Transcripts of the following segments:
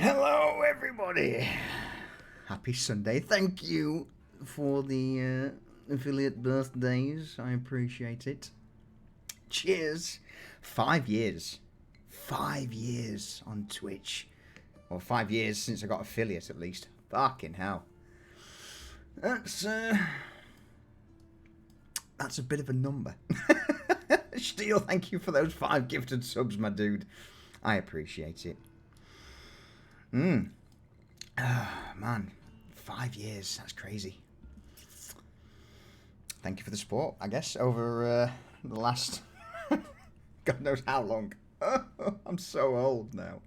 Hello, everybody. Happy Sunday. Thank you for the affiliate birthdays. I appreciate it. Cheers. 5 years. 5 years on Twitch. Or 5 years since I got affiliate, at least. Fucking hell. That's a bit of a number. Steel, thank you for those 5 gifted subs, my dude. I appreciate it. Man, 5 years. That's crazy. Thank you for the support, I guess, over the last... God knows how long. I'm so old now.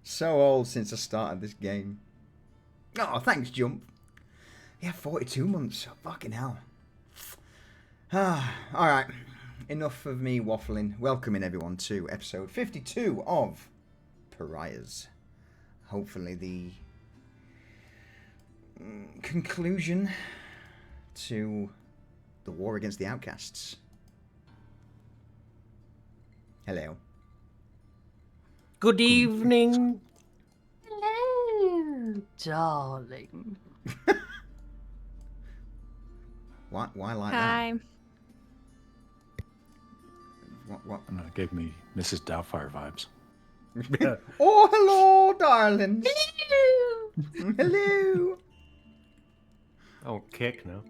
So old since I started this game. Oh, thanks, Jump. Yeah, 42 months. Fucking hell. Alright. Enough of me waffling. Welcoming everyone to episode 52 of Pariahs. Hopefully the conclusion to the war against the outcasts. Hello. Good evening. Hello, darling. Why like Hi. that? What? No, it gave me Mrs. Doubtfire vibes. Oh, hello, darlings. Hello. Oh, cake now.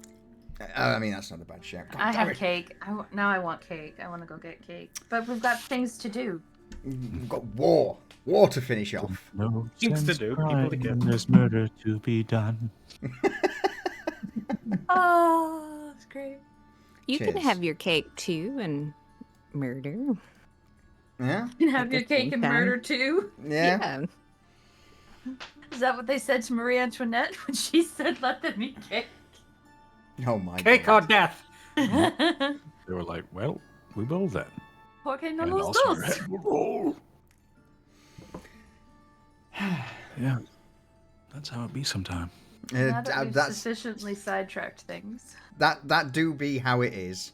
I mean, that's not a bad shout. God I damn have it. cake. Now I want cake. I want to go get cake. But we've got things to do. We've got war. War to finish off. No Things to sense do, crying people to get. when there's murder to be done. Oh, that's great. You can Cheers. have your cake too and murder. Yeah? You can have At your the cake same and time. murder too. Yeah? Is that what they said to Marie Antoinette when she said, "Let them eat cake"? Oh my Cake or god. death. They were like, well, we will then. Okay, no And los also your dos. head will roll. Yeah. That's how it be sometime. Now that we've That's sufficiently sidetracked things. that do be how it is.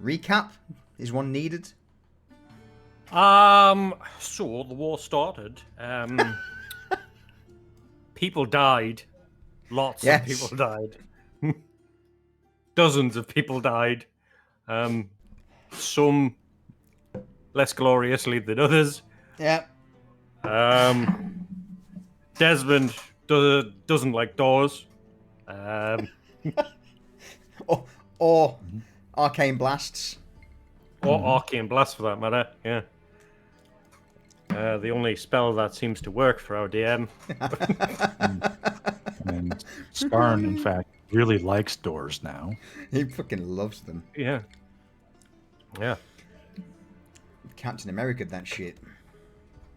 Recap is one needed. So the war started. People died. Lots Yes. of people died. Dozens of people died. Some less gloriously than others. Yeah. Desmond doesn't like doors. Or arcane blasts. Or arcane blast for that matter. Yeah. The only spell that seems to work for our DM. And Skarn, in fact, really likes doors now. He fucking loves them. Yeah. Yeah. Captain America, that shit.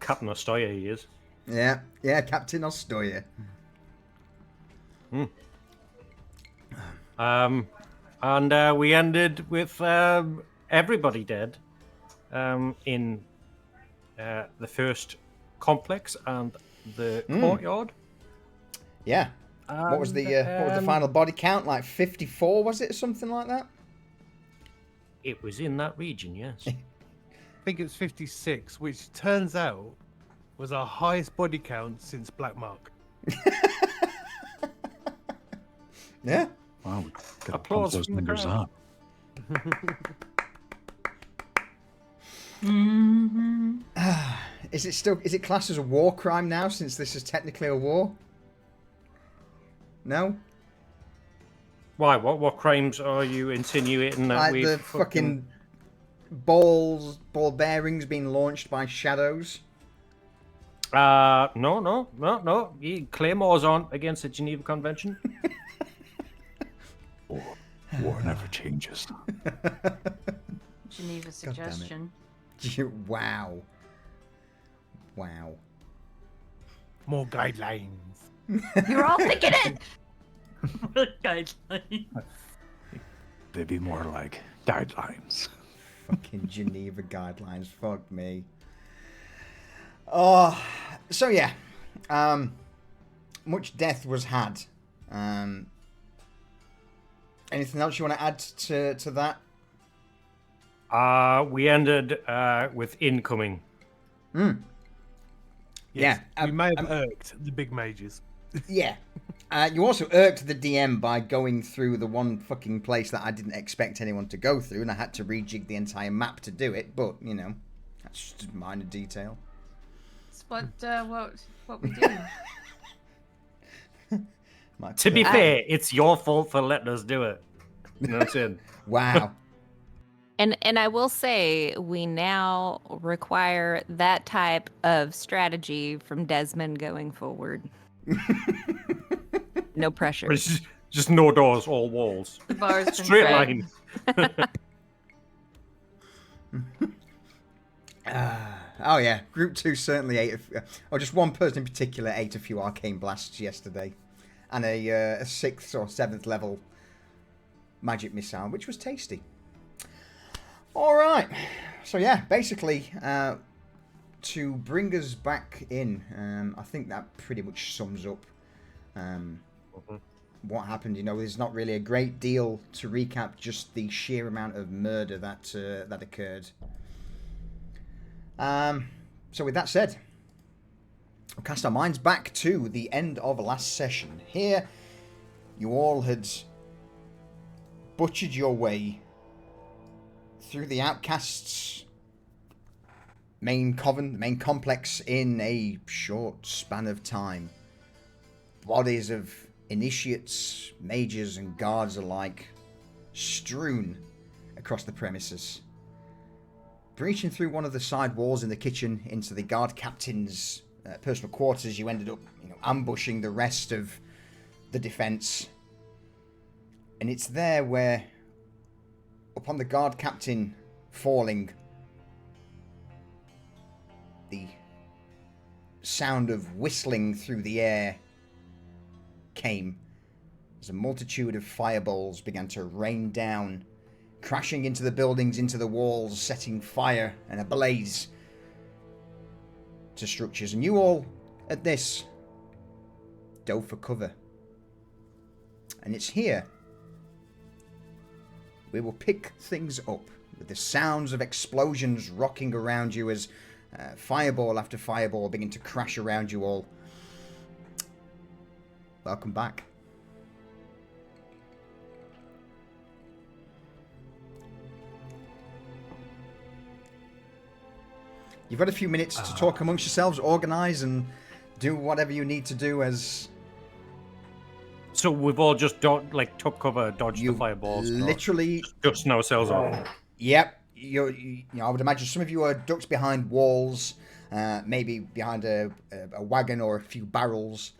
Captain Ostoya he is. Yeah, Captain Ostoya. And we ended with everybody dead in the first complex and the courtyard. Yeah. What was the final body count? Like 54, was it? Something like that? It was in that region, yes. I think it was 56, which turns out was our highest body count since Black Mark. Yeah. Wow, we gotta Applause pump those from the numbers crowd. up. Mm-hmm. Is it classed as a war crime now, since this is technically a war? No? Why? What crimes are you insinuating that Like we've the fucking ball bearings being launched by shadows? No. Claymores aren't against the Geneva Convention. War never changes. Geneva suggestion. Wow. More guidelines. You're all thinking it. Guidelines. They'd be more like guidelines. Fucking Geneva guidelines. Fuck me. Oh, so yeah. Much death was had. Anything else you want to add to that? We ended with incoming. Mm. Yes, Yeah, we may have irked the big mages. Yeah. You also irked the DM by going through the one fucking place that I didn't expect anyone to go through, and I had to rejig the entire map to do it. But you know, that's just a minor detail. It's what we do. To be fair, it's your fault for letting us do it. You know what I'm saying? Wow. And I will say we now require that type of strategy from Desmond going forward. No pressure. It's just no doors, all walls. The bar's been Straight set. line. Oh yeah, Group 2 certainly ate, or just one person in particular ate a few arcane blasts yesterday, and a 6th or 7th level magic missile, which was tasty. All right, so yeah, basically, to bring us back in, I think that pretty much sums up what happened. You know, there's not really a great deal to recap, just the sheer amount of murder that that occurred. So with that said, we'll cast our minds back to the end of last session. Here, you all had butchered your way through the Outcasts' main coven, the main complex, in a short span of time. Bodies of initiates, mages, and guards alike strewn across the premises. Breaching through one of the side walls in the kitchen into the guard captain's personal quarters, you ended up, ambushing the rest of the defense. And it's there where, upon the guard captain falling, the sound of whistling through the air came as a multitude of fireballs began to rain down, crashing into the buildings, into the walls, setting fire and ablaze to structures. And you all, at this, dove for cover. And it's here we will pick things up with the sounds of explosions rocking around you as fireball after fireball begin to crash around you all. Welcome back. You've got a few minutes to talk amongst yourselves, organise, and do whatever you need to do as... So we've all just took cover, dodged the fireballs. Literally... Dusting ourselves off. Yep. I would imagine some of you are ducked behind walls, maybe behind a wagon or a few barrels,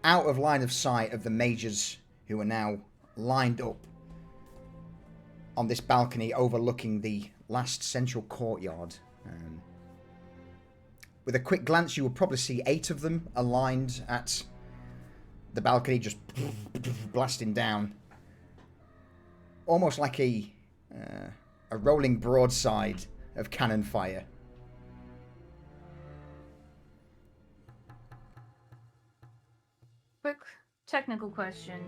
out of line of sight of the mages who are now lined up on this balcony overlooking the last central courtyard. With a quick glance, you will probably see 8 of them aligned at the balcony, just blasting down, almost like a rolling broadside of cannon fire. Quick technical question.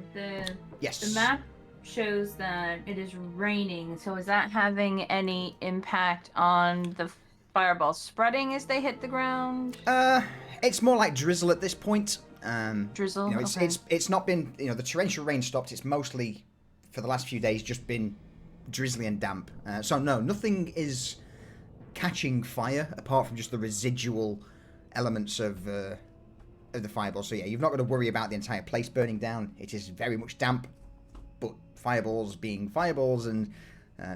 Yes. The map shows that it is raining, so is that having any impact on the fireballs spreading as they hit the ground? It's more like drizzle at this point. Drizzle? It's not been, the torrential rain stopped. It's mostly, for the last few days, just been drizzly and damp. So no, nothing is catching fire apart from just the residual elements of the fireball. So yeah, you've not got to worry about the entire place burning down. It is very much damp, but fireballs being fireballs and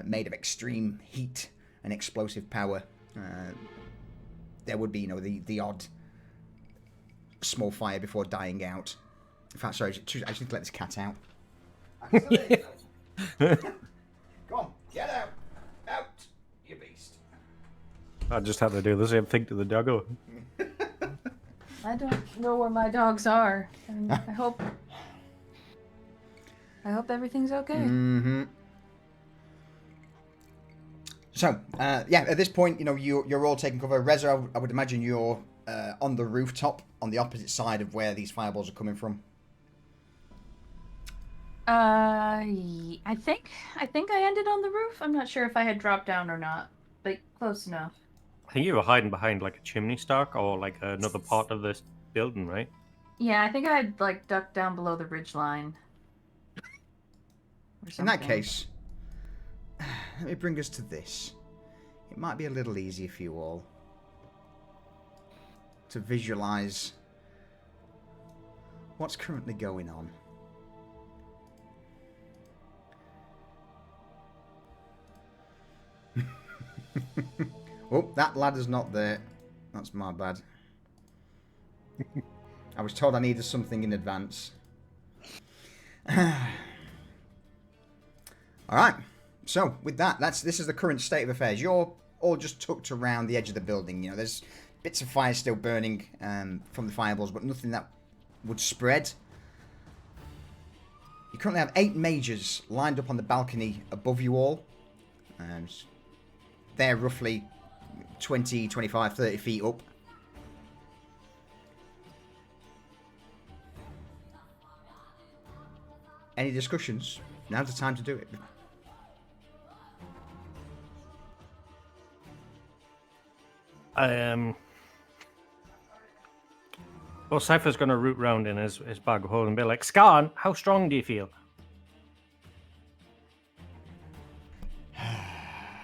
made of extreme heat and explosive power, there would be, the odd small fire before dying out. In fact, sorry, I just need to let this cat out. Come on, get out! Out, you beast! I just had to do the same thing to the doggo. I don't know where my dogs are. And I hope everything's okay. Mm-hmm. So, at this point, you're all taking cover. Reza, I would imagine you're on the rooftop on the opposite side of where these fireballs are coming from. I think I ended on the roof. I'm not sure if I had dropped down or not, but close enough. think you were hiding behind like a chimney stack or like another part of this building, right? Yeah, I think I'd like ducked down below the ridge line. In that case, let me bring us to this. It might be a little easier for you all to visualize what's currently going on. Oh, that ladder's not there. That's my bad. I was told I needed something in advance. Alright, so with that, this is the current state of affairs. You're all just tucked around the edge of the building. You know, there's bits of fire still burning from the fireballs, but nothing that would spread. You currently have 8 mages lined up on the balcony above you all. They're roughly 20, 25, 30 feet up. Any discussions? Now's the time to do it. Well, Cypher's going to root round in his bag of holding and be like, Scarn, how strong do you feel?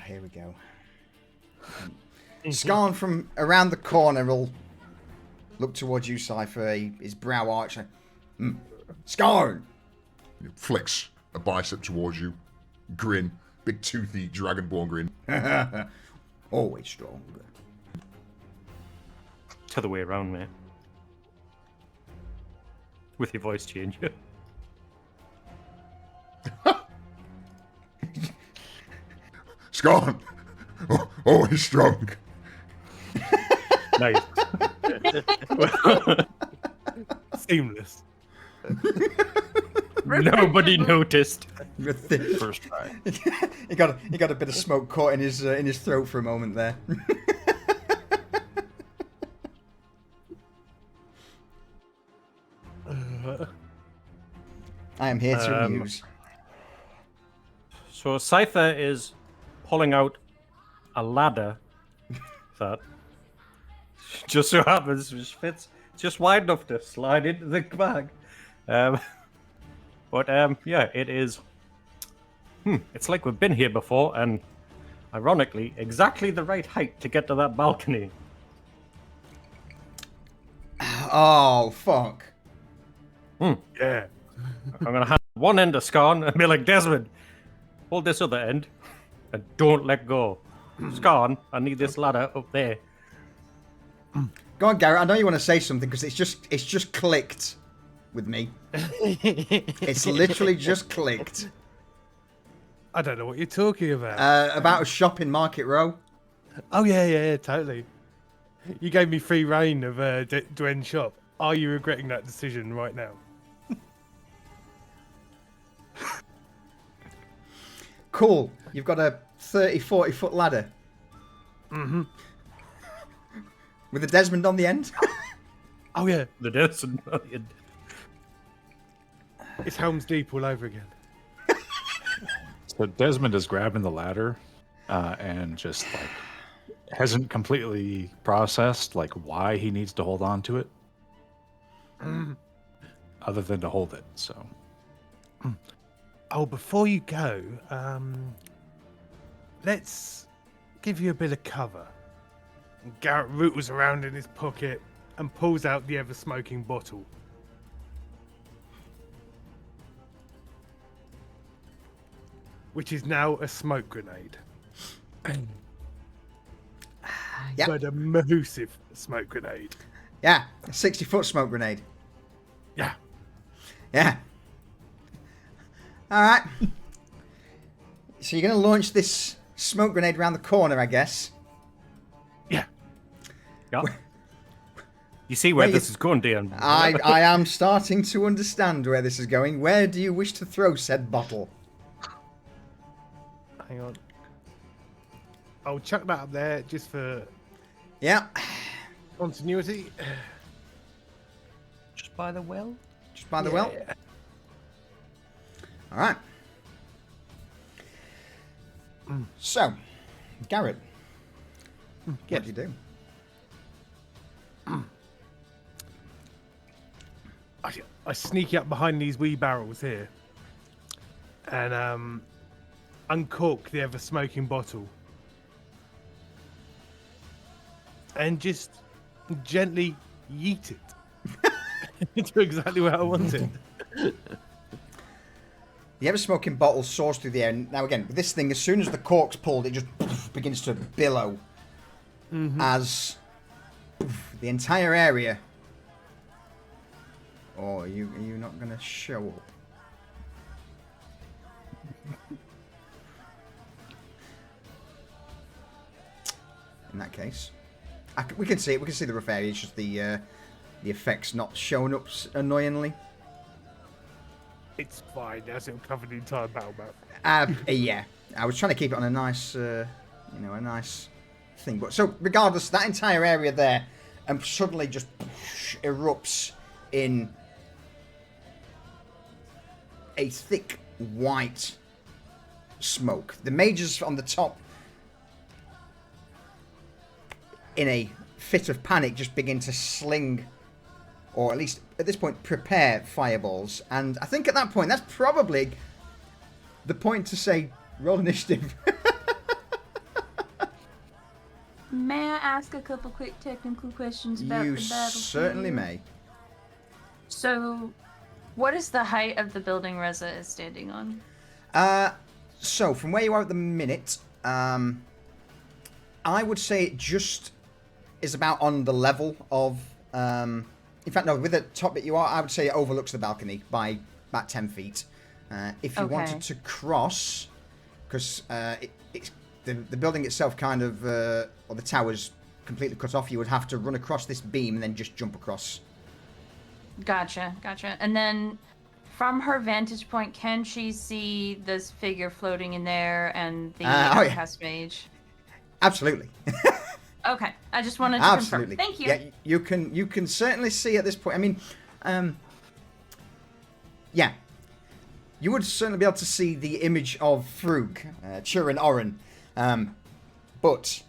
Here we go. Scarn from around the corner will look towards you, Cypher, his brow arched. Scarn! He flicks a bicep towards you. Grin. Big toothy dragonborn grin. Always strong. It's the other way around, mate. With your voice changer. Scarn! Always strong. Nice. Seamless. Nobody noticed. First try. he got a bit of smoke caught in his throat for a moment there. I am here to amuse. So Cypher is pulling out a ladder that just so happens just fits just wide enough to slide into the bag. Yeah, it is. It's like we've been here before, and ironically, exactly the right height to get to that balcony. Oh, fuck. Yeah. I'm gonna have one end of Scarn and be like, Desmond, hold this other end and don't let go. Scarn, I need this ladder up there. Go on, Garrett. I know you want to say something because it's just clicked with me. It's literally just clicked. I don't know what you're talking about. About a shop in Market Row. Oh, yeah, totally. You gave me free reign of Dwen's shop. Are you regretting that decision right now? Cool. You've got a 30, 40 foot ladder. Mm-hmm. With a Desmond on the end. Oh, yeah. The Desmond. It's Helm's Deep all over again. So Desmond is grabbing the ladder and just like hasn't completely processed like why he needs to hold on to it, other than to hold it. So. Oh, before you go, let's give you a bit of cover. Garrett rootles around in his pocket and pulls out the ever-smoking bottle. Which is now a smoke grenade. Yep. But a massive smoke grenade. Yeah, a 60-foot smoke grenade. Yeah. Yeah. All right. So you're going to launch this smoke grenade around the corner, I guess. Yeah. Yeah. You see where this is going, Dan. I am starting to understand where this is going. Where do you wish to throw said bottle? Hang on. I'll chuck that up there just for Yeah. continuity. Just by the well? Just by the well. All right. So, Garrett, What do you do? I sneak up behind these wee barrels here and uncork the ever-smoking bottle and just gently yeet it to exactly where I want it. The ever-smoking bottle soars through the air. Now, again, with this thing, as soon as the cork's pulled, it just begins to billow as the entire area... Oh, are you not going to show up? In that case, we can see it. We can see the rough area. It's just the effects not showing up annoyingly. It's fine. That's it. Cover the entire battle map. Yeah, I was trying to keep it on a nice, a nice thing. But so, regardless, that entire area there, suddenly just erupts in a thick white smoke. The mages on the top, in a fit of panic, just begin to sling, or at least at this point prepare fireballs. And I think at that point, that's probably the point to say roll initiative. May I ask a couple quick technical questions about You the battle? certainly may. So, what is the height of the building Reza is standing on? So from where you are at the minute, I would say it just is about on the level of. In fact, no, with the top bit you are, I would say it overlooks the balcony by about 10 feet. If you wanted to cross, because the building itself kind of, or the tower's completely cut off, you would have to run across this beam and then just jump across. Gotcha. And then, from her vantage point, can she see this figure floating in there and the outcast mage? Absolutely. Okay, I just wanted to Absolutely. confirm. Thank you. Yeah, you can certainly see at this point. I mean, yeah, you would certainly be able to see the image of Frug, Churin Oren, but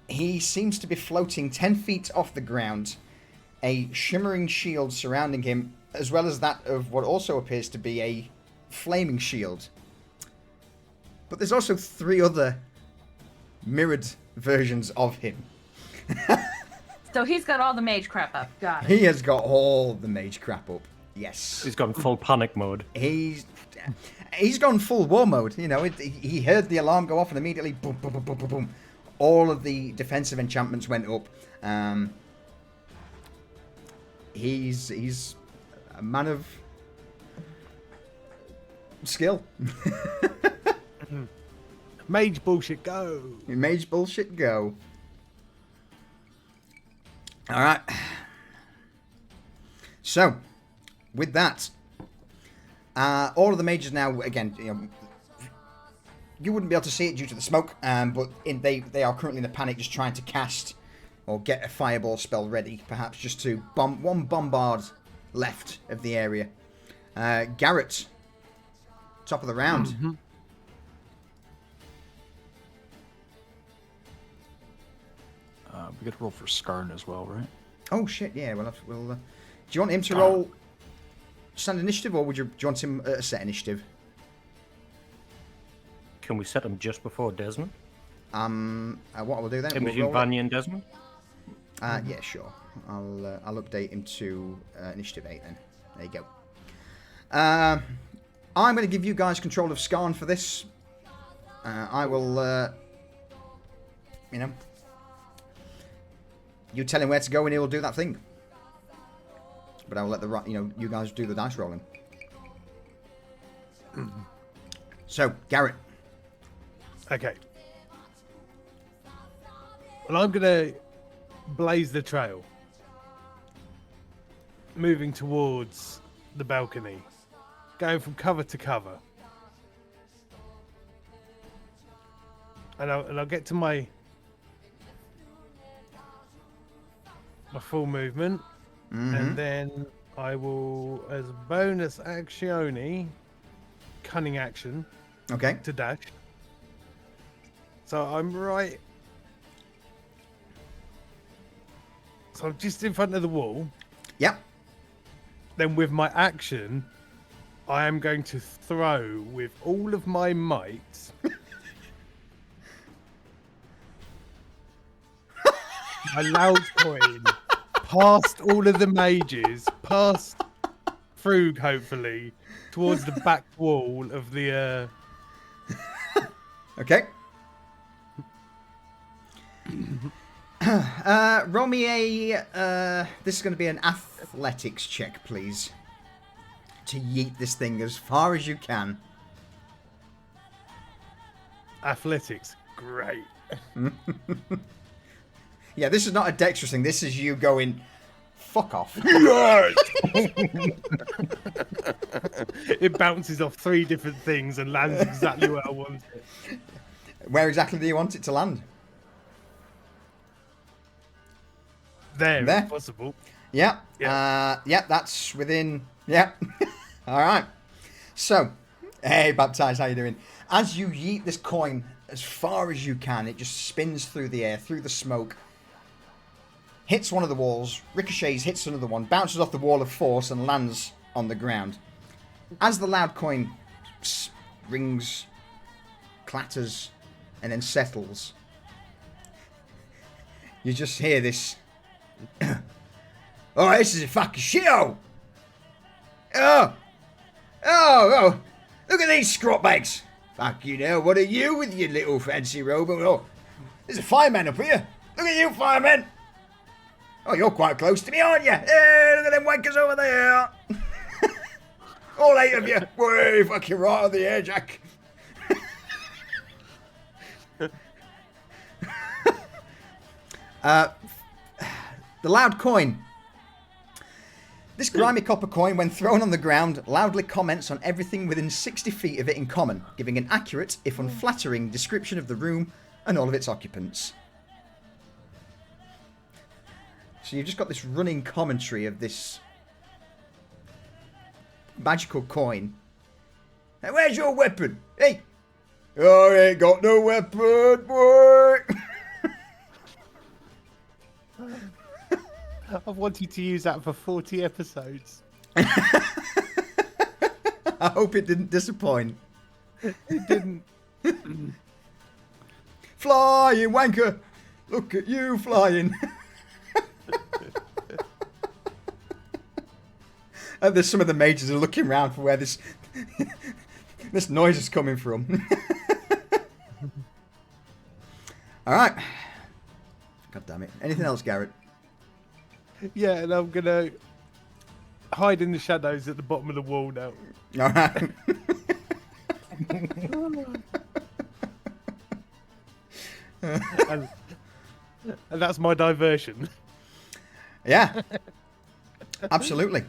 he seems to be floating 10 feet off the ground. A shimmering shield surrounding him, as well as that of what also appears to be a flaming shield. But there's also 3 other mirrored versions of him. So he's got all the mage crap up. Got it. He has got all the mage crap up. Yes. He's gone full panic mode. He's gone full war mode. You know, he heard the alarm go off and immediately boom, boom, boom, boom, boom, boom. All of the defensive enchantments went up. He's a man of skill. Mage bullshit, go! Mage bullshit, go. Alright. So, with that, all of the mages now, again, you wouldn't be able to see it due to the smoke, but they are currently in a panic, just trying to cast or get a fireball spell ready, perhaps just to one bombard left of the area. Garrett, top of the round. Mm-hmm. We get to roll for Skarn as well, right? Oh shit! Yeah, we'll. Do you want him to roll standard initiative, or do you want him at a set initiative? Can we set him just before Desmond? What I will do then? In between Vanya and Desmond? Yeah, sure. I'll update him to initiative 8 then. There you go. I'm going to give you guys control of Skarn for this. I will, you tell him where to go and he'll do that thing. But I will let you guys do the dice rolling. So, Garrett. Okay. Well, I'm gonna blaze the trail, moving towards the balcony, going from cover to cover, and I'll get to my full movement, and then I will, as a bonus actione, cunning action, Okay. to dash. So I'm right So I'm just in front of the wall. Yep. Then with my action, I am going to throw with all of my might. My loud coin past all of the mages, past Frug, hopefully, towards the back wall of the. Okay. Roll me a. This is going to be an athletics check, please. To yeet this thing as far as you can. Athletics, great. Yeah, this is not a dexterous thing. This is you going, fuck off. It bounces off 3 different things and lands exactly where I want it. Where exactly do you want it to land? There, There? if possible. Yeah. Yeah. Yeah, that's within. Yeah. All right. So, hey, Baptized, how you doing? As you yeet this coin as far as you can, it just spins through the air, through the smoke, hits one of the walls, ricochets, hits another one, bounces off the wall of force, and lands on the ground. As the loud coin rings, clatters, and then settles, you just hear this. Oh, this is a fucking shithole! Oh, look at these scrot bags! Fuck you know, what are you with your little fancy robe? Oh, there's a fireman up here! Look at you, fireman! Oh, you're quite close to me, aren't you? Hey, look at them wankers over there! All 8 of you! Way fucking right on the air, Jack! The loud coin. This grimy copper coin, when thrown on the ground, loudly comments on everything within 60 feet of it in common, giving an accurate, if unflattering, description of the room and all of its occupants. So you've just got this running commentary of this magical coin. Hey, where's your weapon? Hey! Oh, I ain't got no weapon, boy! I've wanted to use that for 40 episodes. I hope it didn't disappoint. It didn't. Flying wanker! Look at you flying! And there's some of the mages are looking around for where this this noise is coming from. Alright. God damn it. Anything else, Garrett? Yeah, and I'm gonna hide in the shadows at the bottom of the wall now. Alright. and that's my diversion. Yeah. Absolutely.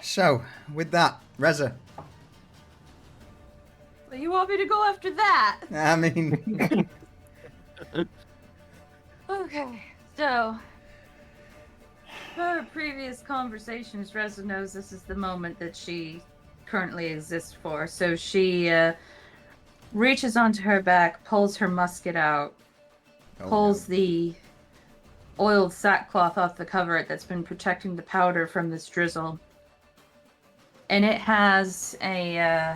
So, with that, Reza. Well, you want me to go after that? I mean... Okay, so per previous conversations, Reza knows this is the moment that she currently exists for. So she reaches onto her back, pulls her musket out, pulls the oiled sackcloth off the cover that's been protecting the powder from this drizzle. And it has a...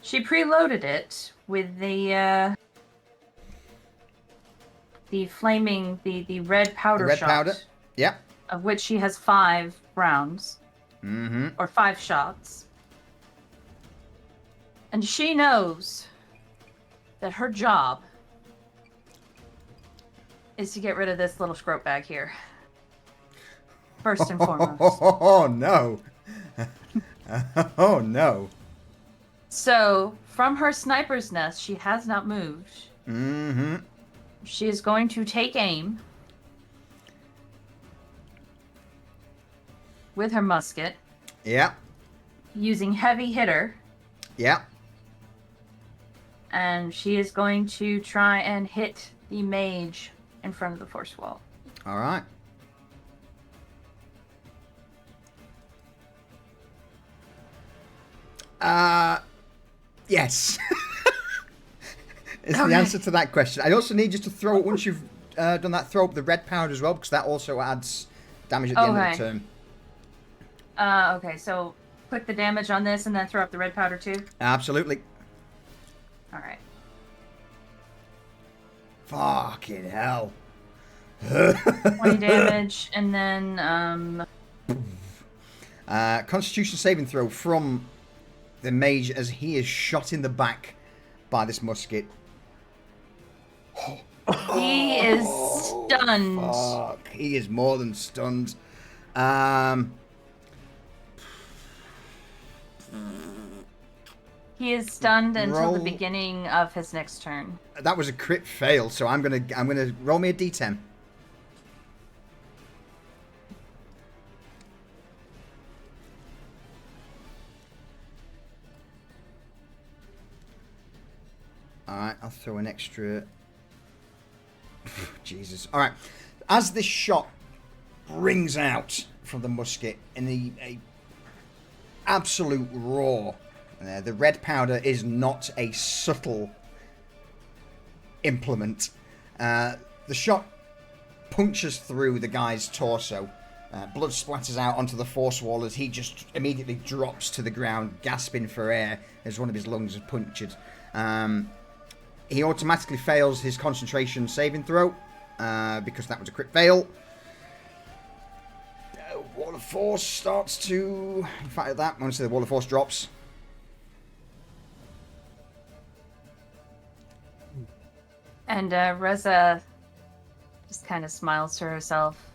she preloaded it with the flaming, the red powder red shot. powder? Yep. Of which she has 5 rounds. Mm-hmm. Or 5 shots. And she knows that her job is to get rid of this little scrope bag here. First and foremost. Oh, no. Oh, no. So, from her sniper's nest, she has not moved. Mm-hmm. She is going to take aim with her musket. Yeah. Using heavy hitter. Yeah. And she is going to try and hit the mage in front of the force wall. All right. Yes. Is the answer to that question. I also need you to throw it once you've done that, throw up the red powder as well, because that also adds damage at the end of the turn. Okay, so click the damage on this and then throw up the red powder too? Absolutely. Alright. Fucking hell. 20 damage, and then, Constitution saving throw from the mage as he is shot in the back by this musket. He is stunned. Fuck. He is more than stunned. He is stunned until the Roll. beginning of his next turn. That was a crit fail, so I'm gonna roll me a d10. Alright, I'll throw an extra. Jesus. Alright. As this shot rings out from the musket in a absolute roar, the red powder is not a subtle implement. The shot punctures through the guy's torso. Blood splatters out onto the force wall as he just immediately drops to the ground, gasping for air as one of his lungs is punctured. He automatically fails his concentration saving throw because that was a crit fail. Wall of Force starts to... In fact, at that, honestly, the Wall of Force drops. And Reza just kind of smiles to herself.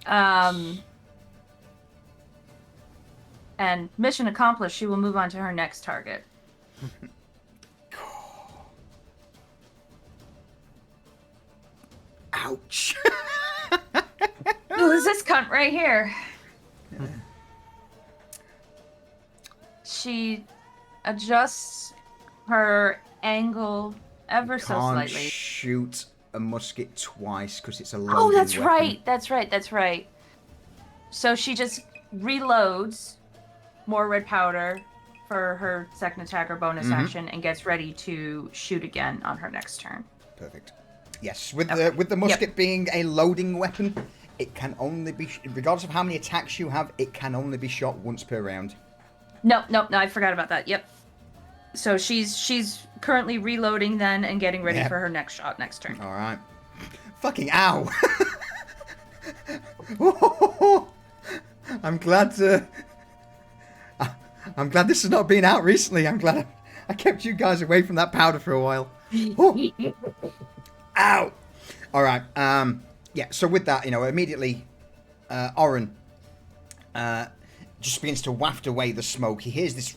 And mission accomplished, she will move on to her next target. Ouch. Who is this cunt right here? She adjusts her angle ever so Can't slightly. shoot a musket twice because it's a loaded Oh, that's weapon. right. That's right. So she just reloads more red powder for her second attack or bonus action and gets ready to shoot again on her next turn. Perfect. Yes, with the musket being a loading weapon, it can only be, regardless of how many attacks you have, it can only be shot once per round. No, I forgot about that. Yep. So she's currently reloading then and getting ready for her next shot next turn. All right. Fucking ow. I'm glad this has not been out recently. I'm glad I kept you guys away from that powder for a while. Ow. All right. Yeah. So with that, immediately, Oren just begins to waft away the smoke. He hears this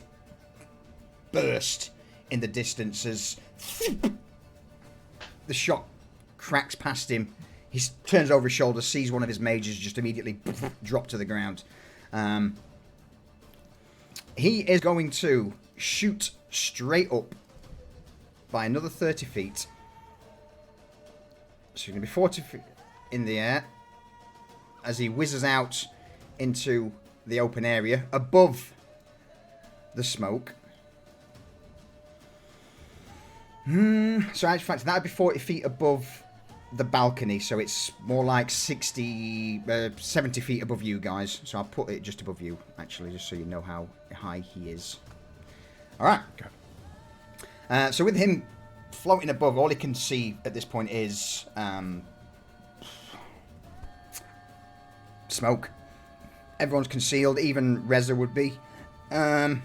burst in the distance as the shot cracks past him. He turns over his shoulder, sees one of his mages just immediately drop to the ground. He is going to shoot straight up by another 30 feet. So he's going to be 40 feet in the air as he whizzes out into the open area above the smoke. So in fact, that would be 40 feet above the balcony, so it's more like 70 feet above you guys. So I'll put it just above you, actually, just so you know how high he is. Alright. So with him floating above, all he can see at this point is smoke. Everyone's concealed, even Reza would be. That's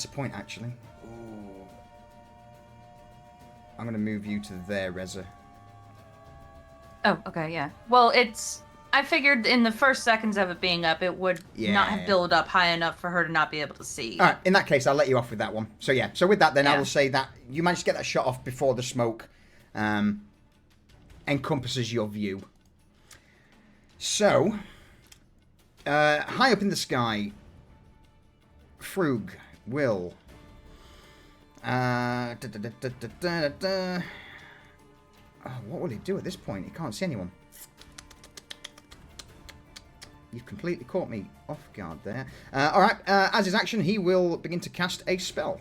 the point, actually. Ooh. I'm going to move you to there, Reza. Oh, okay, yeah. Well, I figured in the first seconds of it being up, it would not have built up high enough for her to not be able to see. All right, in that case, I'll let you off with that one. So, yeah. So, with that, then, I will say that you managed to get that shot off before the smoke encompasses your view. So, high up in the sky, Frug will... what will he do at this point? He can't see anyone. You've completely caught me off guard there. Alright, as his action, he will begin to cast a spell.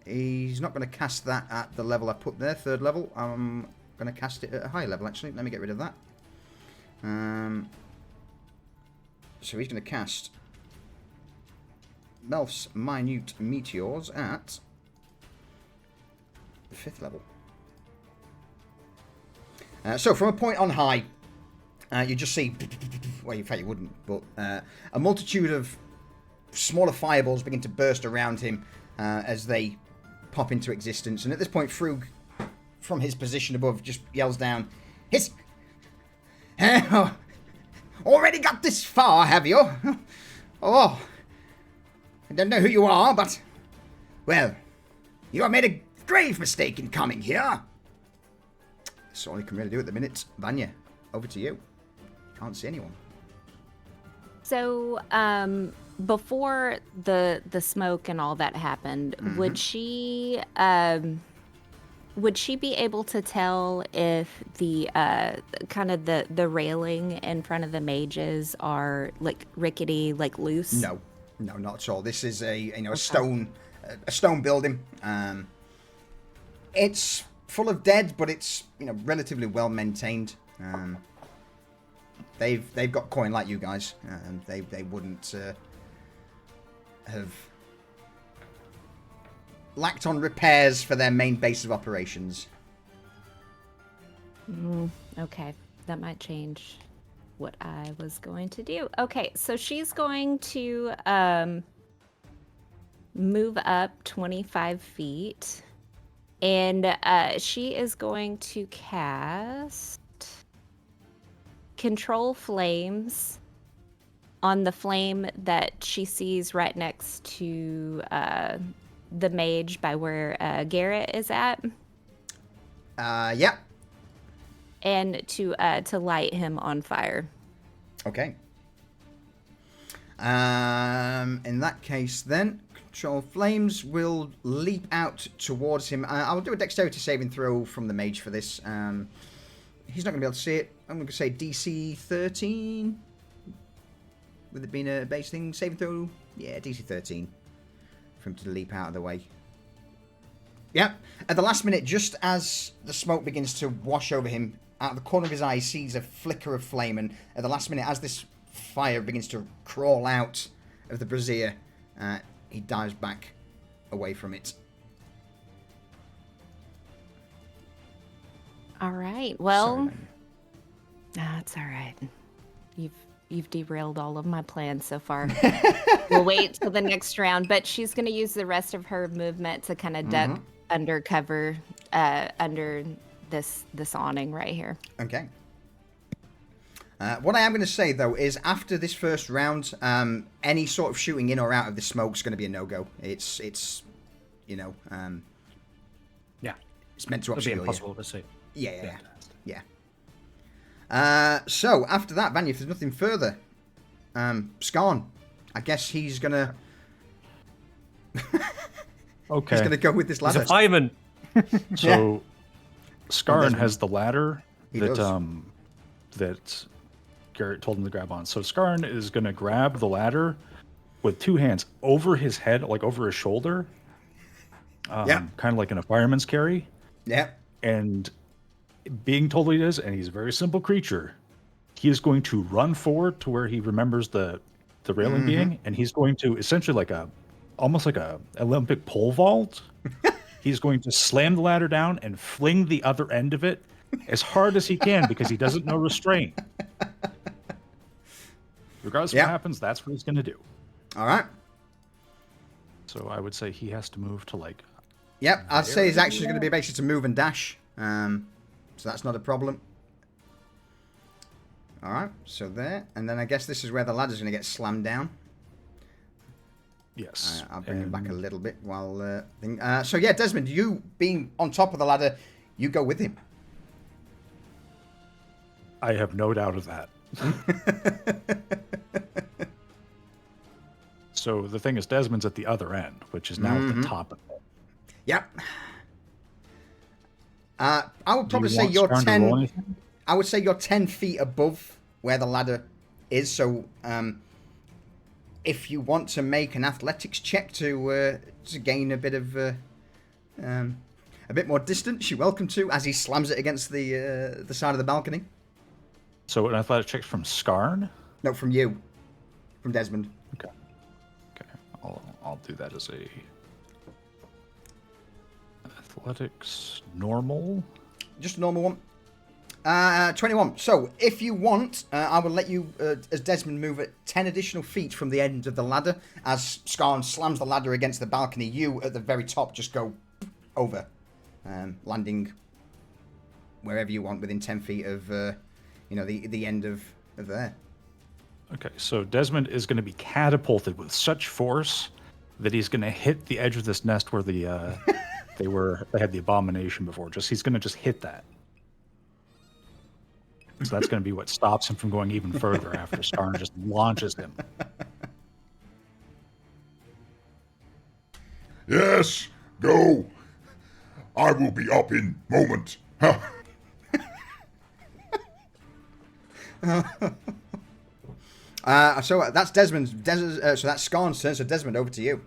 He's not going to cast that at the level I put there, 3rd level. I'm going to cast it at a higher level, actually. Let me get rid of that. So he's going to cast Melf's Minute Meteors at the 5th level. So from a point on high, you just see, well, in fact you wouldn't, but a multitude of smaller fireballs begin to burst around him as they pop into existence. And at this point, Frug, from his position above, just yells down, "Hiss! Already got this far, have you? Oh, I don't know who you are, but, well, you have made a grave mistake in coming here." That's all you can really do at the minute. Vanya, over to you. Can't see anyone. So, before the smoke and all that happened, would she be able to tell if the kind of the railing in front of the mages are like rickety, like loose? No, not at all. This is a stone building. It's full of dead, but it's relatively well maintained. They've got coin like you guys, and they wouldn't have lacked on repairs for their main base of operations. Okay, that might change what I was going to do. Okay, so she's going to move up 25 feet, and she is going to cast Control Flames on the flame that she sees right next to the mage by where Garrett is at. Yeah. And to light him on fire. Okay. In that case, then, Control Flames will leap out towards him. I'll do a dexterity saving throw from the mage for this. He's not going to be able to see it. I'm going to say DC 13. With it being a base thing, saving throw. Yeah, DC 13. For him to leap out of the way. Yep. At the last minute, just as the smoke begins to wash over him, out of the corner of his eye, he sees a flicker of flame, and at the last minute, as this fire begins to crawl out of the brazier, he dives back away from it. All right. Well, Sorry, that's all right. You've derailed all of my plans so far. We'll wait till the next round, but she's going to use the rest of her movement to kind of duck under cover under this awning right here. Okay. What I am going to say, though, is after this first round, any sort of shooting in or out of the smoke is going to be a no-go. It's Yeah. it's meant to It'll be obscure you. impossible to see. Yeah. So, after that, Vanya, if there's nothing further, Skarn, I guess he's going to... Okay. He's going to go with this He's ladder. a fireman. So, Skarn Desmond. has the ladder He that does. that Garrett told him to grab on. So Skarn is going to grab the ladder with two hands over his head, like over his shoulder, Yeah. kind of like in a fireman's carry. Yeah. And being told what he is, and he's a very simple creature, he is going to run forward to where he remembers the railing being, and he's going to essentially almost like a Olympic pole vault. He's going to slam the ladder down and fling the other end of it as hard as he can because he doesn't know restraint. Regardless of Yeah. what happens, that's what he's going to do. All right. So I would say he has to move to Yep, I'd say his action is going to be basically to move and dash. So that's not a problem. All right, so there. And then I guess this is where the ladder's going to get slammed down. yes. I'll bring him back a little bit while... so yeah, Desmond, you being on top of the ladder, you go with him. I have no doubt of that. So the thing is, Desmond's at the other end, which is now at the top of it. Yep. I would probably Do you say want you're Skarn to roll 10... anything? I would say you're 10 feet above where the ladder is, so if you want to make an athletics check to gain a bit of A bit more distance, you're welcome to, as he slams it against the side of the balcony. So an athletic check from Skarn? No, from you. From Desmond. Okay. I'll do that as a athletics normal. Just a normal one. 21. So, if you want, I will let you, as Desmond, move at 10 additional feet from the end of the ladder. As Skarn slams the ladder against the balcony, you, at the very top, just go over. Landing wherever you want within 10 feet of, the end of there. Okay, so Desmond is going to be catapulted with such force that he's going to hit the edge of this nest where the they had the abomination before. He's going to just hit that. So that's going to be what stops him from going even further after Skarn just launches him. Yes, go. I will be up in moment. Huh. So that's Desmond's. So that's Skarn's turn. So Desmond, over to you.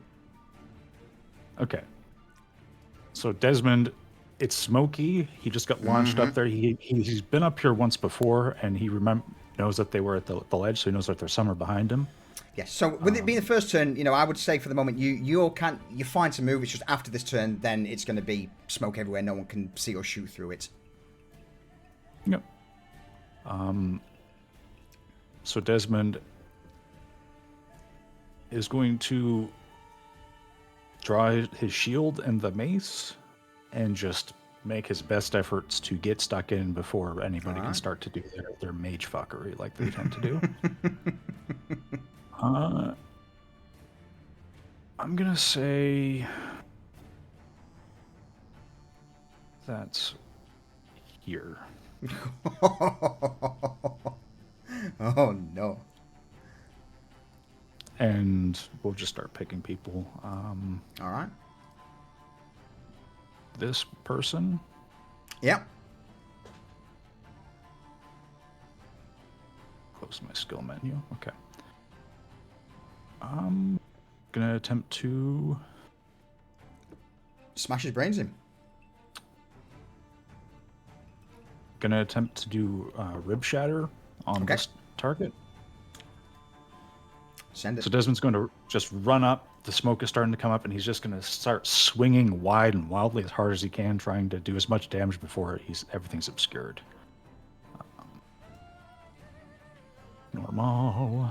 Okay. So Desmond, it's smoky. He just got launched up there. He's been up here once before, and he knows that they were at the ledge, so he knows that there's somewhere behind him. Yes. So with it being the first turn, I would say for the moment you're fine to move. It's just after this turn, then it's going to be smoke everywhere. No one can see or shoot through it. Yep. So Desmond is going to draw his shield and the mace and just make his best efforts to get stuck in before anybody can start to do their mage fuckery like they tend to do. I'm going to say that's here. Oh, no. And we'll just start picking people. All right. This person. Yep. Close my skill menu. Okay. I'm going to attempt to Smash his brains in. going to attempt to do rib shatter on this target. Send it. So Desmond's going to just run up. The smoke is starting to come up, and he's just going to start swinging wide and wildly as hard as he can, trying to do as much damage before everything's obscured. Normal.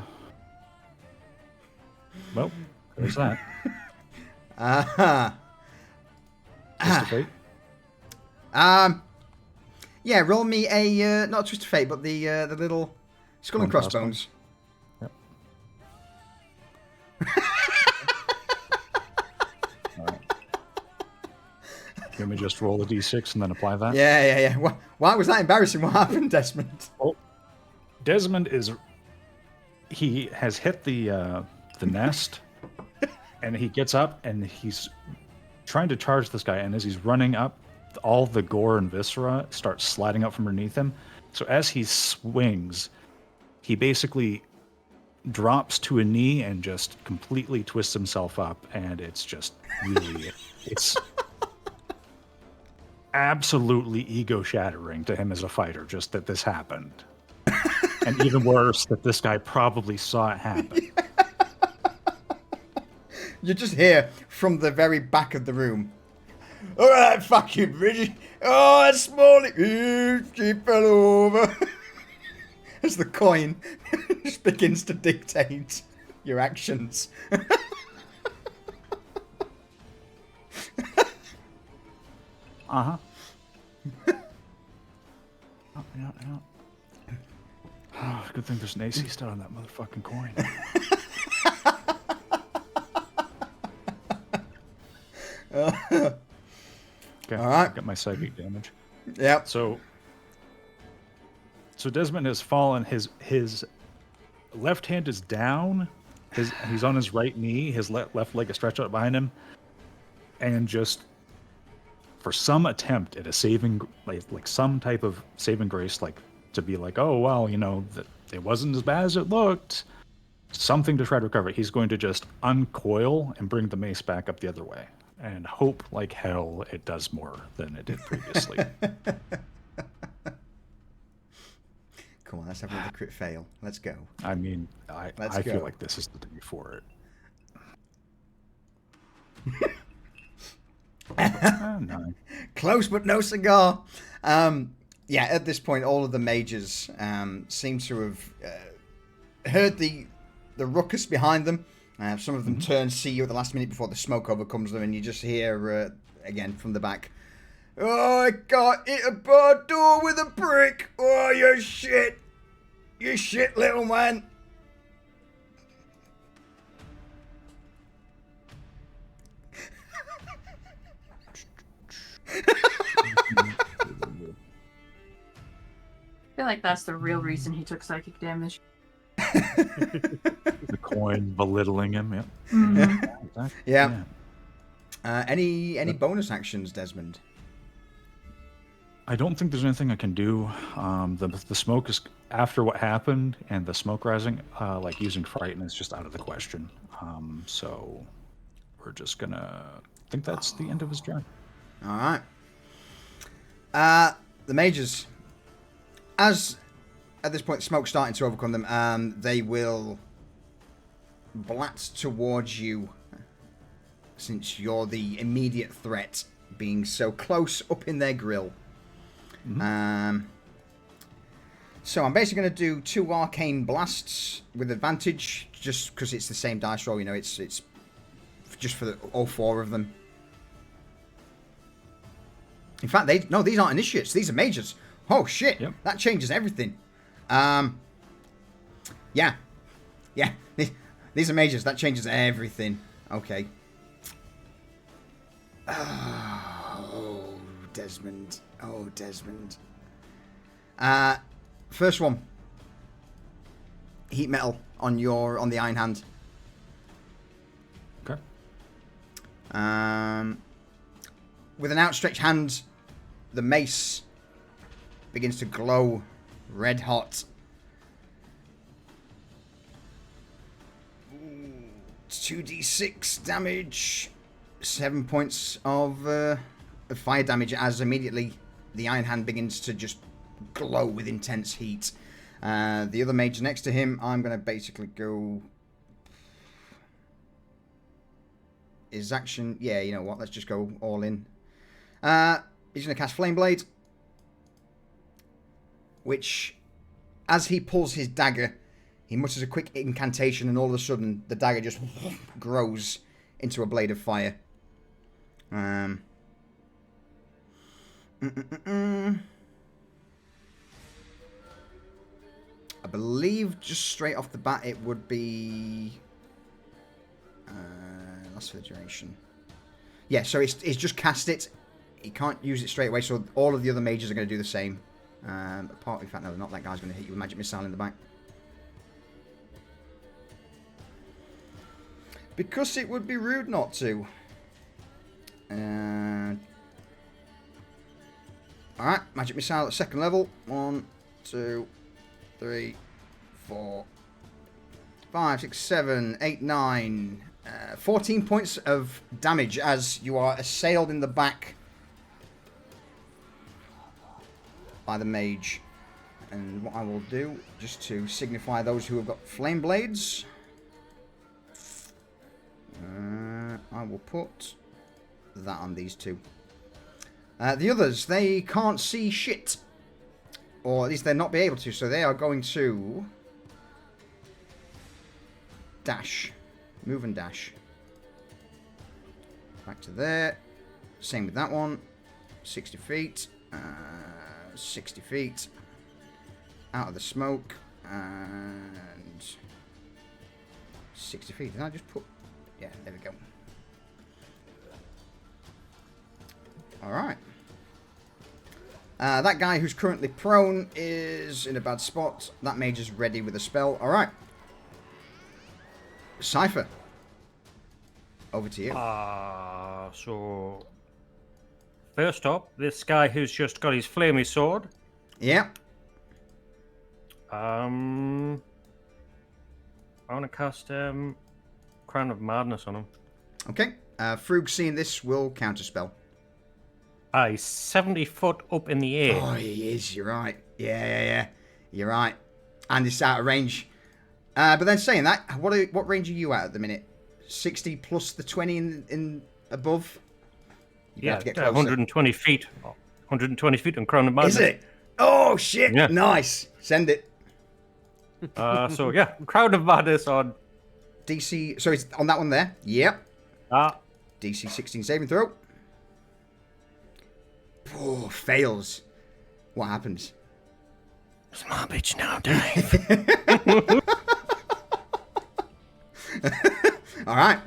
Well, there's that. Twist of fate. Yeah, roll me a not twist of fate, but the little skull and crossbones. Yep. Let me just roll a d6 and then apply that. Yeah. Why was that embarrassing? What happened, Desmond? Oh, Desmond he has hit the nest, and he gets up and he's trying to charge this guy. And as he's running up, all the gore and viscera start sliding up from underneath him. So as he swings, he basically drops to a knee and just completely twists himself up, and it's just really it's absolutely ego shattering to him as a fighter just that this happened. And even worse, that this guy probably saw it happen. You just hear from the very back of the room, "All right, fuck you, British. Oh, that's small. She fell over." As the coin just begins to dictate your actions. Uh-huh. Yeah. Oh, good thing there's an AC stat on that motherfucking coin. Okay, all right. Got my psychic damage. Yep. So Desmond has fallen. His left hand is down. He's on his right knee. His left leg is stretched out behind him, and just for some attempt at a saving, like some type of saving grace, like to be like, oh well, that it wasn't as bad as it looked. Something to try to recover. He's going to just uncoil and bring the mace back up the other way. and hope like hell it does more than it did previously. Come on, let's have another crit fail. Let's go. I mean, I Let's feel go. like this is the day for it. No. Close but no cigar. Yeah, at this point, all of the mages seem to have heard the ruckus behind them. Some of them turn, see you at the last minute before the smoke overcomes them, and you just hear, again, from the back, "Oh, I got hit a bar door with a brick! Oh, you shit! You shit, little man!" I feel like that's the real reason he took psychic damage. The coin belittling him. Yeah. Mhm. Yeah. Any bonus actions, Desmond? I don't think there's anything I can do. The smoke is after what happened, and the smoke rising. Like using frighten is just out of the question. So we're just gonna think that's the end of his turn. All right. The mages, as at this point the smoke's starting to overcome them, they will blast towards you, since you're the immediate threat, being so close up in their grill. So I'm basically going to do 2 arcane blasts with advantage, just because it's the same dice roll. You know, it's just for all 4 of them. In fact, these aren't initiates. These are mages. Oh shit! Yep. That changes everything. Yeah. These are mages. That changes everything. Okay. Oh, Desmond. Oh, Desmond. First one. Heat metal on the Iron Hand. Okay. With an outstretched hand, the mace begins to glow red hot. Ooh, 2d6 damage. 7 points of fire damage as immediately the Iron Hand begins to just glow with intense heat. The other mage next to him, I'm going to basically go... His action... Yeah, you know what? Let's just go all in. He's going to cast Flame Blade, which, as he pulls his dagger, he mutters a quick incantation, and all of a sudden, the dagger just grows into a blade of fire. I believe just straight off the bat it would be last for the duration. Yeah, so it's just cast it. He can't use it straight away, so all of the other mages are going to do the same. In fact, no, not that guy's going to hit you with magic missile in the back. Because it would be rude not to. Alright, magic missile at 2nd level. 1, 2, 3, 4, 5, 6, 7, 8, 9. 14 points of damage as you are assailed in the back by the mage. And what I will do, just to signify those who have got flame blades, I will put that on these 2. The others, they can't see shit. Or at least they'll not be able to, so they are going to dash. Move and dash. Back to there. Same with that one. 60 feet. 60 feet. Out of the smoke. And 60 feet. Did I just put... Yeah, there we go. Alright. That guy who's currently prone is in a bad spot. That mage is ready with a spell. Alright. Cypher. Over to you. So first up, this guy who's just got his flamey sword. Yeah. I want to cast Crown of Madness on him. Okay. Frug, seeing this, will counterspell. He's 70 foot up in the air. Oh, he is. You're right. Yeah. You're right. And it's out of range. But then saying that, what range are you at the minute? 60 plus the 20 in above? You have to get closer. 120 feet. 120 feet on Crown of Madness. Is it? Oh, shit. Yeah. Nice. Send it. So, yeah. Crown of Madness on... DC... So it's on that one there. Yep. DC 16 saving throw. Oh, fails. What happens? It's my bitch now, Dave. All right.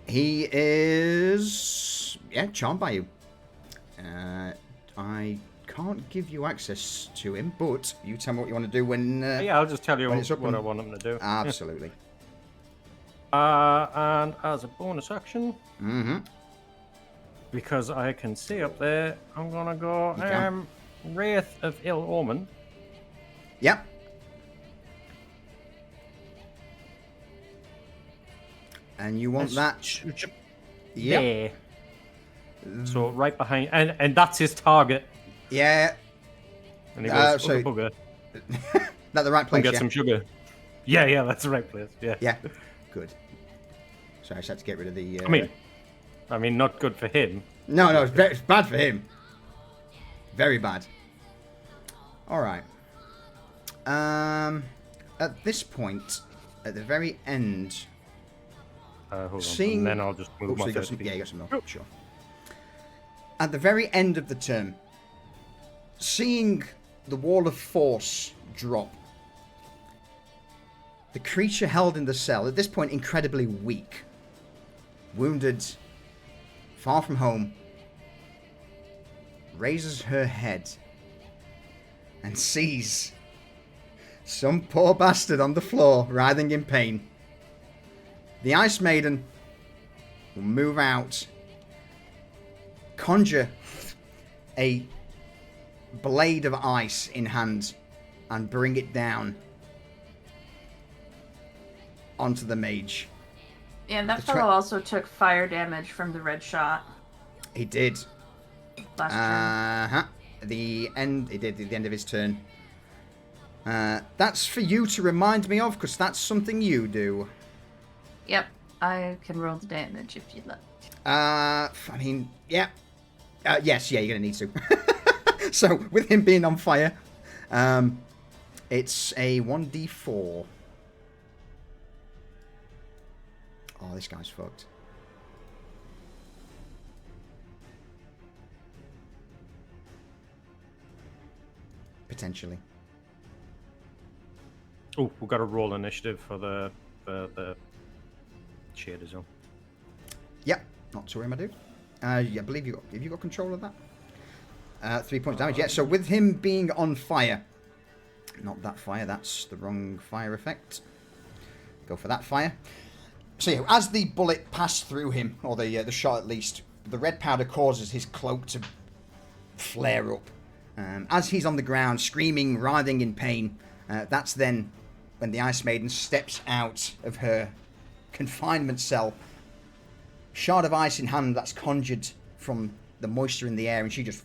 He is... Yeah, charmed by you. I can't give you access to him, but you tell me what you want to do when... yeah, I'll just tell you when what I want him to do. Absolutely. And as a bonus action... Mm-hmm. Because I can see up there, I'm gonna go Wraith of Ill Omen. Yep. And you want that? Yeah. So right behind, and that's his target. Yeah. And he goes, so bugger. That the right place? Get Yeah. some sugar. Yeah, that's the right place. Yeah. Yeah. Good. So I just had to get rid of the. I mean, not good for him. No, it's bad for him. Very bad. All right. At this point, at the very end. Hold on. Seeing... And then I'll just move my you got 30 some... feet. Yeah, you got some more. Sure. At the very end of the turn, seeing the wall of force drop, the creature held in the cell, at this point incredibly weak, wounded, far from home, raises her head and sees some poor bastard on the floor writhing in pain. The Ice Maiden will move out, conjure a blade of ice in hand, and bring it down onto the mage. Yeah, that fellow also took fire damage from the red shot. He did. Last turn. He did at the end of his turn. That's for you to remind me of, because that's something you do. Yep, I can roll the damage if you'd like. I mean, yeah. Yes, yeah, you're going to need to. So, with him being on fire, it's a 1d4. Oh, this guy's fucked. Potentially. Oh, we've got to roll initiative for the shader zone. Yep, not to worry, my dude. I believe have you got control of that? 3 points damage. Yeah, so with him being on fire, not that fire, that's the wrong fire effect. Go for that fire. So yeah, as the bullet passed through him, or the shot at least, the red powder causes his cloak to flare up. As he's on the ground, screaming, writhing in pain, that's then when the Ice Maiden steps out of her confinement cell, shard of ice in hand that's conjured from the moisture in the air, and she just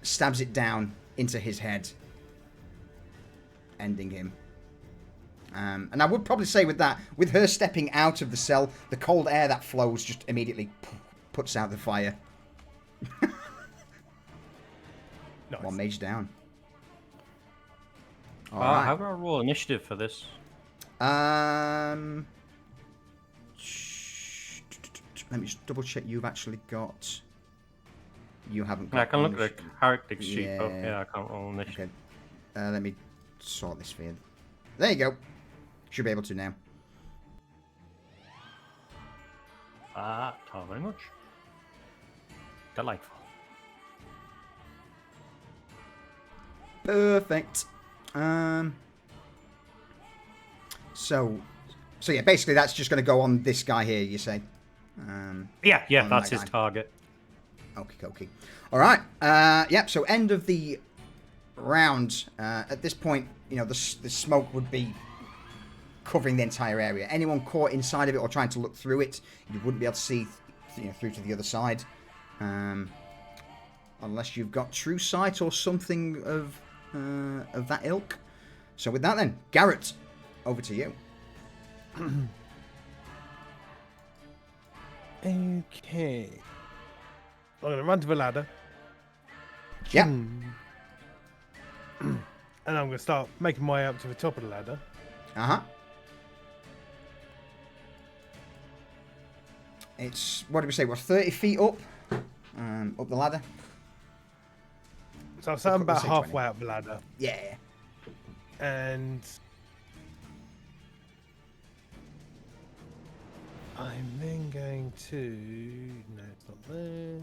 stabs it down into his head, ending him. And I would probably say with that, with her stepping out of the cell, the cold air that flows just immediately puts out the fire. Nice. One mage down. All right. How do I roll initiative for this? Let me just double check you've actually got... You haven't got... Yeah, I can look at the character sheet, Yeah. but yeah, I can't roll initiative. Okay. Let me sort this for you. There you go. Should be able to now. Thank you very much. Delightful. Perfect. So yeah, basically that's just going to go on this guy here, you say? Yeah, on that's that his guy. target. Okay. All right. Yep. So end of the round. At this point, the smoke would be covering the entire area. Anyone caught inside of it or trying to look through it, you wouldn't be able to see through to the other side. Unless you've got true sight or something of that ilk. So with that then, Garrett, over to you. Okay. I'm going to run to the ladder. Yeah. And I'm going to start making my way up to the top of the ladder. Uh-huh. It's, what did we say, we're 30 feet up the ladder. So I'm about say halfway up the ladder. Yeah. And I'm then going to... No, it's not there.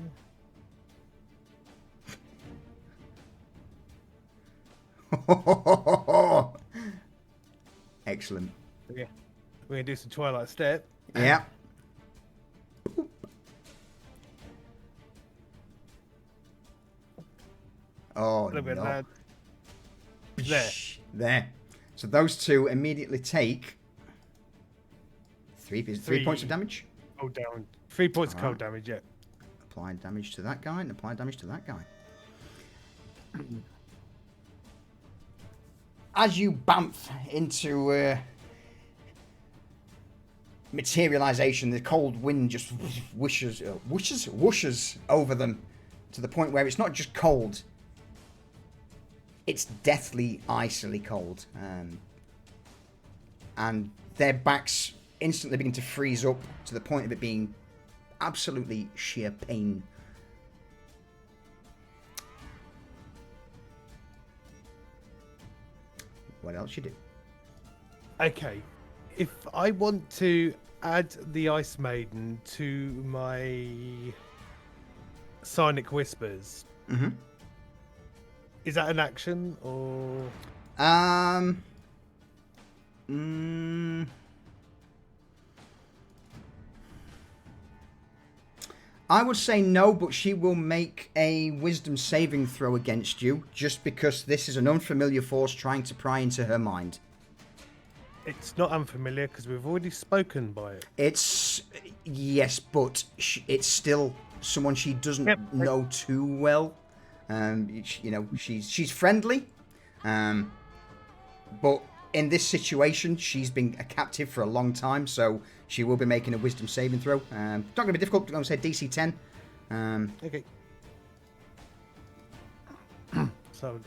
Excellent. Yeah. We're going to do some Twilight Step. Yeah. Oh, Look at no. that. There. There. So those two immediately take three points of damage. Cold damage. 3 points of Alright. cold damage, yeah. Apply damage to that guy and apply damage to that guy. As you bamf into materialization, the cold wind just whooshes over them to the point where it's not just cold, it's deathly, icily cold. And their backs instantly begin to freeze up to the point of it being absolutely sheer pain. What else you do? Okay. If I want to add the Ice Maiden to my Sonic Whispers, Mm-hmm. is that an action or... I would say no, but she will make a wisdom saving throw against you, just because this is an unfamiliar force trying to pry into her mind. It's not unfamiliar because we've already spoken by it. It's, yes, but it's still someone she doesn't Yep. know too well. You know, she's friendly, but in this situation, she's been a captive for a long time, so she will be making a wisdom saving throw. Not going to be difficult. I'm going to say DC 10. Okay. So,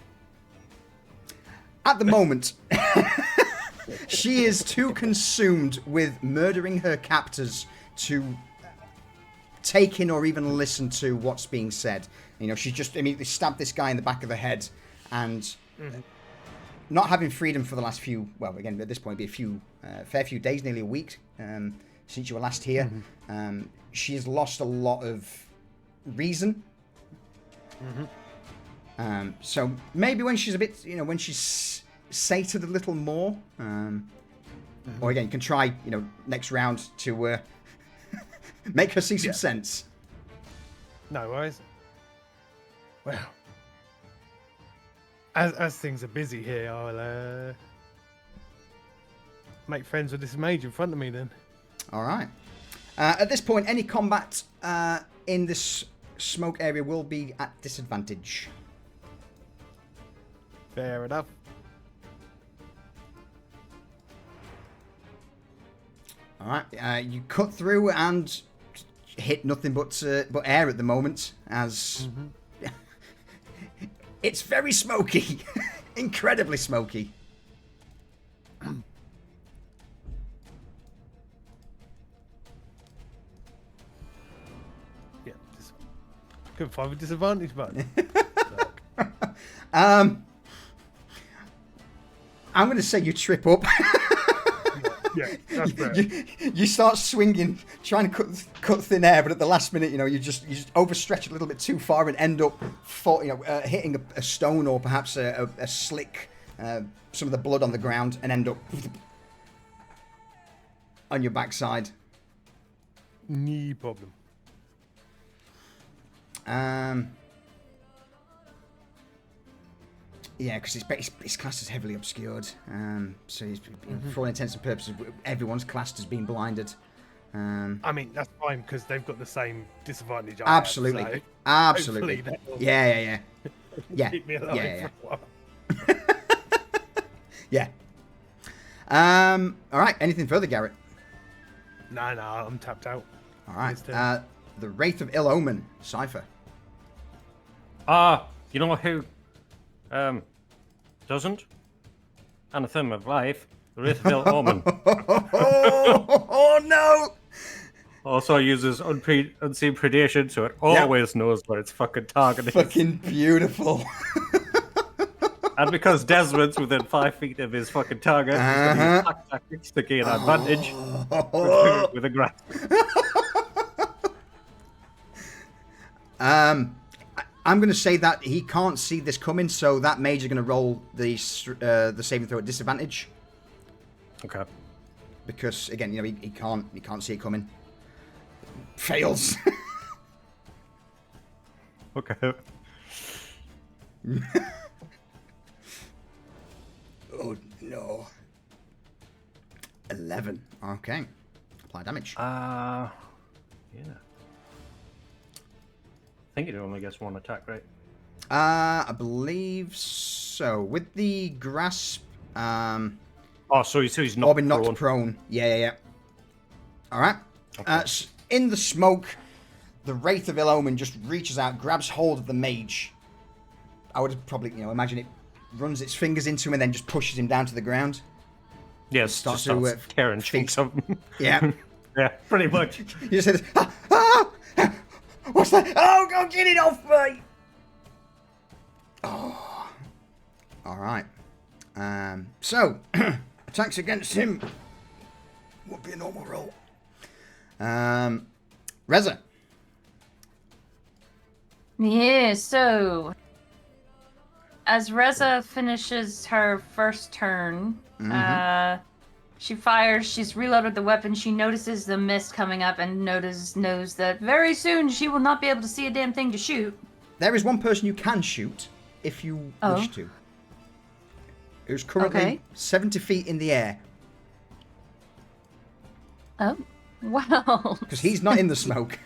At the moment, she is too consumed with murdering her captors to take in or even listen to what's being said. You know, she just immediately stabbed this guy in the back of the head, and not having freedom for the last few, well, again, at this point, it'd be fair few days, nearly a week since you were last here. She has lost a lot of reason. So maybe when she's a bit, you know, when she's sated a little more, or again, you can try, you know, next round to make her see some sense. no worries. Well, as things are busy here, I'll make friends with this mage in front of me then. All right. At this point, any combat in this smoke area will be at disadvantage. Fair enough. All right. You cut through and hit nothing but air at the moment, as it's very smoky, incredibly smoky. Yeah. Couldn't find a disadvantage button. I'm going to say you trip up. Yeah, that's better. You start swinging, trying to cut thin air, but at the last minute, you know, you just overstretch a little bit too far and end up, hitting a stone or perhaps a slick, some of the blood on the ground, and end up on your backside. No problem. Yeah, because it's classed as heavily obscured. So for all intents and purposes, everyone's classed as being blinded. I mean, that's fine because they've got the same disadvantage. Absolutely. I have, so Absolutely. hopefully that'll Yeah. keep me alive Yeah. for a while. Yeah. All right. Anything further, Garrett? No, I'm tapped out. All right. His turn. The Wraith of Ill Omen, Cypher. You know who doesn't? Anathema of Life, the Wraith of Ill Omen. Oh no! Also uses unseen predation, so it always knows where it's fucking targeting. Fucking beautiful. And because Desmond's within 5 feet of his fucking target, he's going to use attack tactics to gain advantage with a grasp. I'm going to say that he can't see this coming, so that mage is going to roll the saving throw at disadvantage. Okay. Because again, you know, he can't see it coming. Fails. Okay. Oh no. 11. Okay. Apply damage. Yeah. I think it only gets one attack, right? I believe so. With the grasp, so he's not or been knocked prone. Yeah. All right. Okay. In the smoke, the Wraith of Ill Omen just reaches out, grabs hold of the mage. I would probably, imagine it runs its fingers into him and then just pushes him down to the ground. Yeah, Starts starts to, tearing chunks of him. Yeah. Yeah, pretty much. You just hear this. What's that? Oh, go get it off me! Oh. All right. So, attacks against him would be a normal roll. Reza. Yeah, so as Reza finishes her first turn, she fires, she's reloaded the weapon, she notices the mist coming up and knows that very soon she will not be able to see a damn thing to shoot. There is one person you can shoot if you wish to. Who's currently 70 feet in the air. Oh, well. Because he's not in the smoke.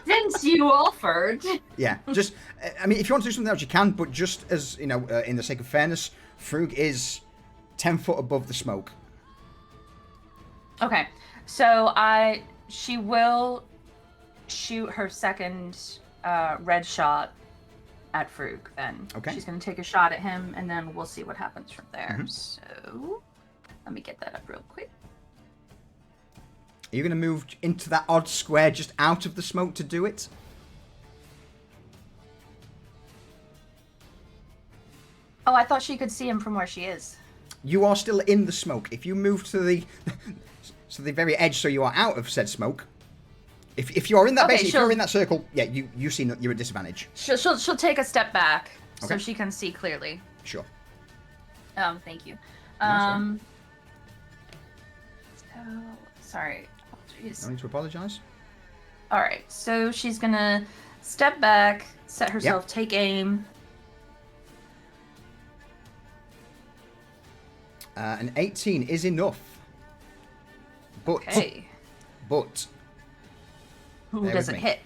Since you offered. Yeah, just, I mean, if you want to do something else, you can, but just as, in the sake of fairness, Frug is 10 foot above the smoke. Okay, so she will shoot her second red shot at Frug then. Okay. She's going to take a shot at him, and then we'll see what happens from there. So, let me get that up real quick. Are you going to move into that odd square just out of the smoke to do it? Oh, I thought she could see him from where she is. You are still in the smoke. If you move to the very edge, so you are out of said smoke. If you are in that if you're in that circle, yeah, you see you're at disadvantage. She'll take a step back so Okay. she can see clearly. Sure. Thank you. No, Sorry. Apologies. No need to apologize. All right, so she's gonna step back, set herself, take aim. An 18 is enough. But Who bear does with it me. hit?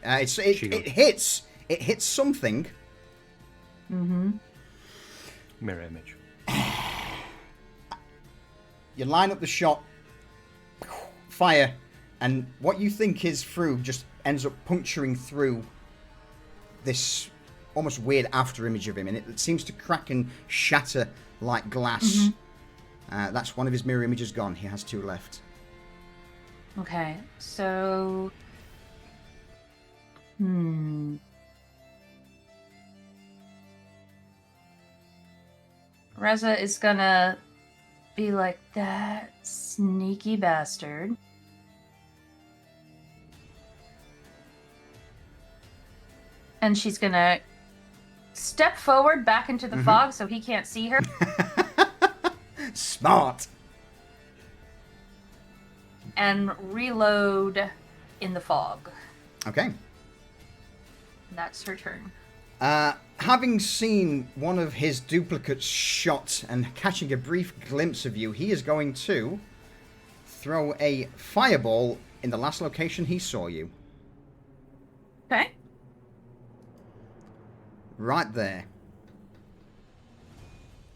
It hits. It hits something. Mirror image. You line up the shot, fire, and what you think is Frug just ends up puncturing through this almost weird after image of him, and it seems to crack and shatter like glass. That's one of his mirror images gone. He has 2 left. Okay, so... Reza is gonna be like, that sneaky bastard. And she's gonna step forward back into the fog so he can't see her. Smart. And reload in the fog. Okay. That's her turn. having seen one of his duplicates shot and catching a brief glimpse of you, he is going to throw a fireball in the last location he saw you. Okay. Right there.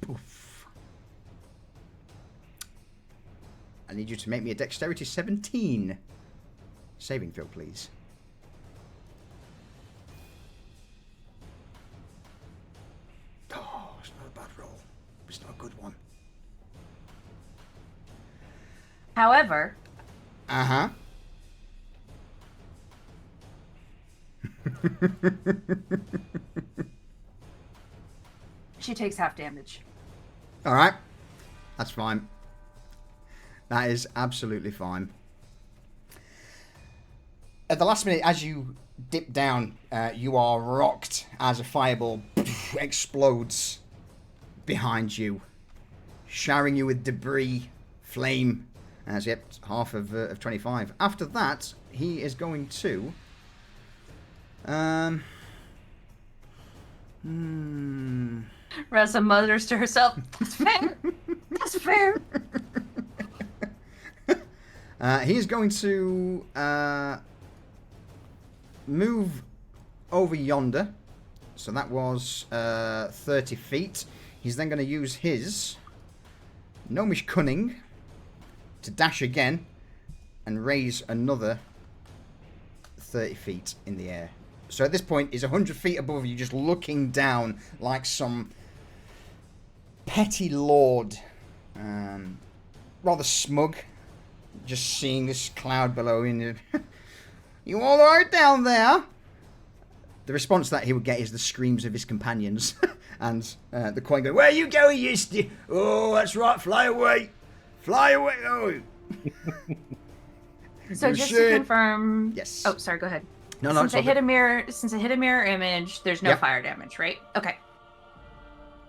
Poof. I need you to make me a dexterity 17 saving throw, please. Oh, it's not a bad roll. It's not a good one. However, Uh-huh. she takes half damage. All right. That's fine. That is absolutely fine. At the last minute, as you dip down, you are rocked as a fireball explodes behind you, showering you with debris, flame. As yep, half of 25. After that, he is going to... Reza mutters to herself, "That's fair. That's fair." He is going to move over yonder. So that was 30 feet. He's then going to use his Gnomish Cunning to dash again and raise another 30 feet in the air. So at this point, he's 100 feet above you, just looking down like some petty lord. Rather smug, just seeing this cloud below him. You all right down there? The response that he would get is the screams of his companions. And the coin going, "Where you going, Yeasty? Oh, that's right, fly away. Fly away." Oh. So You just should. to confirm. Yes. Oh, sorry. Go ahead. No, Since I it's hit a mirror, image, there's no Yep. fire damage, right? Okay.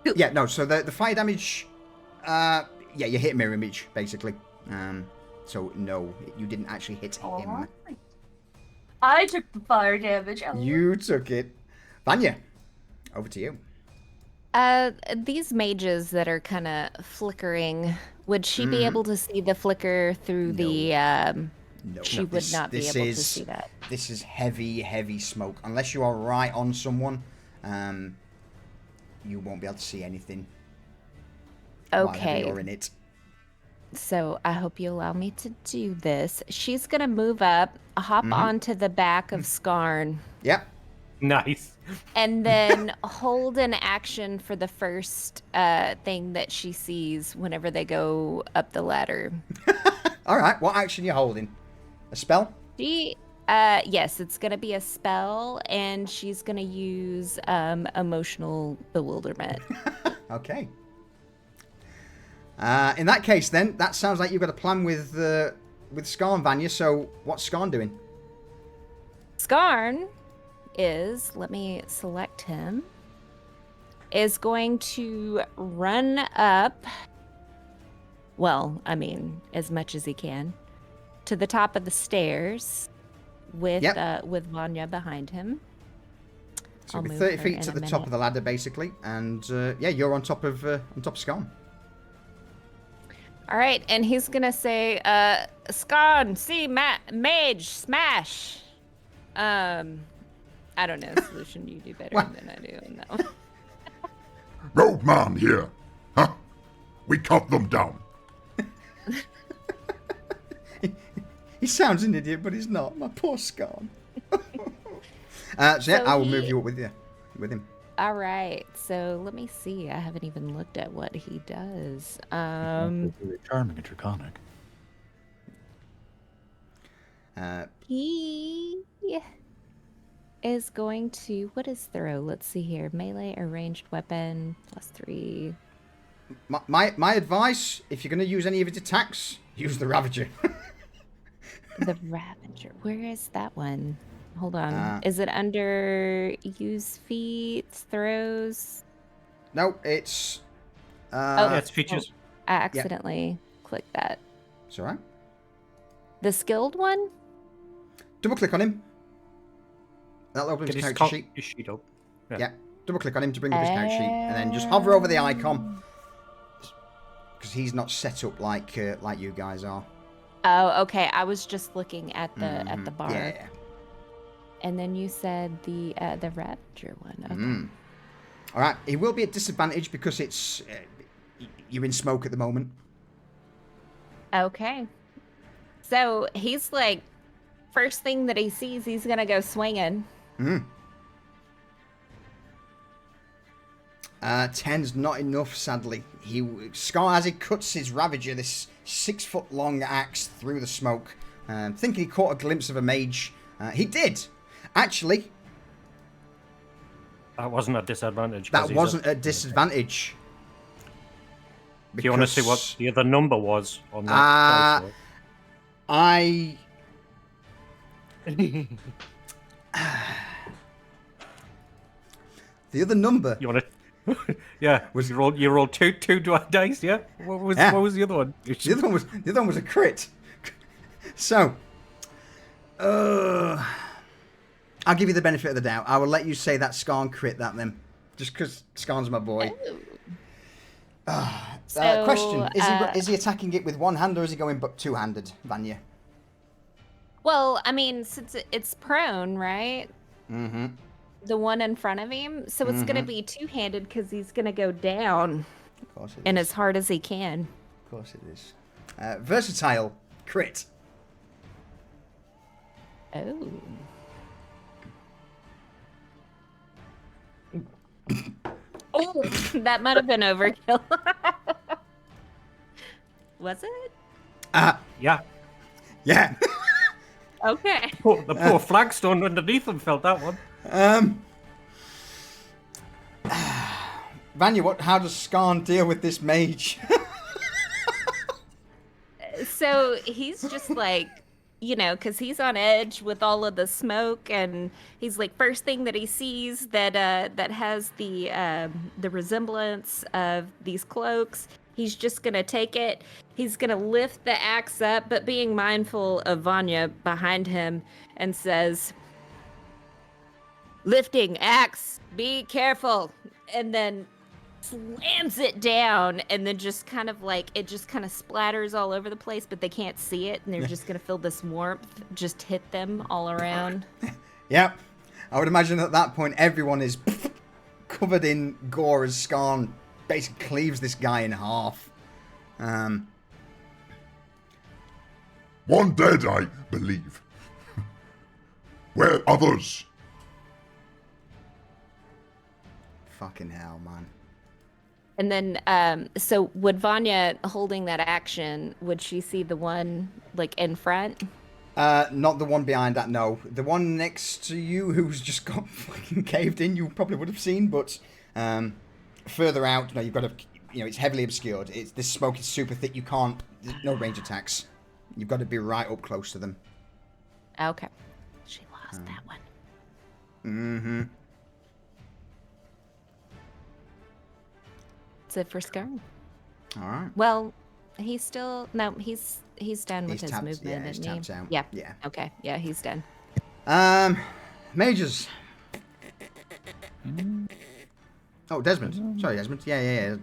Yeah, no, so the fire damage, yeah, you hit mirror image, basically. So, no, you didn't actually hit him. Alright. I took the fire damage. You took it. Vanya, over to you. These mages that are kind of flickering, would she be Mhm. able to see the flicker through the, No, she would not be this able to is- see that. This is heavy, heavy smoke. Unless you are right on someone, you won't be able to see anything. Whatever Okay. you're in it. So I hope you allow me to do this. She's gonna move up, hop onto the back of Skarn, Yep. Nice. and then hold an action for the first thing that she sees whenever they go up the ladder. All right, what action are you holding? A spell? Yes, it's gonna be a spell, and she's gonna use emotional bewilderment. Okay. In that case, then, that sounds like you've got a plan with Skarn, Vanya. So, what's Skarn doing? Skarn is, let me select him, is going to run up, well, I mean, as much as he can, to the top of the stairs with with Vanya behind him. So, I'll it'll be move 30 her feet in to a the top minute. of the ladder, basically, and yeah, you're on top of Skarn. All right, and he's gonna say, Skarn, see, mage, smash. I don't know, Solution, you do better What? than I do on that one. Road man here. Huh? We cut them down. He sounds an idiot, but he's not. My poor Skarn. So yeah, So I will he- move you up with him. All right, so let me see. I haven't even looked at what he does. Really charming and draconic. He is going to, what is throw? Let's see here. Melee or ranged weapon, +3. My advice, if you're going to use any of its attacks, use the Ravager. The Ravager. Where is that one? Hold on. Ah. Is it under use feats, throws? No, it's... Yeah, it's features. I accidentally clicked that. It's alright. The skilled one? Double click on him. That'll open Get his his character sheet. sheet up. Yeah. Double click on him to bring up his character sheet, and then just hover over the icon because he's not set up like you guys are. Oh, okay. I was just looking at the bar. Yeah. And then you said the Ravager one. Okay. All right. He will be at disadvantage because it's you're in smoke at the moment. Okay. So he's like, first thing that he sees, he's gonna go swinging. 10's not enough, sadly. Scar, as he cuts his Ravager, this 6-foot long axe through the smoke, thinking he caught a glimpse of a mage. He did. Actually, That wasn't a disadvantage. that wasn't a disadvantage. Do you want to see what the other number was on that? The other number. You want to? Yeah. You rolled two dice? Yeah. What was the other one? The other one was a crit. So, I'll give you the benefit of the doubt. I will let you say that Skarn crit that then, just because Skarn's my boy. Question: Is he attacking it with one hand or is he going two-handed, Vanya? Well, I mean, since it's prone, right? Mm-hmm. The one in front of him, so it's gonna be two-handed because he's gonna go down, Of course it and is. as hard as he can. Of course it is. Versatile crit. Oh. Oh, that might have been overkill. Was it? Yeah. Yeah. Okay. The poor flagstone underneath them felt that one. Vanya, how does Skarn deal with this mage? So he's just like, because he's on edge with all of the smoke, and he's like, first thing that he sees that has the resemblance of these cloaks, he's just gonna take it. He's gonna lift the axe up, but being mindful of Vanya behind him, and says, "Lifting axe, be careful," and then slams it down, and then just kind of splatters all over the place, but they can't see it, and they're just gonna feel this warmth just hit them all around. Yep. I would imagine at that point everyone is covered in gore as Skarn basically cleaves this guy in half. One dead, I believe. Where others? Fucking hell, man. And then, so would Vanya holding that action, would she see the one like in front? Not the one behind that, no. The one next to you who's just got fucking caved in, you probably would have seen, but further out, you've got to, it's heavily obscured. This smoke is super thick, there's no range attacks. You've got to be right up close to them. Okay. She lost that one. Mm-hmm. That's it for Scar. All right. Well, he's still, no, he's done with his tapped, movement, yeah, he's isn't he? tapped out. Yeah. Yeah. Okay. Yeah, he's done. Mages. Oh, Desmond. Sorry, Desmond. Yeah.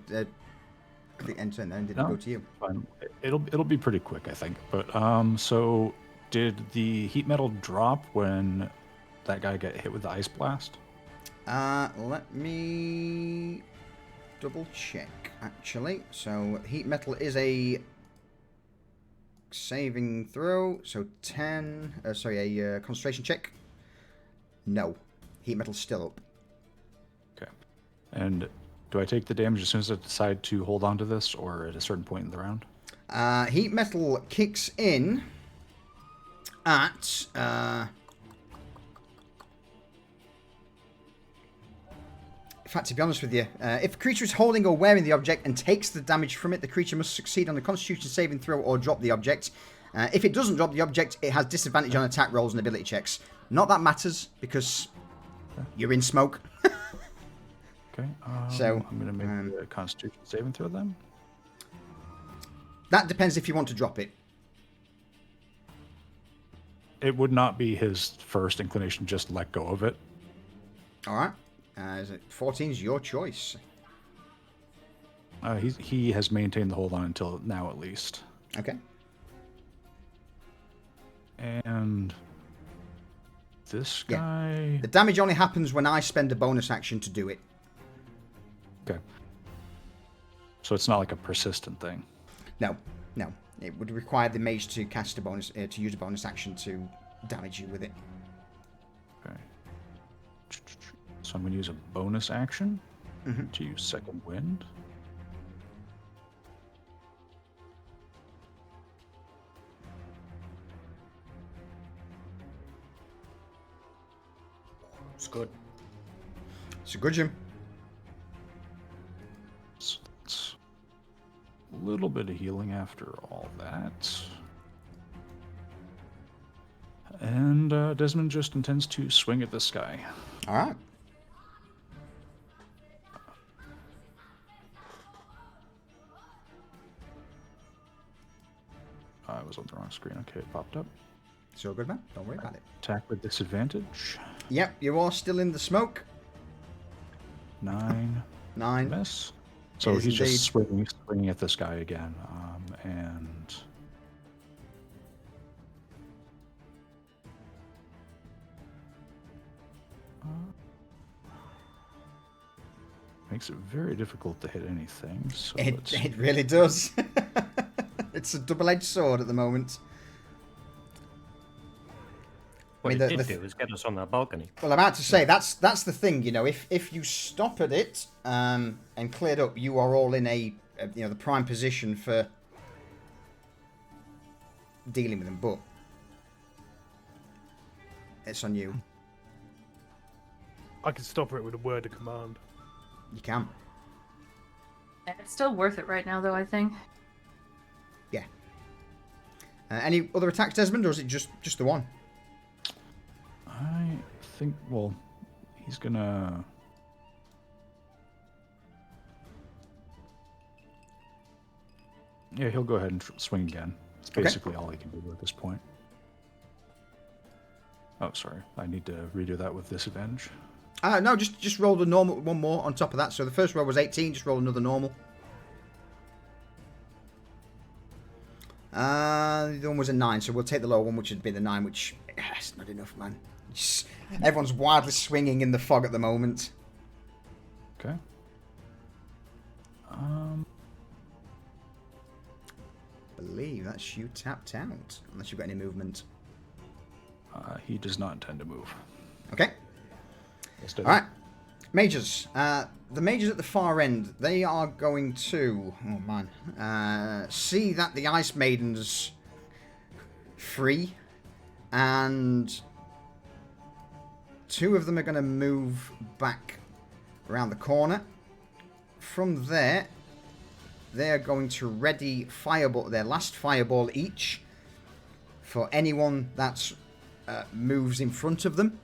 Click enter and then did it go to you? Fine. It'll be pretty quick, I think. But so did the heat metal drop when that guy got hit with the ice blast? Let me double check actually. So heat metal is a saving throw. So 10. A concentration check. No, heat metal's still up. Okay. And do I take the damage as soon as I decide to hold on to this, or at a certain point in the round? Heat metal kicks in at in fact, to be honest with you, if a creature is holding or wearing the object and takes the damage from it, the creature must succeed on a Constitution saving throw or drop the object. If it doesn't drop the object, it has disadvantage on attack rolls and ability checks. Not that matters because you're in smoke. Okay. So I'm going to make a Constitution saving throw then. That depends if you want to drop it. It would not be his first inclination just let go of it. All right. 14 is your choice. He has maintained the hold on until now, at least. Okay. And this guy. The damage only happens when I spend a bonus action to do it. Okay. So it's not like a persistent thing. No. It would require the mage to cast a bonus, to use a bonus action to damage you with it. Okay. So I'm going to use a bonus action to use Second Wind. It's good. It's a good Jim. So that's a little bit of healing after all that. And Desmond just intends to swing at this guy. All right. I was on the wrong screen. Okay, it popped up. So good, man. Don't worry about it. Attack with disadvantage. Yep, you are still in the smoke. 9. 9. Miss. So Is he's indeed. just swinging at this guy again. And makes it very difficult to hit anything. So It really does. It's a double-edged sword at the moment. What I mean, it did do is get us on that balcony. Well, I'm about to say that's the thing. You know, if you stop at it and cleared up, you are all in the prime position for dealing with them. But it's on you. I can stop it with a word of command. You can. It's still worth it right now, though, I think. Yeah. Any other attacks, Desmond, or is it just the one? I think, well, he's gonna... Yeah, he'll go ahead and swing again. It's basically all he can do at this point. Oh, sorry. I need to redo that with disadvantage. No, just roll the normal one more on top of that. So the first roll was 18, just roll another normal. The other one was a 9, so we'll take the lower one, which would be the 9, which... It's not enough, man. Everyone's wildly swinging in the fog at the moment. Okay. I believe that's you tapped out, unless you've got any movement. He does not intend to move. Okay. All right. Mages. The mages at the far end, they are going to... Oh, man. See that the Ice Maiden's free. And 2 of them are going to move back around the corner. From there, they're going to ready fireball, their last fireball each for anyone that moves in front of them.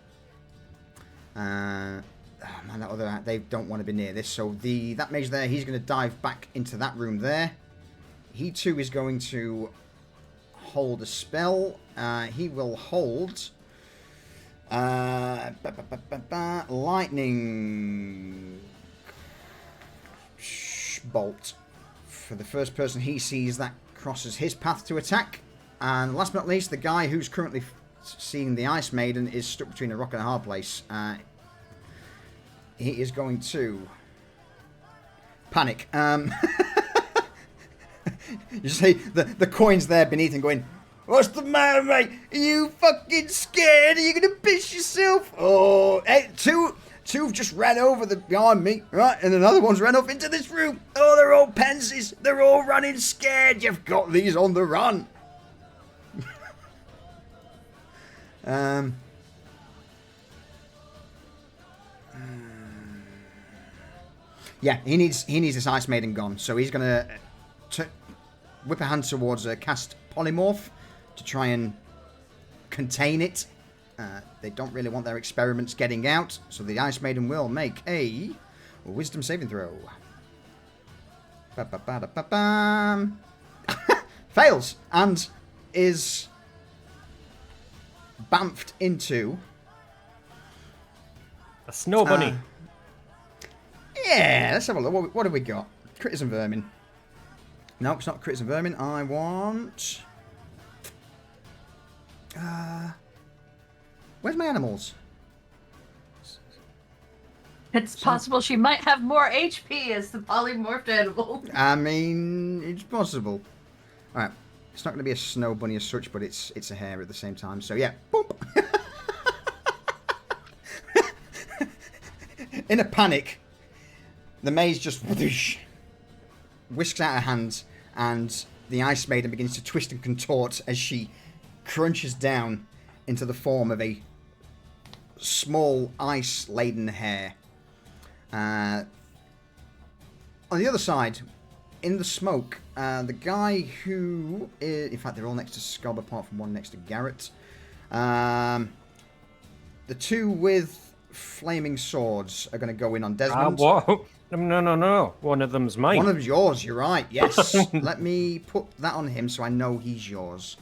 Oh man, that other, they don't want to be near this. So that mage there, he's going to dive back into that room there. He too is going to hold a spell. He will hold lightning bolt for the first person he sees that crosses his path to attack. And last but not least, the guy who's currently seeing the Ice Maiden is stuck between a rock and a hard place. He is going to panic. You see the coins there beneath him going, "What's the matter, mate? Are you fucking scared? Are you going to piss yourself?" Oh, hey, two just ran over behind me, right? And another one's ran off into this room. Oh, they're all pansies. They're all running scared. You've got these on the run. Yeah, he needs this Ice Maiden gone. So he's going to whip a hand towards cast Polymorph to try and contain it. They don't really want their experiments getting out, so the Ice Maiden will make a Wisdom saving throw. Fails and is bamfed into A snow bunny. Yeah, let's have a look. What have we got? Critters and vermin. No, it's not critters and vermin. I want... where's my animals? It's possible she might have more HP as the polymorphed animal. I mean, it's possible. Alright. It's not going to be a snow bunny as such, but it's a hare at the same time. So, yeah. Boop. In a panic, the maze just whoosh, whisks out her hands, and the Ice Maiden begins to twist and contort as she crunches down into the form of a small ice-laden hare. On the other side, in the smoke, the guy who is... In fact, they're all next to Scob, apart from one next to Garrett. The two with flaming swords are going to go in on Desmond. Whoa. No. One of them's mine. One of them's yours, you're right. Yes. Let me put that on him so I know he's yours.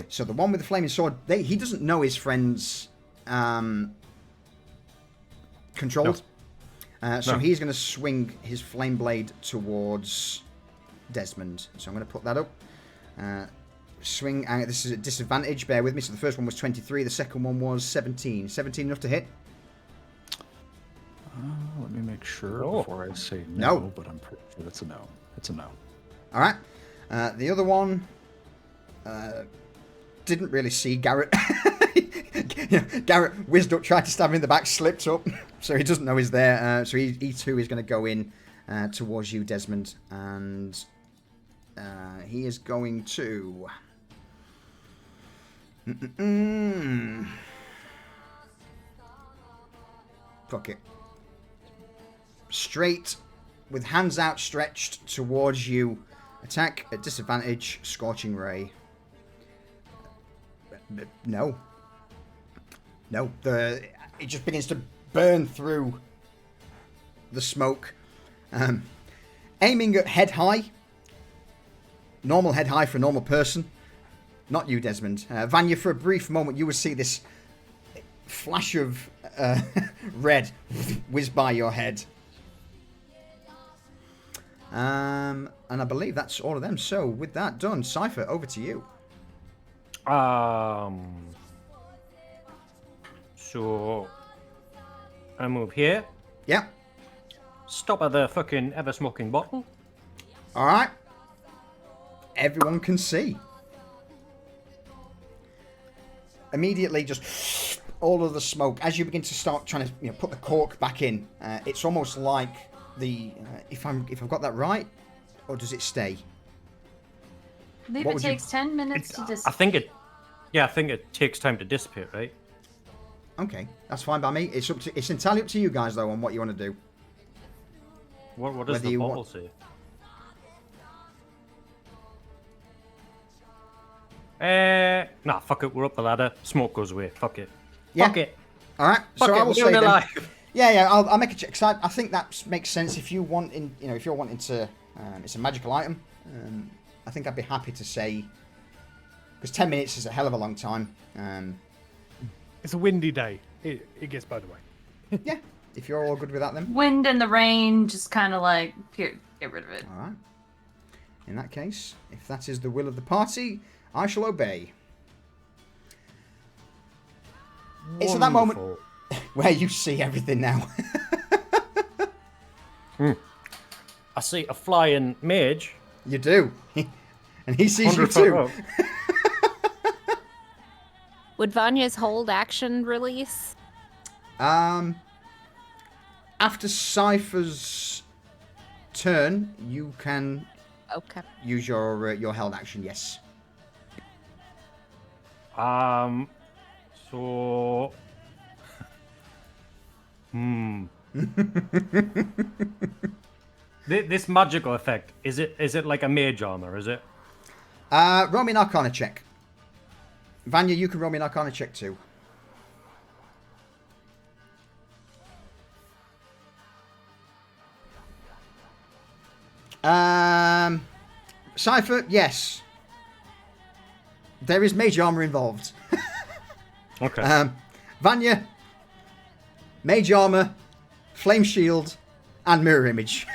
So the one with the flaming sword, he doesn't know his friend's controlled. So he's going to swing his flame blade towards Desmond. So I'm going to put that up. Swing. This is a disadvantage. Bear with me. So the first one was 23. The second one was 17. 17 enough to hit? Let me make sure before I say no, but I'm pretty sure it's a no. It's a no. All right. The other one didn't really see Garrett. Garrett whizzed up, tried to stab him in the back, slipped up, so he doesn't know he's there. So he too is going to go in towards you, Desmond, and he is going to... Fuck it. Straight, with hands outstretched towards you. Attack at disadvantage, Scorching Ray. No. No, it just begins to burn through the smoke. Aiming at head high. Normal head high for a normal person. Not you, Desmond. Vanya, for a brief moment, you will see this flash of red whiz by your head. And I believe that's all of them. So, with that done, Cypher, over to you. So I move here. Yeah. Stop at the fucking ever-smoking bottle. All right. Everyone can see. Immediately, just all of the smoke as you begin to start trying to put the cork back in. It's almost like the if I've got that right, or does it stay? I believe it takes 10 minutes to dissipate. I think it takes time to dissipate, right? Okay, that's fine by me. It's entirely up to you guys though on what you want to do. What does the bottle say? Nah, fuck it. We're up the ladder. Smoke goes away. Fuck it. Yeah. Fuck it. All right. Fuck so it. I will We're say doing it then, live. Yeah. I'll make a check. Cause I think that makes sense if you want if you're wanting to. It's a magical item. I think I'd be happy to say because 10 minutes is a hell of a long time. It's a windy day. It gets by the way. Yeah. If you're all good with that, then. Wind and the rain, just kind of like get rid of it. All right. In that case, if that is the will of the party, I shall obey. It's at that moment where you see everything now. I see a flying mage. You do. And he sees you too. Would Vanya's hold action release? After Cypher's turn, you can use your held action, yes. So... This magical effect, is it like a mage armor, is it? Roll me an Arcana check. Vanya, you can roll me an Arcana check too. Cypher, yes. There is mage armor involved. Okay. Vanya, mage armor, flame shield, And mirror image.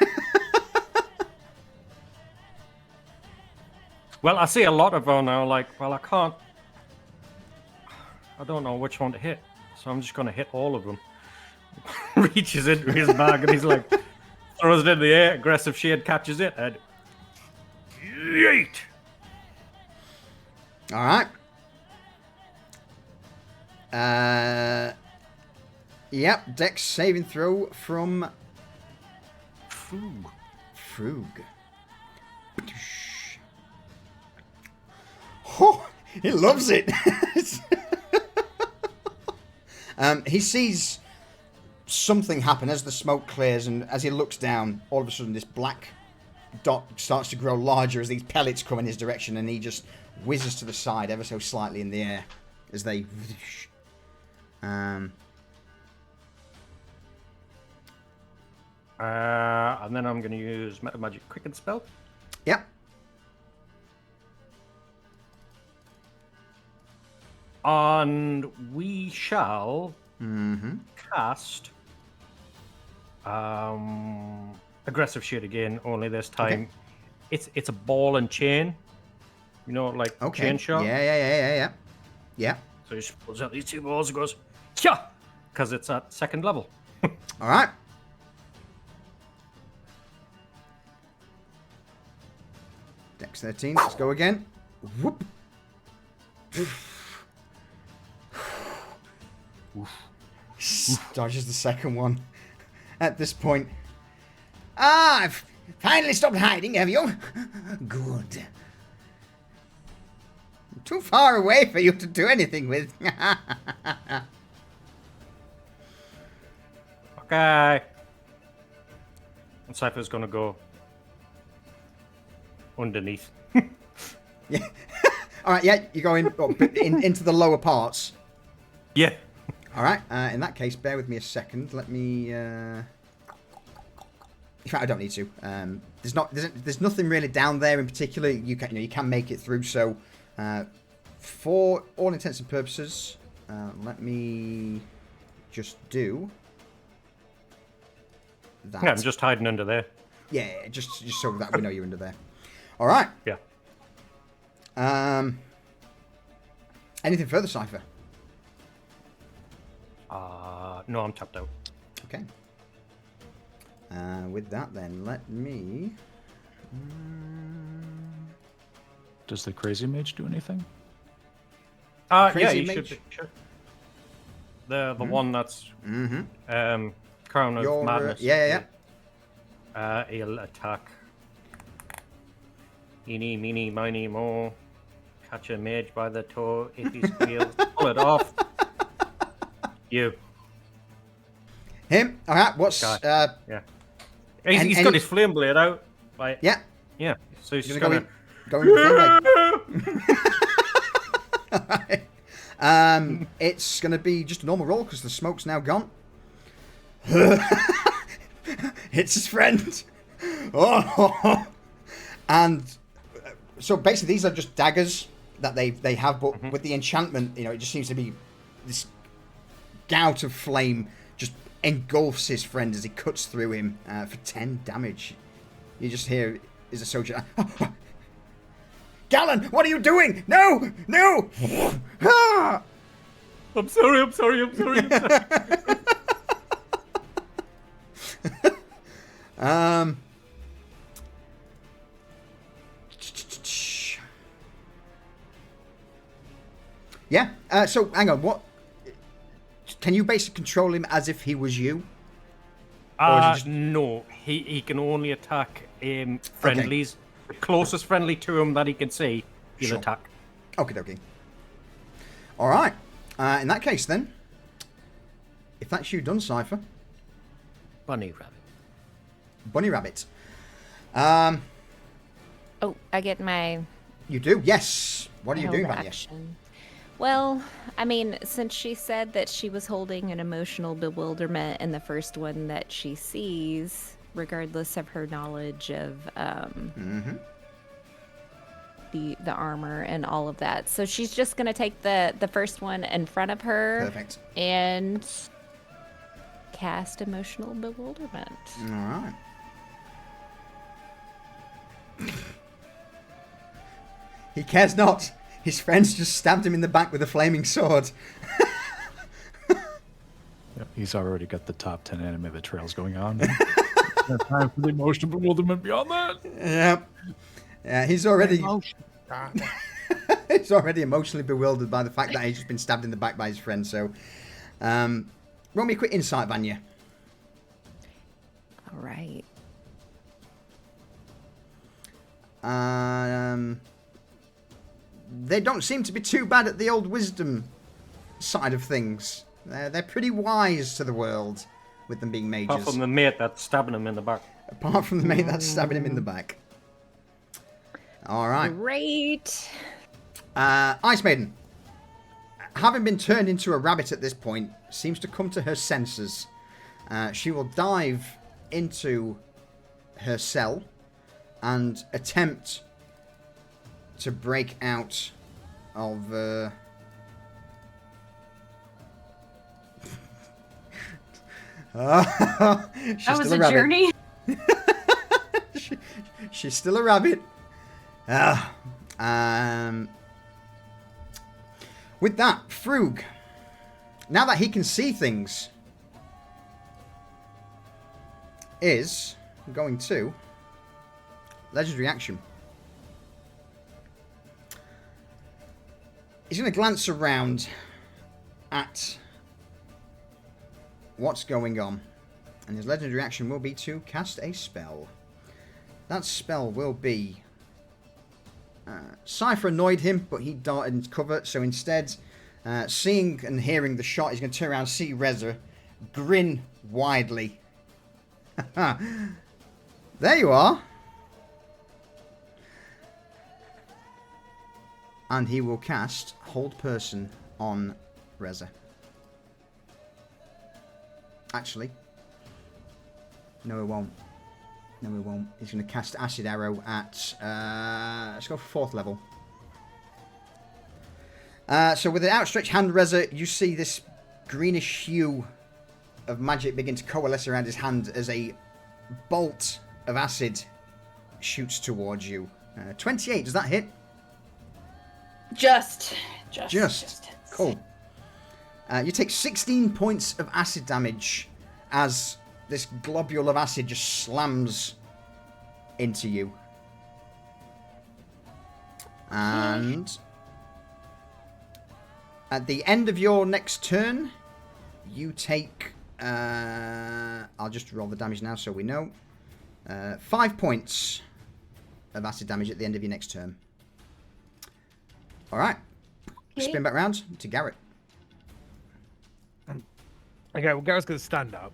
Well, I see a lot of her now. Like, well, I don't know which one to hit, so I'm just gonna hit all of them. Reaches into his bag and he's like, throws it in the air. Aggressive shade catches it and yeet. All right. Yep. Dex saving throw from Frug. Oh, he loves it. He sees something happen as the smoke clears, and as he looks down, all of a sudden this black dot starts to grow larger as these pellets come in his direction, and he just whizzes to the side ever so slightly in the air as they... And then I'm going to use Meta Magic Quicken spell. Yep. And we shall cast aggressive shade again. Only this time, it's a ball and chain. You know, like chain shot. Yeah. So he just pulls out these two balls and goes, yeah, because it's at second level. All right. Dex 13. Let's go again. Whoop. Dodges the second one. At this point, I've finally stopped hiding, have you? Good. Too far away for you to do anything with. Okay. And Cypher's gonna go underneath. Yeah. All right. Yeah, you're going into the lower parts. Yeah. All right. In that case, bear with me a second. Let me. In fact, I don't need to. There's nothing really down there in particular. You can make it through. So, for all intents and purposes, let me just do that. Yeah, I'm just hiding under there. Yeah, just so that we know you're under there. All right. Yeah. Anything further, Cypher? No, I'm tapped out. Okay. With that, then, let me... Does the crazy mage do anything? Yeah, Crazy you mage? should. The one that's Crown of Your, Madness. yeah. He'll attack. Eeny, meeny, miny, mo. Catch a mage by the toe. If he squeals, pull it off. You. Him? All right, what's... Yeah. He's got his flame blade out. Like, Yeah. Yeah. So he's just Go gonna... in the Alright. It's going to be just a normal roll because the smoke's now gone. Hits his friend. Oh. And so basically these are just daggers that they have, but with the enchantment, it just seems to be this gout of flame just engulfs his friend as he cuts through him for 10 damage. You just hear is a soldier. Gallon, what are you doing? No! Ah! I'm sorry. Yeah. So hang on. What? Can you basically control him as if he was you? No. He can only attack friendlies. Okay. The closest friendly to him that he can see, he'll attack. Okay. All right. In that case, then, if that's you done, Cypher. Bunny Rabbit. Oh, I get my... You do? Yes. What are you doing, Bunny? Well, I mean, since she said that she was holding an emotional bewilderment in the first one that she sees, regardless of her knowledge of the armor and all of that. So she's just going to take the first one in front of her. Perfect. And cast emotional bewilderment. All right. He cares not. His friends just stabbed him in the back with a flaming sword. Yep, he's already got the top 10 anime betrayals going on. No time for the emotional bewilderment beyond that. Yep. Yeah, he's already Emotion. he's already emotionally bewildered by the fact that he's just been stabbed in the back by his friend. So, roll me a quick insight, Vanya. All right. They don't seem to be too bad at the old wisdom side of things. They're pretty wise to the world, with them being mages. Apart from the mate that's stabbing him in the back. Apart from the mate that's stabbing him in the back. All right. Great. Ice Maiden, having been turned into a rabbit at this point, seems to come to her senses. She will dive into her cell and attempt to break out of... She's That was still a rabbit. journey. She's still a rabbit. With that, Frug, now that he can see things, is going to legendary action. He's going to glance around at what's going on, and his legendary action will be to cast a spell. That spell will be... Cypher annoyed him, but he darted into cover, so instead, seeing and hearing the shot, he's going to turn around and see Reza, grin widely. There you are. And he will cast Hold Person on Reza. Actually, no, it won't. No, we won't. He's going to cast Acid Arrow at... let's go for 4th level. So with an outstretched hand, Reza, you see this greenish hue of magic begin to coalesce around his hand as a bolt of acid shoots towards you. 28, does that hit? Just. Cool. You take 16 points of acid damage as this globule of acid just slams into you. And at the end of your next turn, you take... I'll just roll the damage now so we know. 5 points of acid damage at the end of your next turn. Alright. Okay. Spin back round to Garrett. Okay, well, Garrett's going to stand up.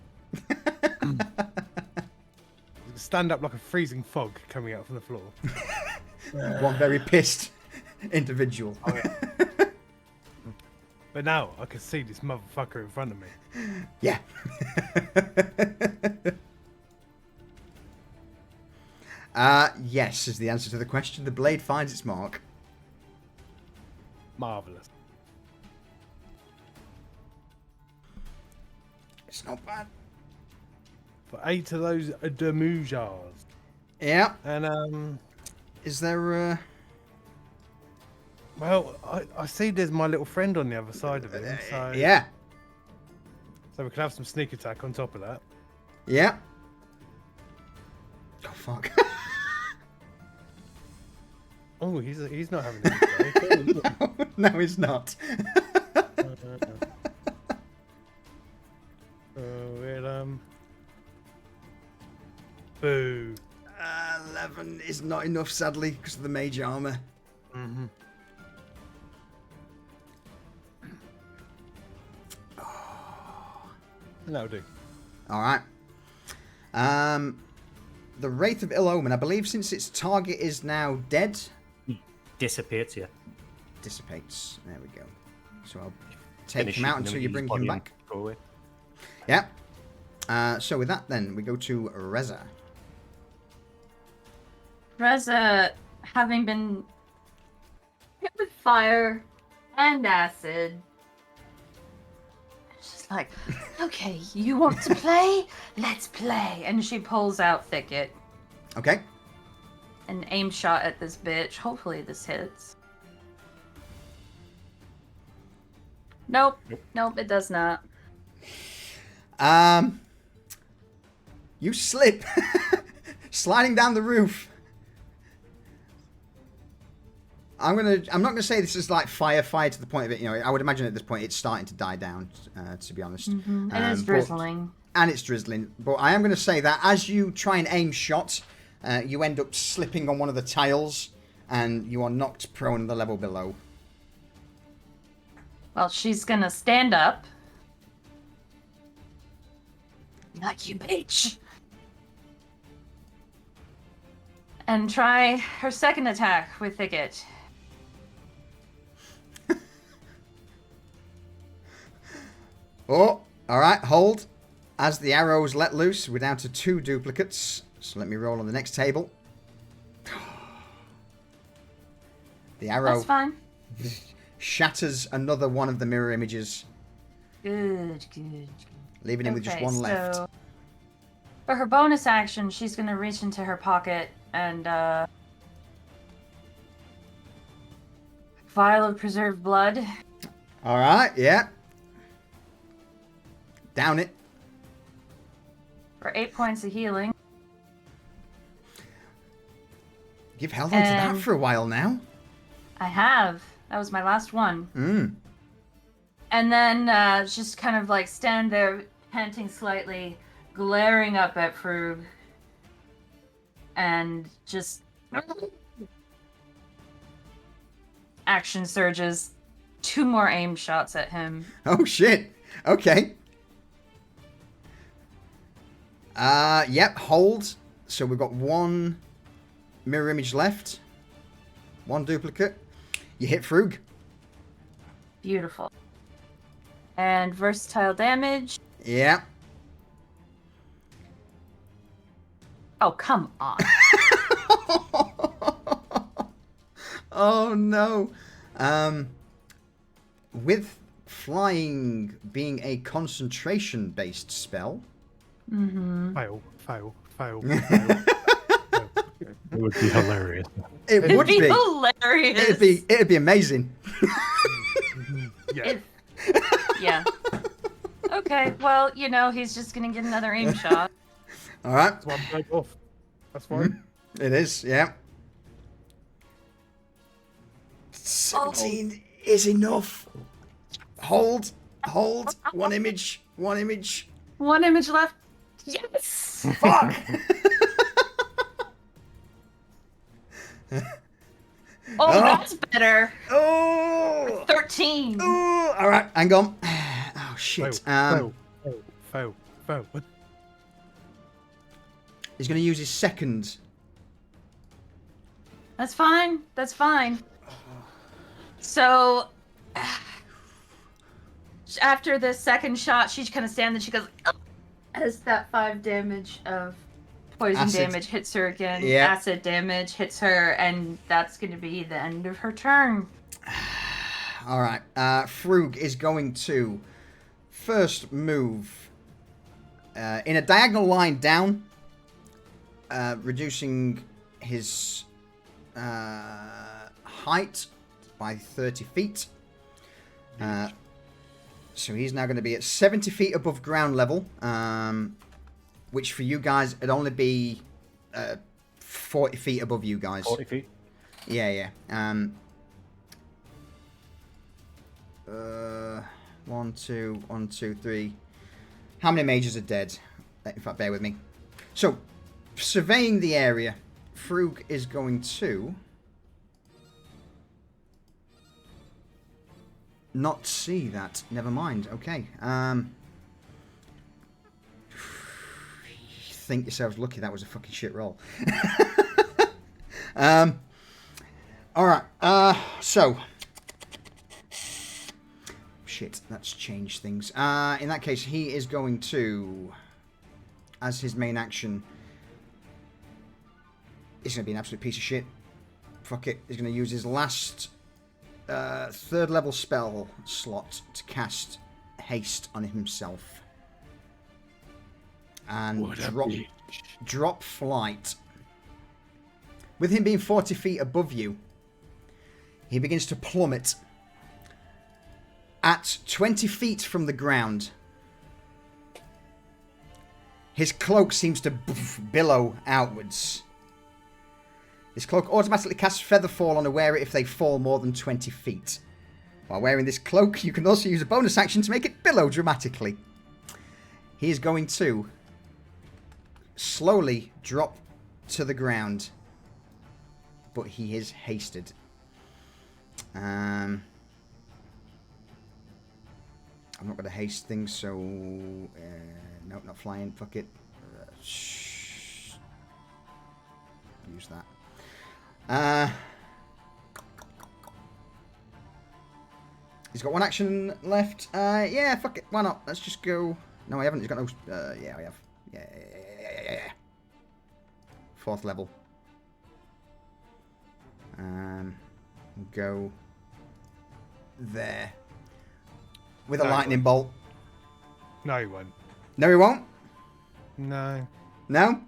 Stand up like a freezing fog coming out from the floor. One very pissed individual. Oh, yeah. But now I can see this motherfucker in front of me. Yeah. Yes is the answer to the question. The blade finds its mark. Marvelous. It's not bad. For 8 of those demujars. Yeah. And Is there well, I see there's my little friend on the other side of him, so yeah. So we can have some sneak attack on top of that. Yeah. Oh fuck. Oh, he's not having a good day. No, he's not. Boo. 11 is not enough, sadly, because of the mage armor. Mm-hmm. That'll do. All right. The Wraith of Ill Omen, I believe, since its target is now dead, Dissipates, yeah. dissipates. There we go. So I'll take Finish him out shooting until him you with bring his him body and back. Go away. Yeah. So with that, then we go to Reza. Reza, having been hit with fire and acid, just She's like, okay, you want to play? Let's play. And she pulls out Thicket. Okay. An aim shot at this bitch. Hopefully this hits. Nope. Nope, it does not. You slip, sliding down the roof. I'm not gonna say this is like fire to the point of it. You know, I would imagine at this point it's starting to die down. To be honest, It is drizzling. And it's drizzling. But I am gonna say that as you try and aim shot, you end up slipping on one of the tiles, and you are knocked prone on the level below. Well, she's gonna stand up. Not you, bitch. And try her second attack with Thicket. Oh, alright, hold. As the arrows let loose, we're down to 2 duplicates. So let me roll on the next table. The arrow That's fine. shatters another one of the mirror images, Good. leaving him with just one left. So for her bonus action, she's gonna reach into her pocket and vial of preserved blood. Alright, yeah. Down it. For 8 points of healing. You've held on to that for a while now. I have. That was my last one. And then just kind of like stand there, panting slightly, glaring up at Frug. And just action surges. 2 more aim shots at him. Oh shit. Okay. Yep, hold. So we've got 1 mirror image left. 1 duplicate. You hit Frug. Beautiful. And versatile damage. Yeah. Oh, come on. Oh no. With flying being a concentration based spell. Fail. It would be hilarious. It would be hilarious. It'd be amazing. Yeah. Yeah. Okay, well, you know, he's just gonna get another aim shot. Alright. That's one blood off. That's fine. It is, yeah. 17 is enough. Hold. 1 image. 1 image. 1 image left. Yes! Fuck! Oh, that's better. Oh! 13. Oh! Alright, hang on. Oh, shit. Fail. What? He's going to use his second. That's fine. So, after the second shot, she kind of stands and she goes, "Oh," as that 5 damage of poison Acid. damage hits her again. Yeah. Acid damage hits her, and that's going to be the end of her turn. Alright. Frug is going to first move in a diagonal line down, reducing his height by 30 feet. So he's now going to be at 70 feet above ground level, which for you guys, it'd only be 40 feet above you guys. 40 feet. Yeah. 1, 2, 1, 2, 3. How many mages are dead? In fact, bear with me. So, surveying the area, Frug is going to not see that. Never mind. Okay. Think yourselves lucky that was a fucking shit roll. Alright. So. Shit, that's changed things. In that case, he is going to, as his main action, he's going to be an absolute piece of shit. Fuck it. He's going to use his last 3rd level spell slot to cast haste on himself. And What a bitch. drop flight. With him being 40 feet above you, he begins to plummet. At 20 feet from the ground, his cloak seems to billow outwards. This cloak automatically casts Featherfall on a wearer if they fall more than 20 feet. While wearing this cloak, you can also use a bonus action to make it billow dramatically. He is going to slowly drop to the ground, but he is hasted. I'm not going to haste things, so... nope, not flying. Fuck it. Use that. He's got one action left. Yeah, fuck it. Why not? Let's just go... No, I haven't. He's got no... yeah, I have. Yeah. 4th level. Go... there. With a lightning bolt. No, he won't. No, he won't? No. No?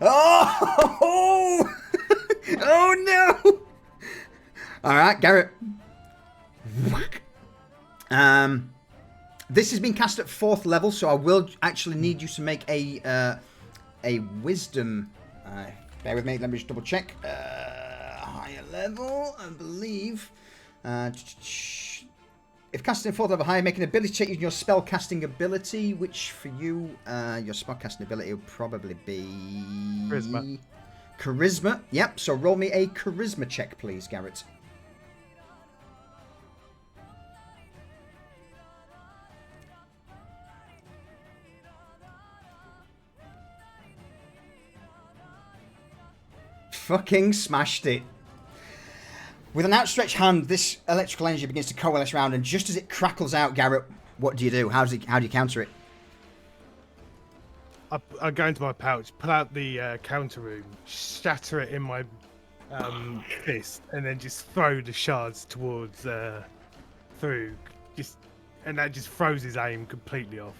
Oh! Oh no! Alright, Garrett. This has been cast at 4th level, so I will actually need you to make a wisdom. Bear with me, let me just double check. Higher level, I believe. If casting 4th level higher, make an ability check using your spell casting ability, which for you, your spell casting ability will probably be... Charisma. Charisma, yep. So roll me a charisma check, please, Garrett. Fucking smashed it. With an outstretched hand, this electrical energy begins to coalesce around, and just as it crackles out, Garrett, what do you do? How do you counter it? I go into my pouch, pull out the counter room, shatter it in my fist, and then just throw the shards towards Thrug. And that just throws his aim completely off.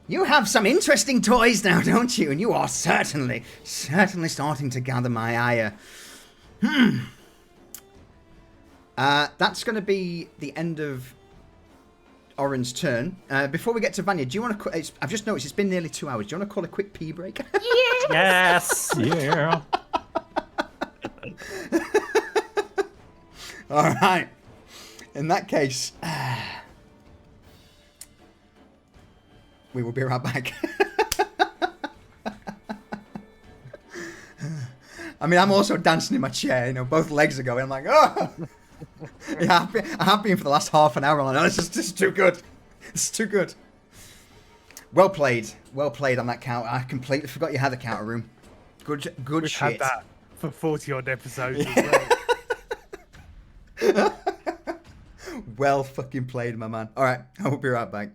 You have some interesting toys now, don't you? And you are certainly starting to gather my ire. That's going to be the end of Oren's turn. Before we get to Vanya, do you want to... I've just noticed it's been nearly 2 hours. Do you want to call a quick pee break? Yes! Yeah. All right. In that case... we will be right back. I mean, I'm also dancing in my chair, you know, both legs are going. I'm like, oh! Yeah, I have been for the last half an hour. I'm like, no, this is too good. It's too good. Well played on that count. I completely forgot you had the counter room. Good We've shit. had that for 40 odd episodes as well. Well fucking played, my man. All right, I will be right back.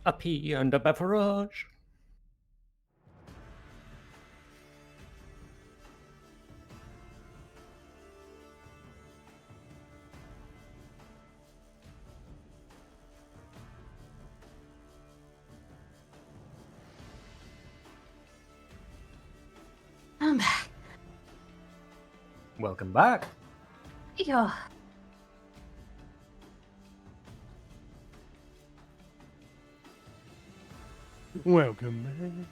A pea and a beverage. Welcome back. Yeah. Welcome.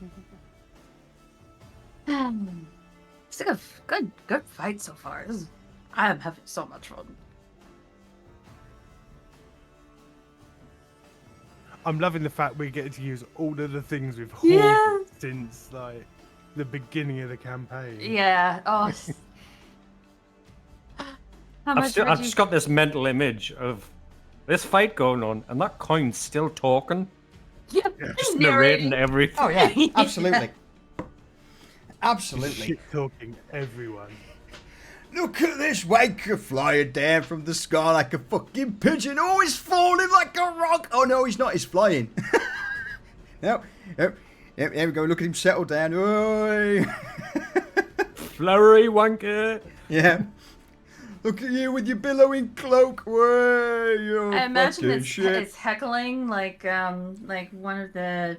It's like a good fight so far. I am having so much fun. I'm loving the fact we're getting to use all of the things we've hoarded Yeah. since like the beginning of the campaign. Yeah. Oh. How much I've just got this mental image of this fight going on, and that coin's still talking, Yeah. just narrating everything. Oh yeah, absolutely. Absolutely. Shit talking everyone. Look at this wanker flying down from the sky like a fucking pigeon. Oh, he's falling like a rock. Oh no, he's not. He's flying. No. Yep. There we go. Look at him settle down. Oi. Flurry wanker. Yeah. Look at you with your billowing cloak. Way. You I imagine fucking it's shit. heckling like one of the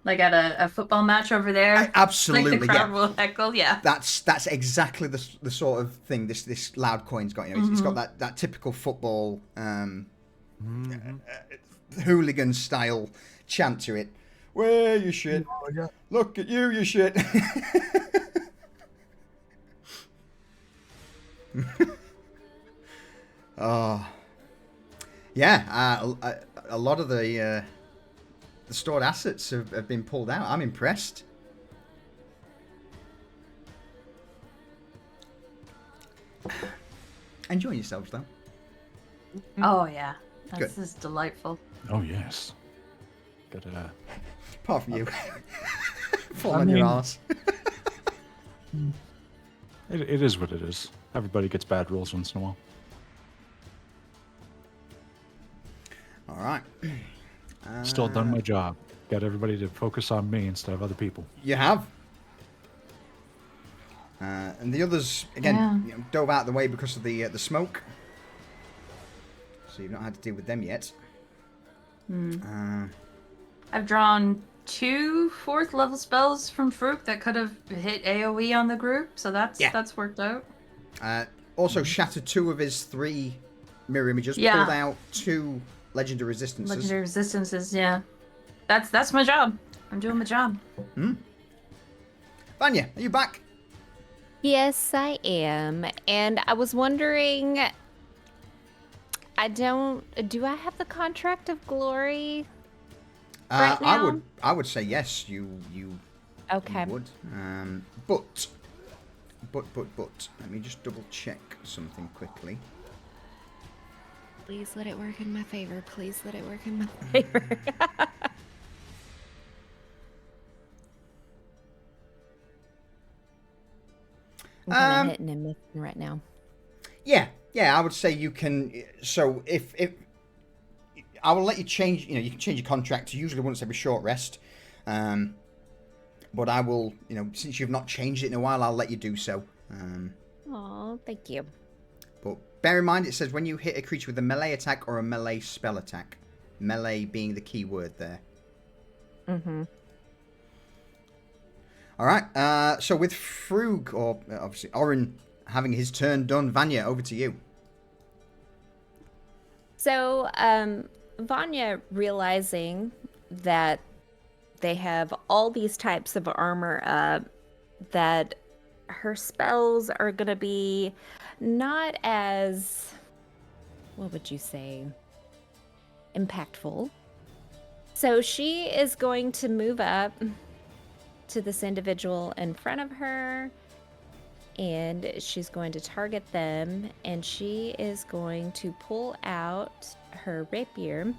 like at a football match over there. Absolutely, Like the crowd yeah. will heckle. Yeah. That's exactly the sort of thing this loud coin's got. You know, it's got that typical football hooligan style chant to it. Where you shit? Oh, yeah. Look at you, you shit. Oh, yeah. A lot of the stored assets have been pulled out. I'm impressed. Enjoying yourselves though. Oh yeah. Good. This is delightful. Oh yes. Gotta. Apart from you. Fall on your arse. It is what it is. Everybody gets bad rolls once in a while. All right. Still done my job. Got everybody to focus on me instead of other people. You have. And the others, again, Yeah. you know, dove out of the way because of the smoke. So you've not had to deal with them yet. I've drawn 2 4th level spells from Fruk that could have hit AoE on the group, so that's worked out. Also shattered 2 of his 3 mirror images. Yeah. Pulled out 2 legendary resistances. Legendary resistances, yeah. That's my job. I'm doing my job. Vanya, are you back? Yes, I am. And I was wondering, do I have the contract of glory right now? I would say yes. You Okay. would. But let me just double check something quickly. Please let it work in my favor. Please let it work in my favor. I'm kind of hitting and missing right now. Yeah, I would say you can. So if I will let you change, you can change your contract to usually once every short rest. But I will, since you've not changed it in a while, I'll let you do so. Oh, thank you. But bear in mind, it says when you hit a creature with a melee attack or a melee spell attack, melee being the key word there. All right. So with Frug, or obviously Orin having his turn done, Vanya, over to you. So, Vanya realizing that they have all these types of armor up, that her spells are going to be not as, what would you say, impactful. So she is going to move up to this individual in front of her, and she's going to target them, and she is going to pull out her rapier.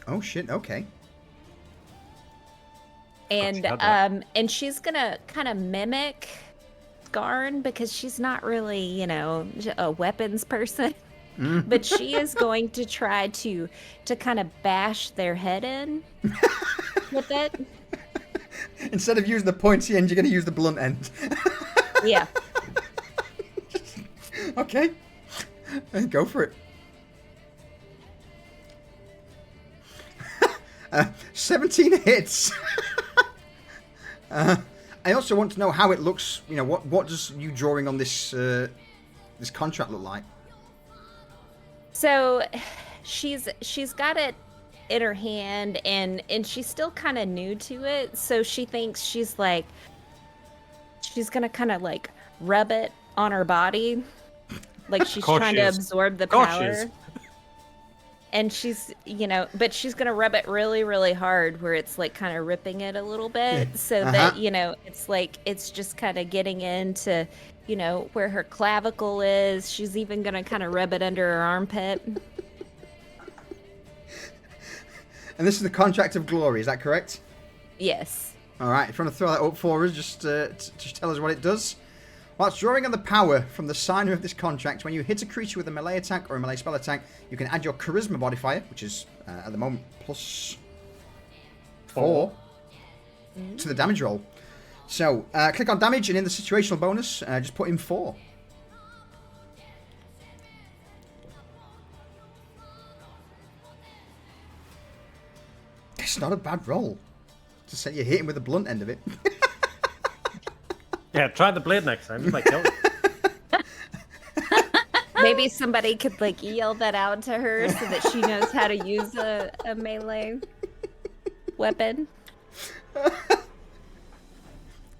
Oh shit! Okay. And she's gonna kind of mimic Garn because she's not really, a weapons person. But she is going to try to kind of bash their head in with it. Instead of using the pointy end, you're going to use the blunt end. Yeah. Okay. Go for it. 17 hits. I also want to know how it looks. You know, what does you drawing on this this contract look like? So she's got it in her hand, and she's still kind of new to it, so she thinks she's gonna kind of like rub it on her body, like she's trying to absorb the power. And she's, you know, but she's gonna rub it really, really hard, where it's like kind of ripping it a little bit, so that, you know, it's like it's just kind of getting into, you know, where her clavicle is. She's even gonna kind of rub it under her armpit. And this is the Contract of Glory, is that correct? Yes. All right, if you want to throw that up for us, just tell us what it does. Whilst drawing on the power from the signer of this contract, when you hit a creature with a melee attack or a melee spell attack, you can add your charisma modifier, which is at the moment +4 to the damage roll. So click on damage, and in the situational bonus, just put in 4. It's not a bad roll. Just say you hit him with the blunt end of it. Yeah, try the blade next time. You might kill it. Maybe somebody could like yell that out to her so that she knows how to use a melee weapon.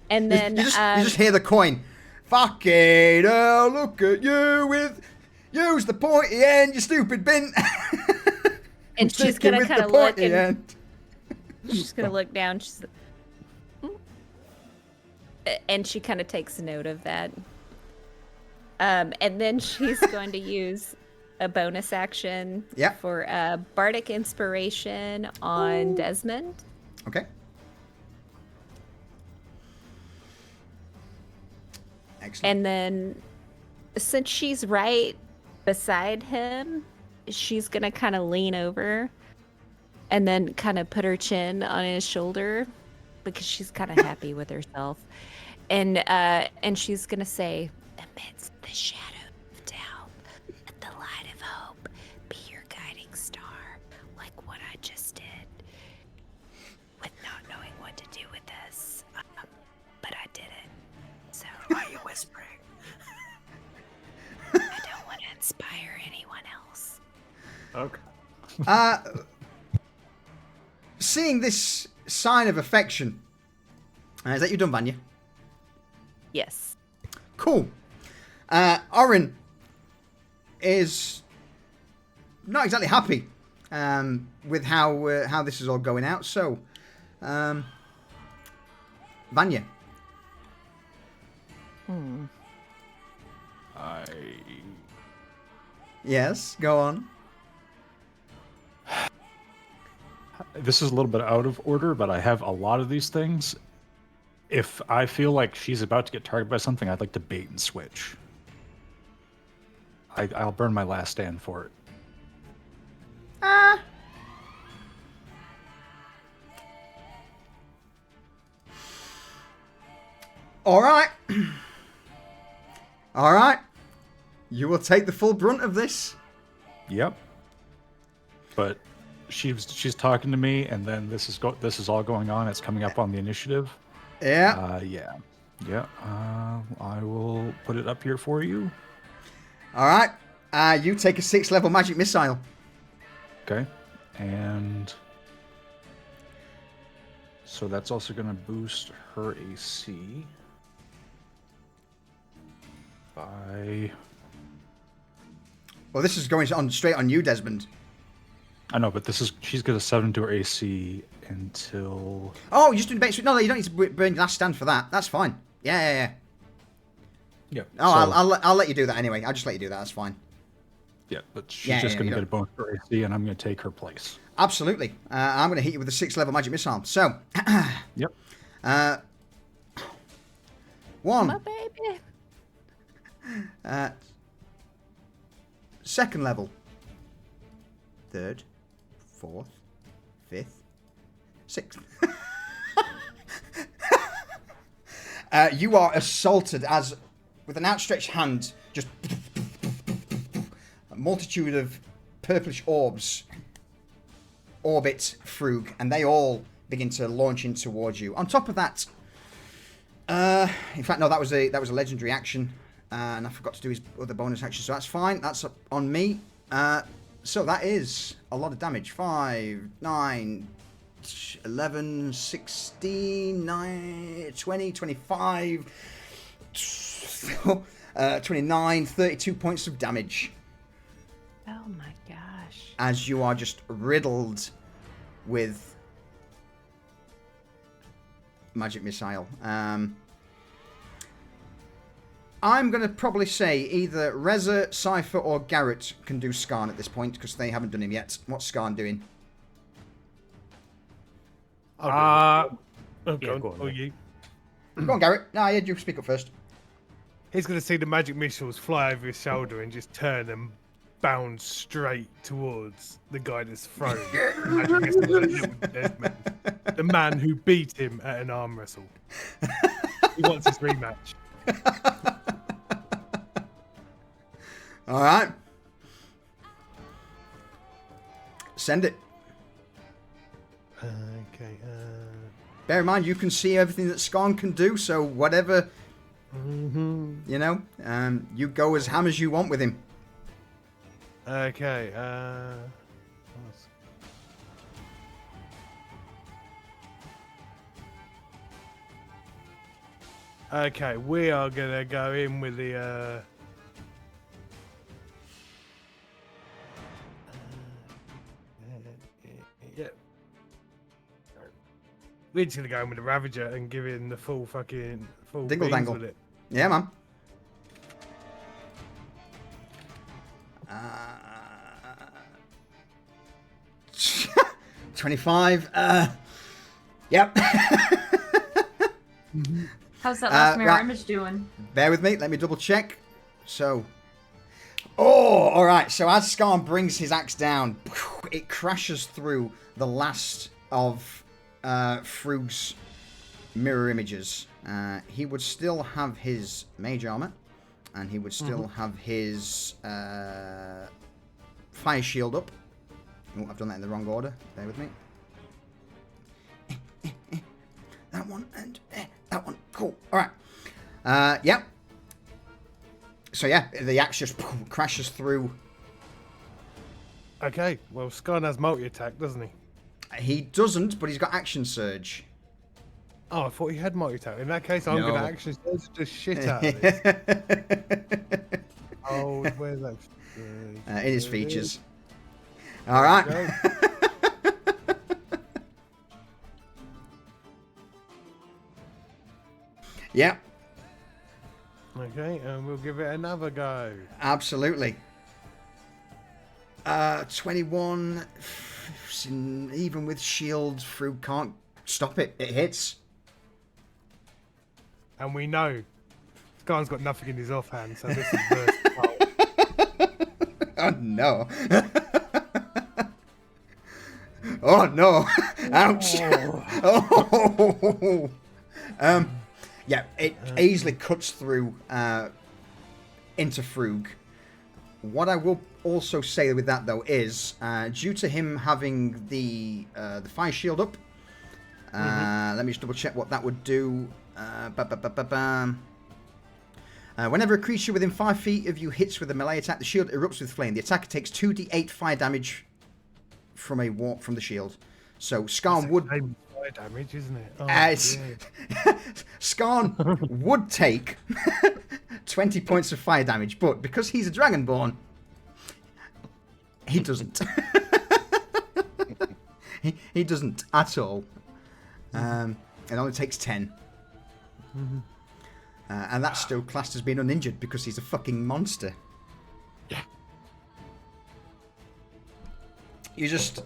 And then you just hear the coin. Fucking hell, look at you use the pointy end, you stupid bint. And she's gonna kind of look and she's gonna look down. She's and she kind of takes note of that. And then she's going to use a bonus action for Bardic Inspiration on Desmond. Okay. Excellent. And then, since she's right beside him, she's going to kind of lean over and then kind of put her chin on his shoulder because she's kind of happy with herself. And she's going to say, amidst the shadow of doubt, let the light of hope be your guiding star, like what I just did, with not knowing what to do with this. But I did it. So why are you whispering? I don't want to inspire anyone else. Okay. Seeing this sign of affection, is that you done, Vanya? Yes. Cool. Orin is not exactly happy with how this is all going out. So, Vanya. Yes, go on. This is a little bit out of order, but I have a lot of these things. If I feel like she's about to get targeted by something, I'd like to bait and switch. I'll burn my last stand for it. All right. All right. You will take the full brunt of this. Yep. But she's talking to me, and then this is all going on. It's coming up on the initiative. Yeah. Yeah. I will put it up here for you. All right. You take a 6th level magic missile. Okay. And so that's also going to boost her AC by... Well, this is going on straight on you, Desmond. I know, but she's got a 7 to her AC until... Oh, you're just doing the base... No, you don't need to burn your last stand for that. That's fine. Yeah. Yeah. Oh, so, I'll let you do that anyway. I'll just let you do that. That's fine. Yeah, but she's just going to get a bonus for AC, and I'm going to take her place. Absolutely. I'm going to hit you with a 6th level magic missile. So... Yep. 1. My baby. 2nd level. 3rd. 4th. 5th. 6th. You are assaulted as, with an outstretched hand, just a multitude of purplish orbs orbit Frug, and they all begin to launch in towards you. On top of that, In fact, no, that was a legendary action, and I forgot to do his other bonus action, so that's fine. That's on me. So that is a lot of damage. 5, 9, 11, 16, 9, 20, 25, 29, 32 points of damage. Oh my gosh. As you are just riddled with magic missile. I'm going to probably say either Reza, Cypher, or Garrett can do Skarn at this point, because they haven't done him yet. What's Skarn doing? Yeah, Go go on. on, Or then. you. Go on, Garrett. No, yeah, you speak up first. He's going to see the magic missiles fly over his shoulder and just turn and bound straight towards the guy that's thrown. Magic missiles at little Desmond, the man who beat him at an arm wrestle. He wants his rematch. All right. Send it. Okay. Bear in mind, you can see everything that Skarn can do, so whatever, you know, you go as ham as you want with him. Okay. Okay, we are gonna go in with the. Yeah. We're just gonna go in with the Ravager and give him the full fucking full Dingle beans dangle. with it. Yeah, man. 25. Yep. How's that last mirror right. image doing? Bear with me. Let me double check. So. Oh, all right. So as Skarn brings his axe down, it crashes through the last of Frug's mirror images. He would still have his mage armor, and he would still have his fire shield up. Oh, I've done that in the wrong order. Bear with me. That one and that one. Cool. All right. Yeah. So yeah, the axe just crashes through. Okay, well, Skarn has multi-attack, doesn't he? He doesn't, but he's got action surge. Oh, I thought he had multi-attack. In that case, I'm No. going to action surge the shit out of this. Oh, where's that? In his features. All right. Yeah, Okay, and we'll give it another go. absolutely. 21. Even with shield, Frug can't stop it. It hits. And we know Skarn's got nothing in his offhand, so this is versatile. Oh no. Oh no. Ouch. Oh. Yeah, it easily cuts through into Frug. What I will also say with that though is, due to him having the fire shield up, let me just double check what that would do. Whenever a creature within 5 feet of you hits with a melee attack, the shield erupts with flame. The attacker takes 2d8 fire damage from a warp from the shield. So Skarn would Same fire damage, isn't it? Oh, Skarn would take 20 points of fire damage, but because he's a Dragonborn, he doesn't. he doesn't at all. It only takes 10. And that's still classed as being uninjured because he's a fucking monster. Yeah. You just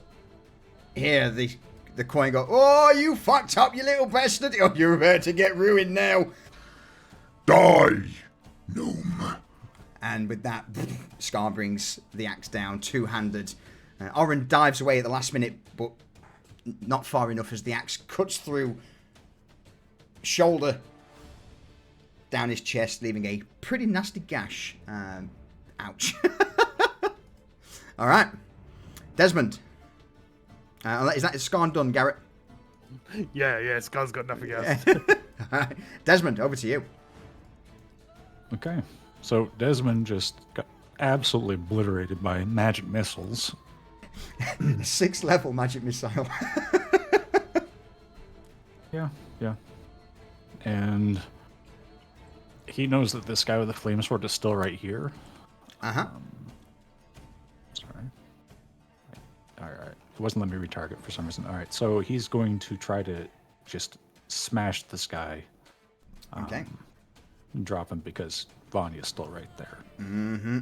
hear the coin go, "Oh, you fucked up, you little bastard! Oh, you're about to get ruined now." Die, gnome. And with that, Scar brings the axe down, two-handed. Oren dives away at the last minute, but not far enough as the axe cuts through shoulder down his chest, leaving a pretty nasty gash. Ouch. All right. Desmond. Is Skarn done, Garrett? Yeah, Skarn's got nothing else. Desmond, over to you. Okay. So Desmond just got absolutely obliterated by magic missiles. 6th level magic missile. Yeah. And he knows that this guy with the flame sword is still right here. Uh-huh. Sorry. All right. It wasn't letting me retarget for some reason. All right. So he's going to try to just smash this guy. Okay. Drop him because Vanya's still right there. Mm-hmm.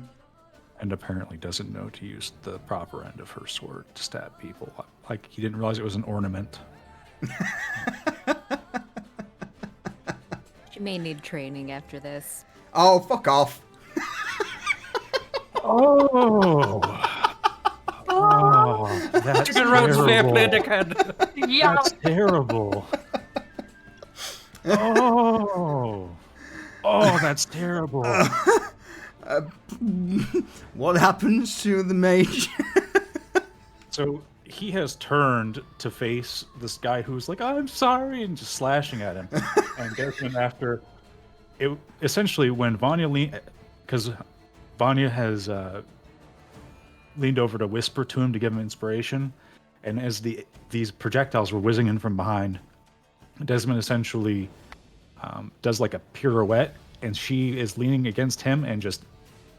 And apparently doesn't know to use the proper end of her sword to stab people. Like, he didn't realize it was an ornament. She may need training after this. Oh, fuck off. Oh, that's Chicken roast fair play, terrible. dickhead. Yeah. That's terrible. Oh, that's terrible. What happens to the mage? So he has turned to face this guy who's like, "I'm sorry," and just slashing at him. And Desmond, after it, essentially when Vanya because Vanya has leaned over to whisper to him to give him inspiration, and as these projectiles were whizzing in from behind, Desmond essentially does like a pirouette, and she is leaning against him and just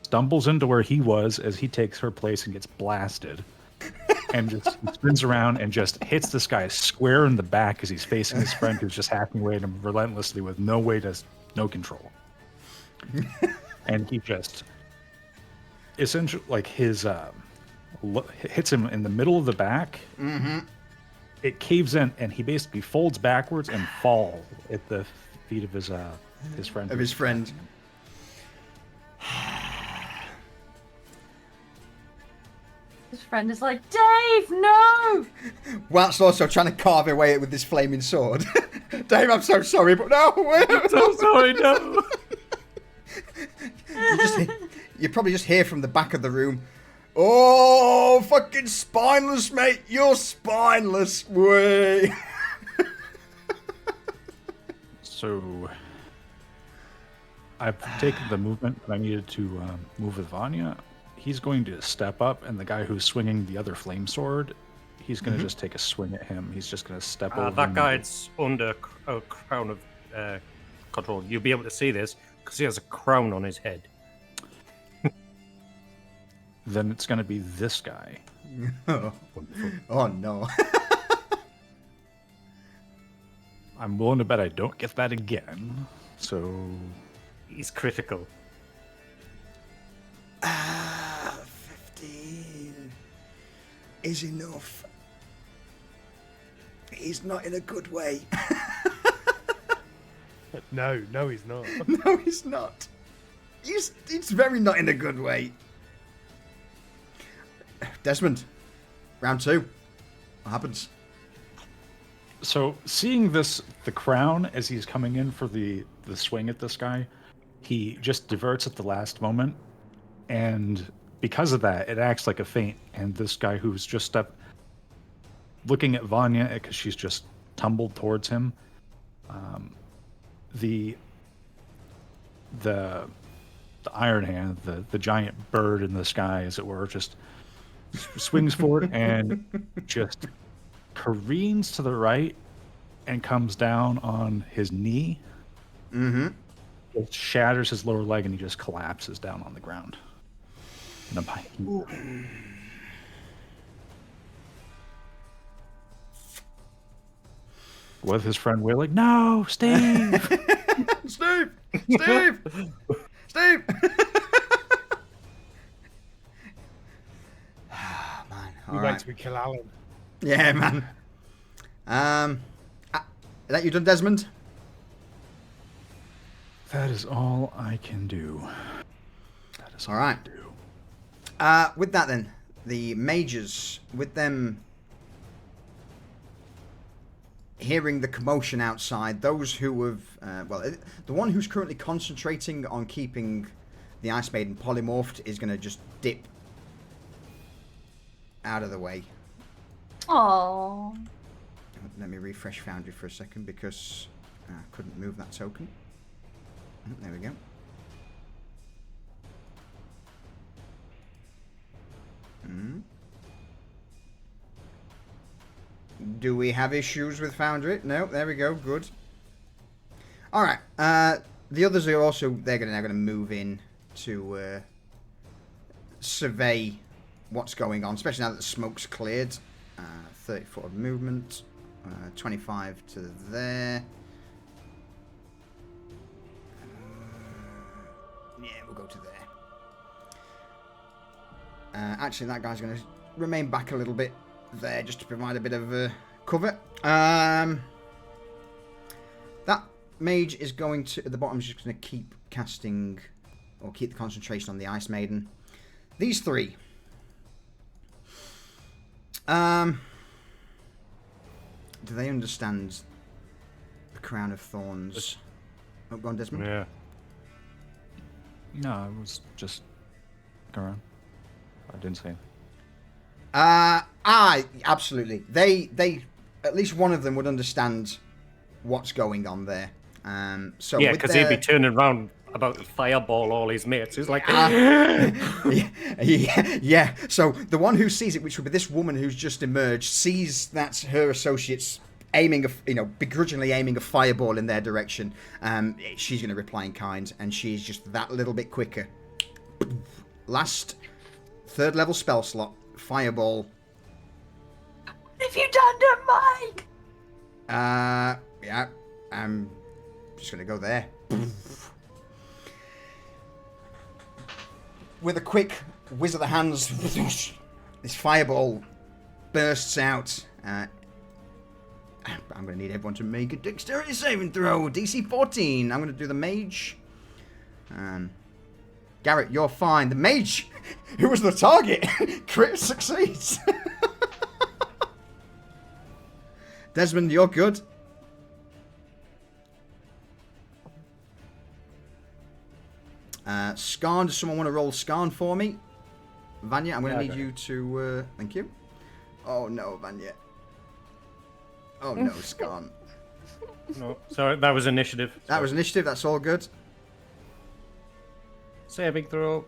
stumbles into where he was as he takes her place and gets blasted. And just spins around and just hits this guy square in the back as he's facing his friend who's just hacking away at him relentlessly with no control. And he just essentially, like, his hits him in the middle of the back. Mm-hmm. It caves in, and he basically folds backwards and falls at the feet of his friend. Of his friend. His friend is like, Dave, no! Whilst also trying to carve away it with this flaming sword. Dave, I'm so sorry, but no. I'm so sorry, no. You probably just hear from the back of the room, "Oh, fucking spineless, mate. You're spineless, way." So I've taken the movement that I needed to move with Vanya. He's going to step up, and the guy who's swinging the other flame sword, he's going to just take a swing at him. He's just going to step over. That guy's under a crown of control. You'll be able to see this because he has a crown on his head. Then it's going to be this guy. Oh no. I'm willing to bet I don't get that again. So He's critical. 15 is enough. He's not in a good way. No, he's not. No, he's not. He's very not in a good way. Desmond, round 2. What happens? So seeing the crown as he's coming in for the swing at this guy, he just diverts at the last moment, and because of that, it acts like a feint. And this guy who's just looking at Vanya because she's just tumbled towards him, the Iron Hand, the giant bird in the sky, as it were, just swings forward and just careens to the right and comes down on his knee. Mm-hmm. It shatters his lower leg, and he just collapses down on the ground. With his friend wailing, "No, Steve!" Steve! Steve! Steve! Man, We all wait right. till we kill Alan. Yeah, man. Is that you done, Desmond? That is all I can do. That is All right. I can do. With that then, the mages, with them hearing the commotion outside, those who have, the one who's currently concentrating on keeping the Ice Maiden polymorphed is going to just dip out of the way. Aww. Let me refresh Foundry for a second, because Couldn't move that token. There we go. Do we have issues with Foundry? No, there we go. Good. All right. The others are also now going to move in to survey what's going on, especially now that the smoke's cleared. 30 foot of movement, 25 to there. Yeah, we'll go to there. Actually, that guy's going to remain back a little bit there just to provide a bit of cover. That mage is going to, at the bottom, is just going to keep casting, or keep the concentration on the Ice Maiden. These three. Do they understand the Crown of Thorns? Oh, go on, Desmond. Yeah. No, I was just around. I didn't say anything. Absolutely. They at least one of them would understand what's going on there. So Yeah, because he'd be turning around about to fireball all his mates. He's like, yeah. So the one who sees it, which would be this woman who's just emerged, sees that her associates aiming, begrudgingly aiming a fireball in their direction. She's going to reply in kind, and she's just that little bit quicker. Last 3rd level spell slot, fireball. What have you done to Mike? Yeah, I'm just going to go there. With a quick whiz of the hands, this fireball bursts out. I'm going to need everyone to make a dexterity saving throw. DC 14. I'm going to do the mage. Garrett, you're fine. The mage, who was the target, crit succeeds. Desmond, you're good. Skarn, does someone want to roll Skarn for me? Vanya, I'm going to need you to... thank you. Oh no, Vanya. Oh no, Skarn. no, sorry, that was initiative. That was initiative, that's all good. Saving throw.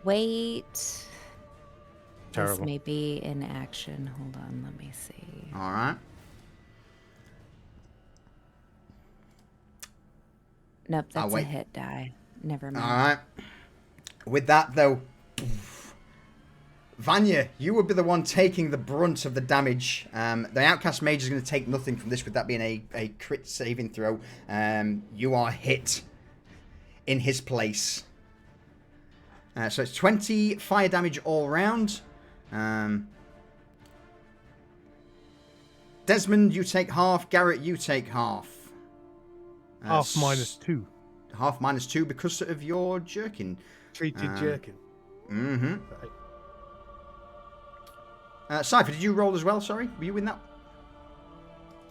Wait. Terrible. This may be in action. Hold on, let me see. Alright. Nope, that's a hit die. Never mind. Alright. With that, though, Vanya, you would be the one taking the brunt of the damage. The Outcast Mage is going to take nothing from this, with that being a crit saving throw. You are hit in his place. So it's 20 fire damage all round. Desmond, you take half. Garrett, you take half. Half -2. Half -2 because of your jerkin. Treated jerkin. Mm-hmm. Right. Cypher, did you roll as well? Sorry, were you in that?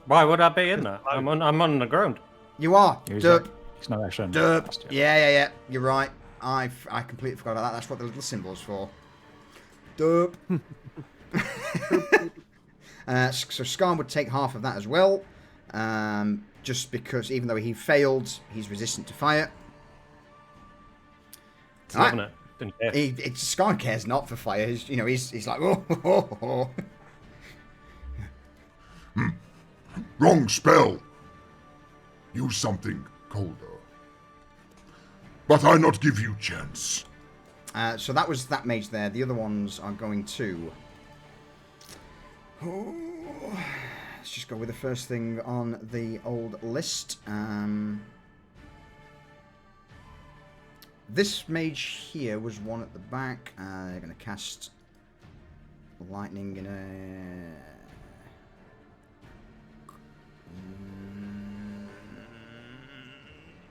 Why would I be in that? I'm on the ground. You are. Derp. He's not actually. Derp. Yeah. You're right. I completely forgot about that. That's what the little symbol's for. Derp. So Skarn would take half of that as well. Just because even though he failed, he's resistant to fire. It's loving it. Didn't care. Skarn cares not for fire. He's like, oh. Wrong spell. Use something colder. But I not give you chance. So that was that mage there. The other ones are going to... let's just go with the first thing on the old list. This mage here was one at the back. They're going to cast lightning in a...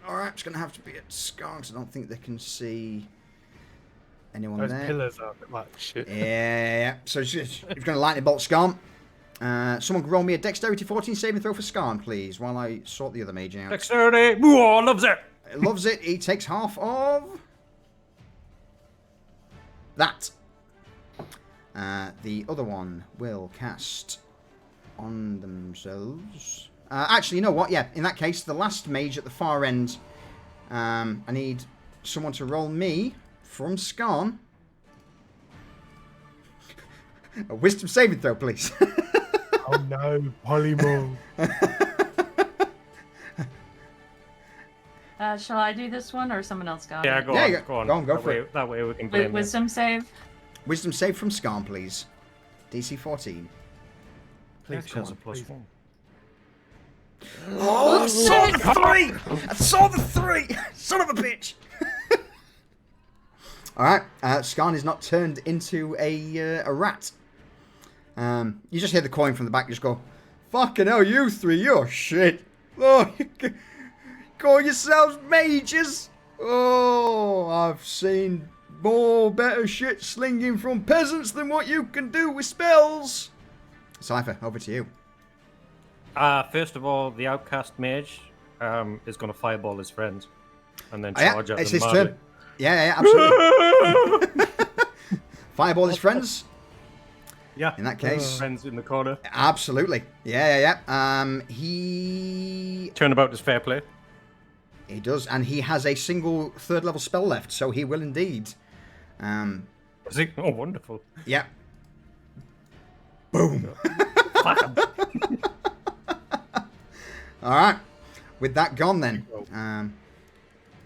Alright, it's going to have to be at Skarn because I don't think they can see anyone Those there. pillars are like shit. Yeah. So he's going to lightning bolt Skarn. Someone roll me a dexterity 14 saving throw for Skarn, please, while I sort the other mage out. Dexterity. Whoa, loves it. Loves it. He takes half of that. The other one will cast on themselves. Actually, you know what? Yeah, in that case, the last mage at the far end. I need someone to roll me from Scarn. A wisdom saving throw, please. Oh no, polymorph. Shall I do this one or someone else got Yeah, it? go Yeah, on, you go on. go on, go that for way, it. That way we can blame you. Wisdom save? Wisdom save from Scarn, please. DC 14. Please, come has a on, plus please. 1. Oh, I saw the 3! I saw the 3! Son of a bitch! Alright, Scarn is not turned into a rat. You just hear the coin from the back just go, fucking hell, you three, you're shit. Oh, you call yourselves mages? Oh, I've seen more better shit slinging from peasants than what you can do with spells. Cypher, over to you. First of all, the outcast mage is going to fireball his friends and then Oh, yeah, charge at it's them his madly. turn. Yeah, absolutely. Fireball his friends. Yeah. In that case. Friends in the corner. Absolutely. Yeah. He Turnabout is fair play. does, and he has a single 3rd level spell left, so he will indeed. Is he? Oh, wonderful. Yeah. Boom. All right. With that gone, then,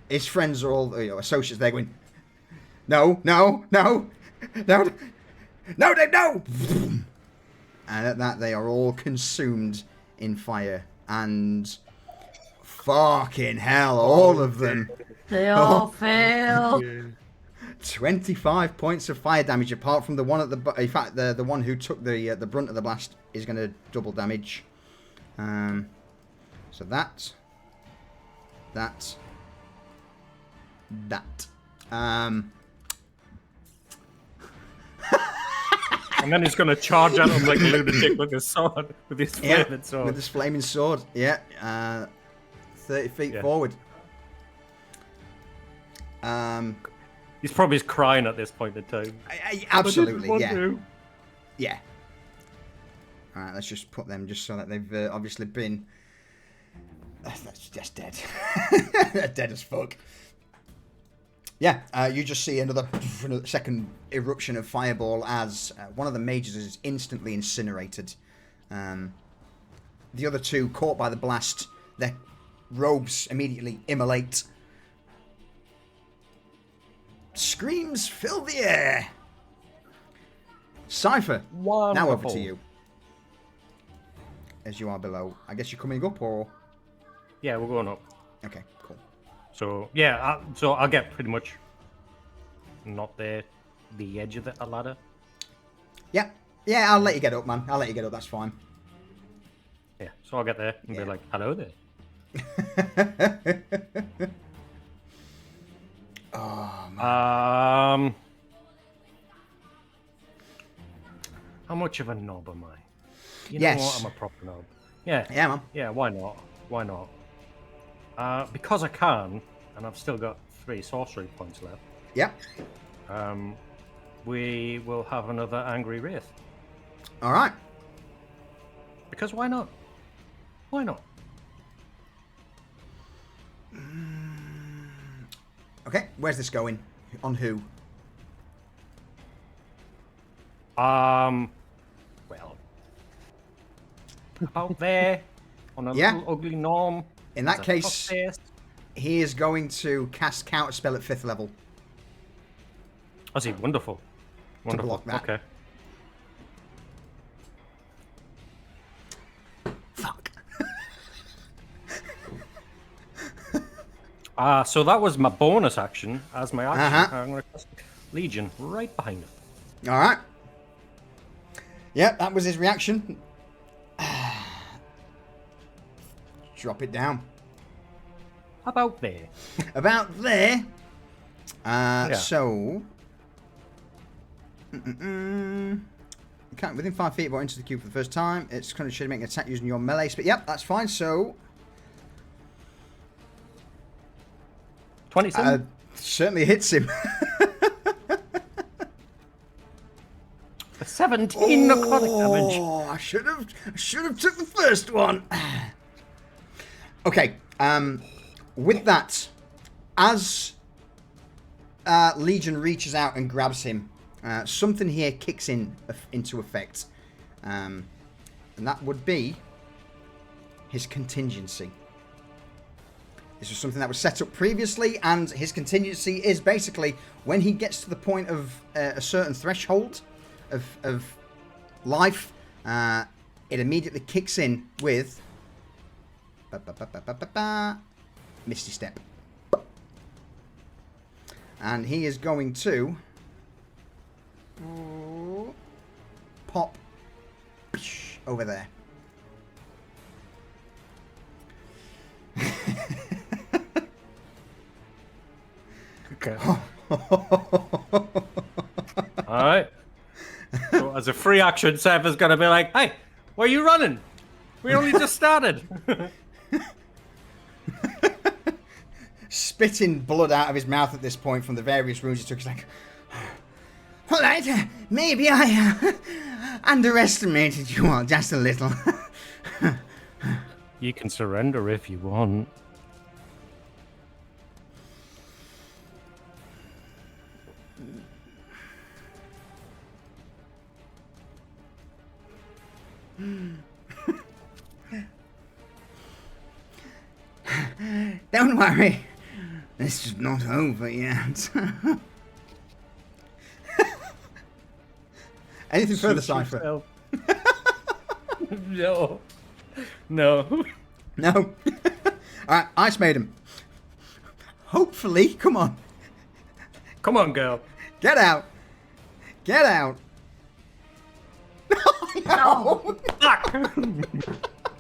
his friends are all associates. They're going, no, Dave, no. And at that, they are all consumed in fire, and fucking hell, all of them. They all fail. 25 points of fire damage, apart from the one at the. In fact, the one who took the brunt of the blast is going to double damage. So that. And then he's going to charge at him like a lunatic with his sword, with his flaming sword. With this flaming sword. Yeah. 30 feet forward. He's probably crying at this point in time. Absolutely, I yeah. didn't want to. Yeah. All right, let's just put them just so that they've obviously been. That's just dead. They're dead as fuck. Yeah, you just see another second eruption of fireball as one of the mages is instantly incinerated. The other two, caught by the blast, their robes immediately immolate. Screams fill the air. Cypher, now over to you. As you are below. I guess you're coming up, or? Yeah, we're going up. Okay, cool. So, yeah, so I'll get pretty much not the edge of the ladder. Yeah, I'll let you get up, man. I'll let you get up, that's fine. Yeah, so I'll get there and be like, hello there. Oh, man. How much of a knob am I? You Yes. know what? I'm a proper knob. Yeah. Yeah, man. Yeah, why not? Why not? Because I can, and I've still got 3 sorcery points left, Yep. we will have another Angry Wraith. All right. Because why not? Why not? Okay, where's this going? On who? Well, out there on a Yeah. little ugly gnome. In that It's a case, tough face. he is going to cast Counterspell at 5th level. I see. Wonderful. Wonderful. block that. Okay. Fuck. So that was my bonus action. As my action, Uh-huh. I'm going to cast Legion right behind it. All right. Yep, that was his reaction. Drop it down. How about there? About there. Yeah. So. Can't within 5 feet or into the cube for the first time. It's kind of should make an attack using your melee speed. Yep, that's fine. So. 27? Certainly hits him. 17 necrotic damage. Oh, I should have took the first one. Okay. With that, as Legion reaches out and grabs him, something here kicks into effect. And that would be his contingency. This was something that was set up previously, and his contingency is basically when he gets to the point of a certain threshold of life, it immediately kicks in with Misty Step. And he is going to pop over there. Okay. Alright. So as a free action, Seth is gonna be like, hey, where are you running? We only just started. Spitting blood out of his mouth at this point from the various wounds he took. He's like, alright, maybe I underestimated you all just a little. You can surrender if you want. Don't worry, this is not over yet. Anything further, Cypher? No. No. No. Alright, Ice Maiden. Hopefully, come on. Come on, girl. Get out. Get out. No.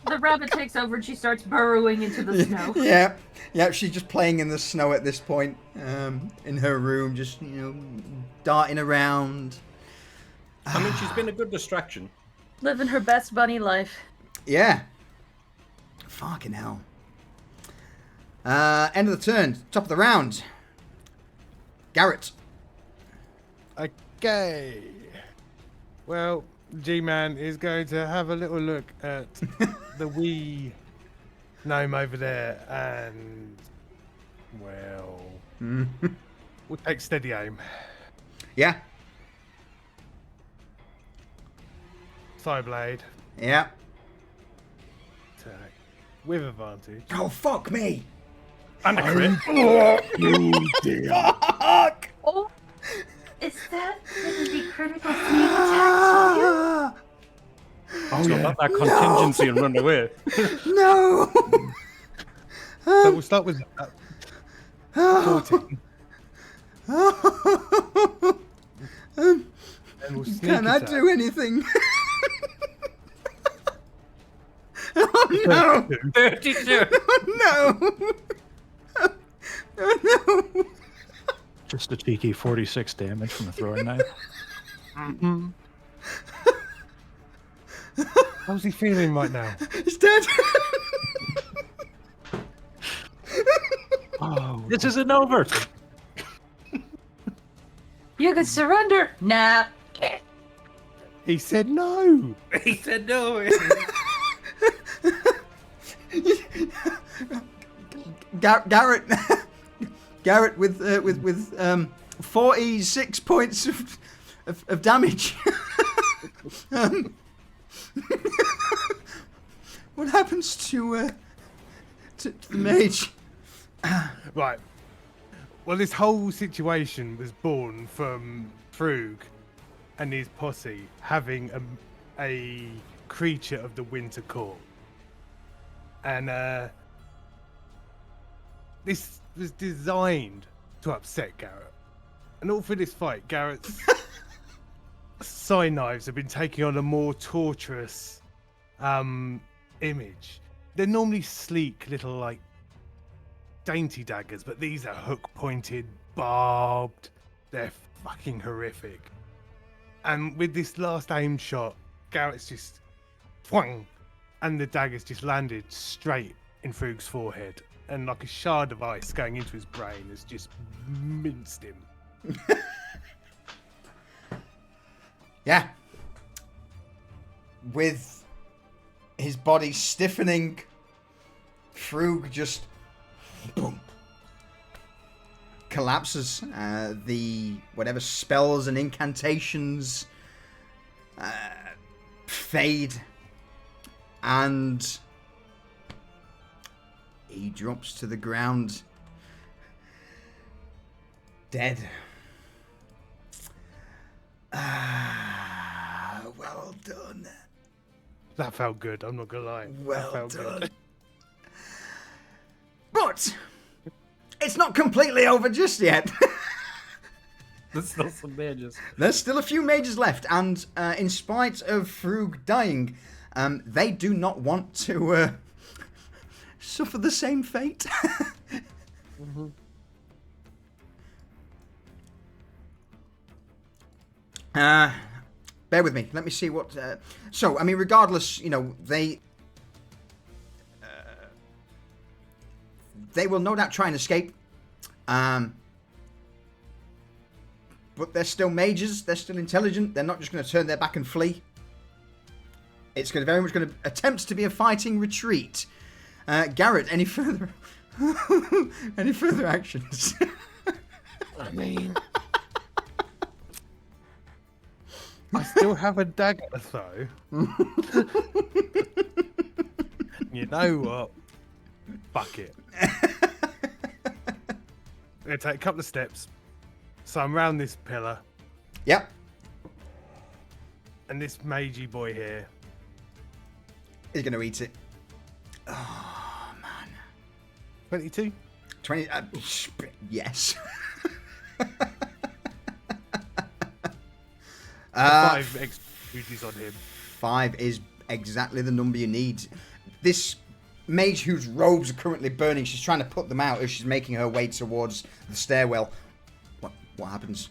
The rabbit takes over and she starts burrowing into the snow. Yeah. Yeah, she's just playing in the snow at this point. In her room, just, darting around. I mean, she's been a good distraction. Living her best bunny life. Yeah. Fucking hell. End of the turn. Top of the round. Garrett. Okay. Well, G-Man is going to have a little look at the wee gnome over there and, well, we'll take steady aim. Yeah. Fireblade. Yeah. Attack. With advantage. Oh, fuck me. And a crit. Fuck. Oh, is that going to be critical sneak attack to you? Oh, so let that contingency and run away. No. So we'll start with 14. And we'll sneak Can I attack. do anything? Oh no! 32. Oh no! Oh no! Just a cheeky 46 damage from a throwing knife. How's he feeling right now? He's dead! Oh, this isn't over. You can surrender. Nah. He said no. He said no. Garrett, Garrett with 46 points of damage. What happens to the mage? Right. Well, this whole situation was born from Frug and his posse having a creature of the Winter Court. And this was designed to upset Garrett. And all through this fight, Garrett's side knives have been taking on a more torturous image. They're normally sleek little, like, dainty daggers, but these are hook-pointed, barbed. They're fucking horrific. And with this last aim shot, Garrett's just whang, and the dagger's just landed straight in Frug's forehead, and like a shard of ice going into his brain has just minced him. Yeah. With his body stiffening Frug just boom collapses. The whatever spells and incantations fade, and he drops to the ground, dead. Well done. That felt good. I'm not gonna lie. Well that felt done. Good. But it's not completely over just yet. There's still some mages. There's still a few mages left, and in spite of Frug dying, they do not want to suffer the same fate. Mm-hmm. Bear with me. Let me see what... So, I mean, regardless, you know, they will no doubt try and escape. But they're still mages. They're still intelligent. They're not just going to turn their back and flee. It's very much going to attempt to be a fighting retreat. Garrett, any further... any further actions? I mean... I still have a dagger, though. You know what? Fuck it. I'm going to take a couple of steps. So I'm round this pillar. Yep. And this magey boy here. He's going to eat it. Oh, man. 22? 20... yes. 5 extra duties on him. 5 is exactly the number you need. This mage whose robes are currently burning, she's trying to put them out as she's making her way towards the stairwell. What happens?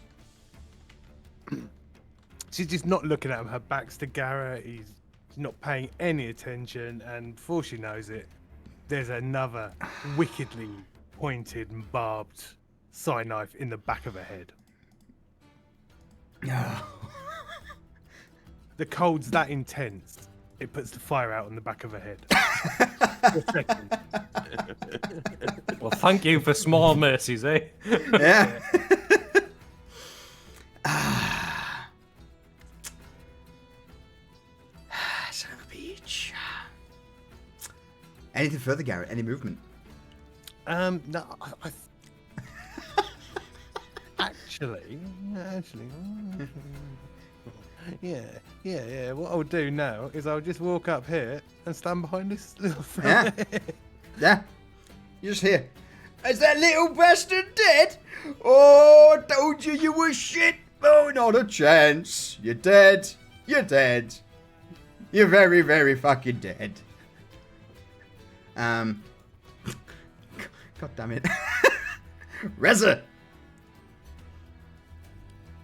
She's just not looking at him. Her back's to Garrett. He's not paying any attention. And before she knows it, there's another wickedly pointed and barbed side knife in the back of her head. The cold's that intense, it puts the fire out on the back of her head. Well, thank you for small mercies, eh? Yeah. Son of a bitch. Anything further, Garrett? Any movement? No, actually, yeah. What I'll do now is I'll just walk up here and stand behind this little fella. Yeah. You're just here. Is that little bastard dead? Oh, I told you you were shit. Oh, not a chance. You're dead. You're dead. You're very, very fucking dead. God damn it. Reza.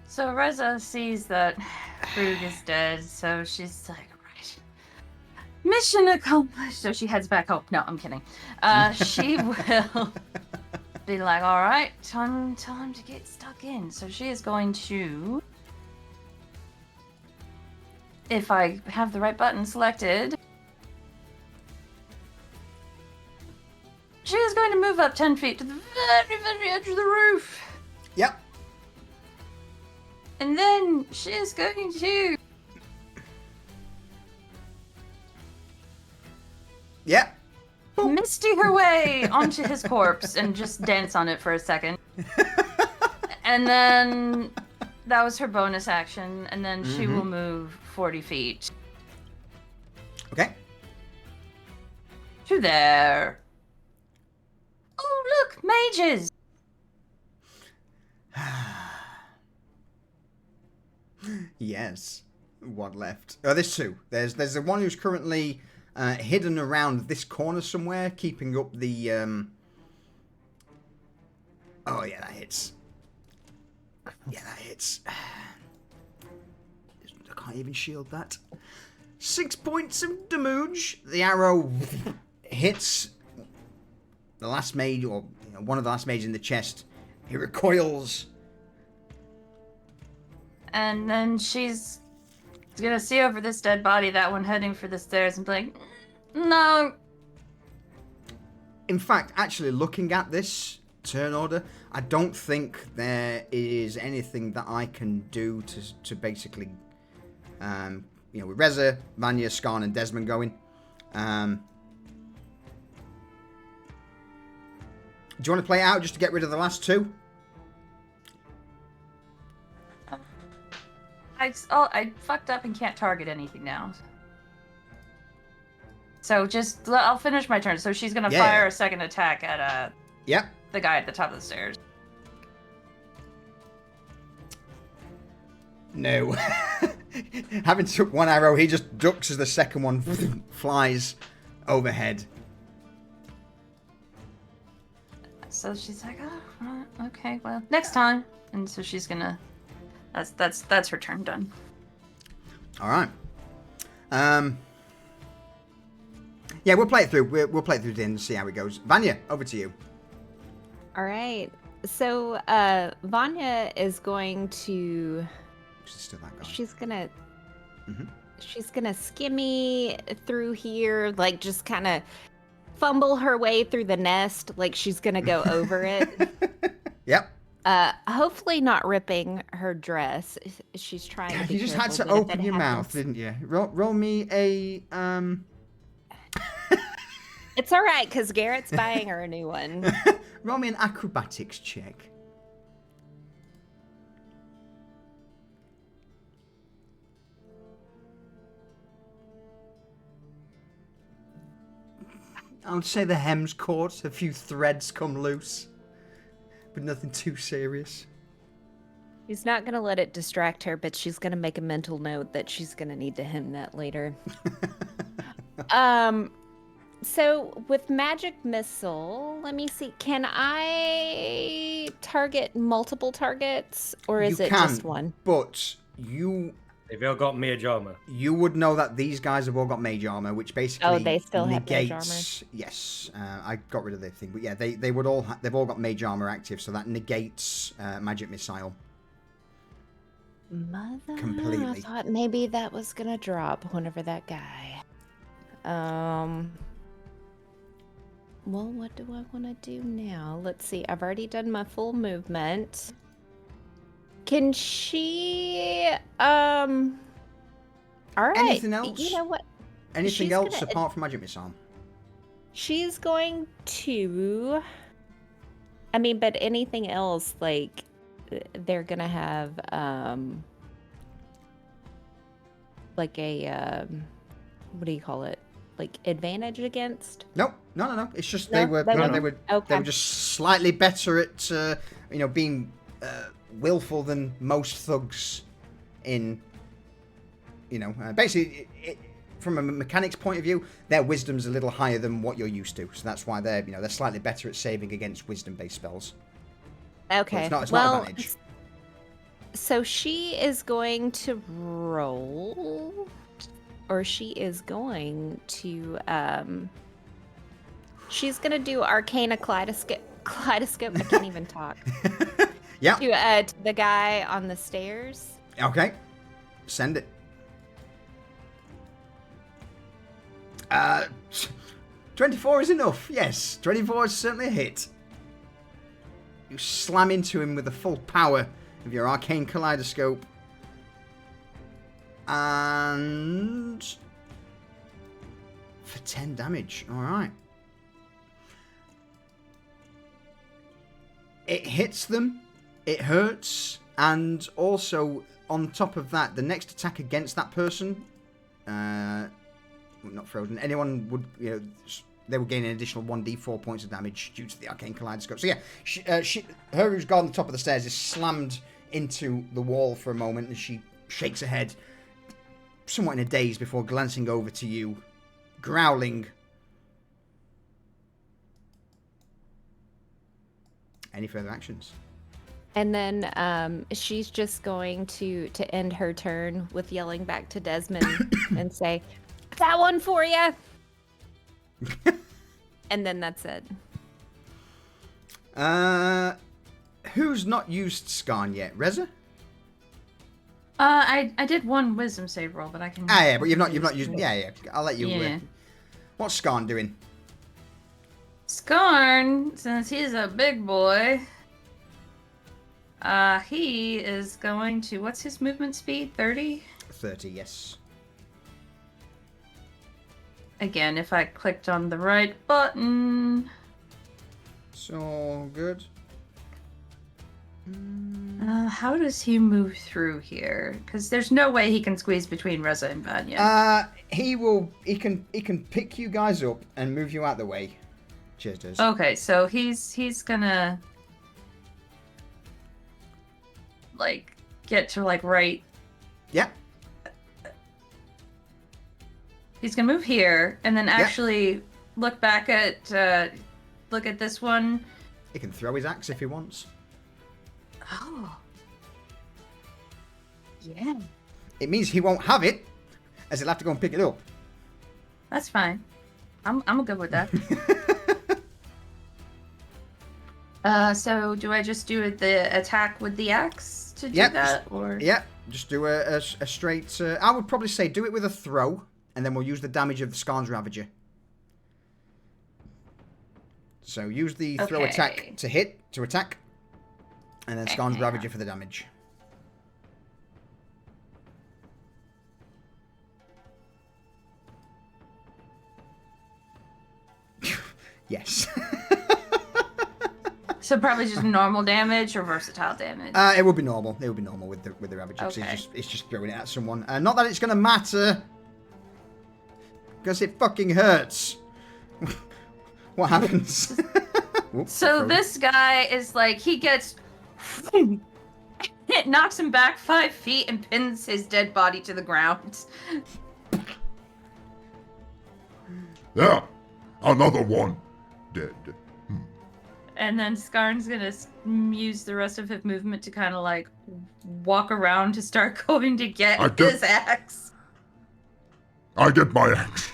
So Reza sees that Frug is dead, so she's like, right, mission accomplished. So she heads back home. No, I'm kidding. She will be like, all right, time to get stuck in. So she is going to, if I have the right button selected, she is going to move up 10 feet to the very, very edge of the roof. Yep. And then she is going to... Yep. Misty her way onto his corpse and just dance on it for a second. And then that was her bonus action. And then she will move 40 feet. Okay. To there. Oh, look, mages. Yes. One left. Oh, there's 2. There's the one who's currently hidden around this corner somewhere, keeping up the... Oh, yeah, that hits. Yeah, that hits. I can't even shield that. 6 points of damage. The arrow hits the last mage, or one of the last mages in the chest. He recoils. And then she's gonna see over this dead body, that one heading for the stairs, and be like, no. In fact, actually looking at this turn order, I don't think there is anything that I can do to basically, with Reza, Vanya, Skarn, and Desmond going. Do you want to play it out just to get rid of the last two? I fucked up and can't target anything now. So I'll finish my turn. So she's gonna fire a second attack at the guy at the top of the stairs. No. Having took one arrow, he just ducks as the second one flies overhead. So she's like, oh, okay, well, next time. And so she's gonna. That's her turn done. All right. Yeah, we'll play it through. We'll play it through the end and see how it goes. Vanya, over to you. All right. So Vanya is going to. Still that guy. She's gonna. Mm-hmm. She's gonna skimmy through here, like just kind of fumble her way through the nest, like she's gonna go over it. Yep. Hopefully not ripping her dress. She's trying to be You just had careful, to but if open it your mouth, happens- didn't you? Roll me a It's all right, because Garrett's buying her a new one. roll me an acrobatics check. I would say the hem's caught, a few threads come loose, but nothing too serious. She's not going to let it distract her, but she's going to make a mental note that she's going to need to hem that later. So with magic missile, let me see. Can I target multiple targets, or is it just one? But They've all got mage armor. you would know that these guys have all got mage armor, which basically they still have mage negates. Yes, I got rid of the thing, but yeah, they've all got mage armor active, so that negates magic missile. Mother, Completely. I thought maybe that was gonna drop whenever that guy. Well, what do I want to do now? Let's see. I've already done my full movement. Can she? All right. Anything else? You know what? Anything She's else gonna- apart from magic missile? She's going to. I mean, but anything else, like, they're gonna have, like a, what do you call it? Like advantage against? No. It's just No, they were Okay. just slightly better at being willful than most thugs. In basically, from a mechanics point of view, their wisdom's a little higher than what you're used to, so that's why they're slightly better at saving against wisdom-based spells. Okay. It's not an well, advantage. so she is going to roll, or she is going to, she's going to do Arcana Kaleidoscope. I can't even talk. Yeah. To the guy on the stairs. Okay. Send it. 24 is enough. Yes, 24 is certainly a hit. You slam into him with the full power of your arcane kaleidoscope. And for 10 damage. All right. It hits them. It hurts. And also, on top of that, the next attack against that person, not frozen, anyone would, they would gain an additional 1d4 points of damage due to the arcane kaleidoscope. So yeah, her who's got on the top of the stairs is slammed into the wall for a moment, and she shakes her head, somewhat in a daze, before glancing over to you, growling. Any further actions? And then she's just going to end her turn with yelling back to Desmond and say, "That one for you." And then that's it. Who's not used Skarn yet? Reza? I did one wisdom save roll, but I can. Yeah, but you've not used. Yeah. I'll let you. Yeah. What's Skarn doing? Skarn, since he's a big boy, he is going to. What's his movement speed? 30? 30, yes. Again, if I clicked on the right button. So good. How does he move through here? Because there's no way he can squeeze between Reza and Vanya. He can pick you guys up and move you out the way. Cheers, does. Okay, so he's gonna like get to like right. Yeah. He's gonna move here and then actually look back at look at this one. He can throw his axe if he wants. Oh. Yeah. It means he won't have it, as he'll have to go and pick it up. That's fine. I'm good with that. So do I just do the attack with the axe to do that, or? Yeah, just do a straight. I would probably say do it with a throw, and then we'll use the damage of the Skarn's Ravager. So use the throw attack to attack, and then Skarn's Ravager for the damage. Yes. So probably just normal damage or versatile damage. It would be normal. It would be normal with the Ravager. Okay. So it's just throwing it at someone. Not that it's going to matter, because it fucking hurts. What happens? Oops, so this guy is like, he gets... It knocks him back 5 feet and pins his dead body to the ground. Yeah, another one dead. And then Skarn's gonna use the rest of his movement to kind of like walk around to start going to get his axe. I get my axe.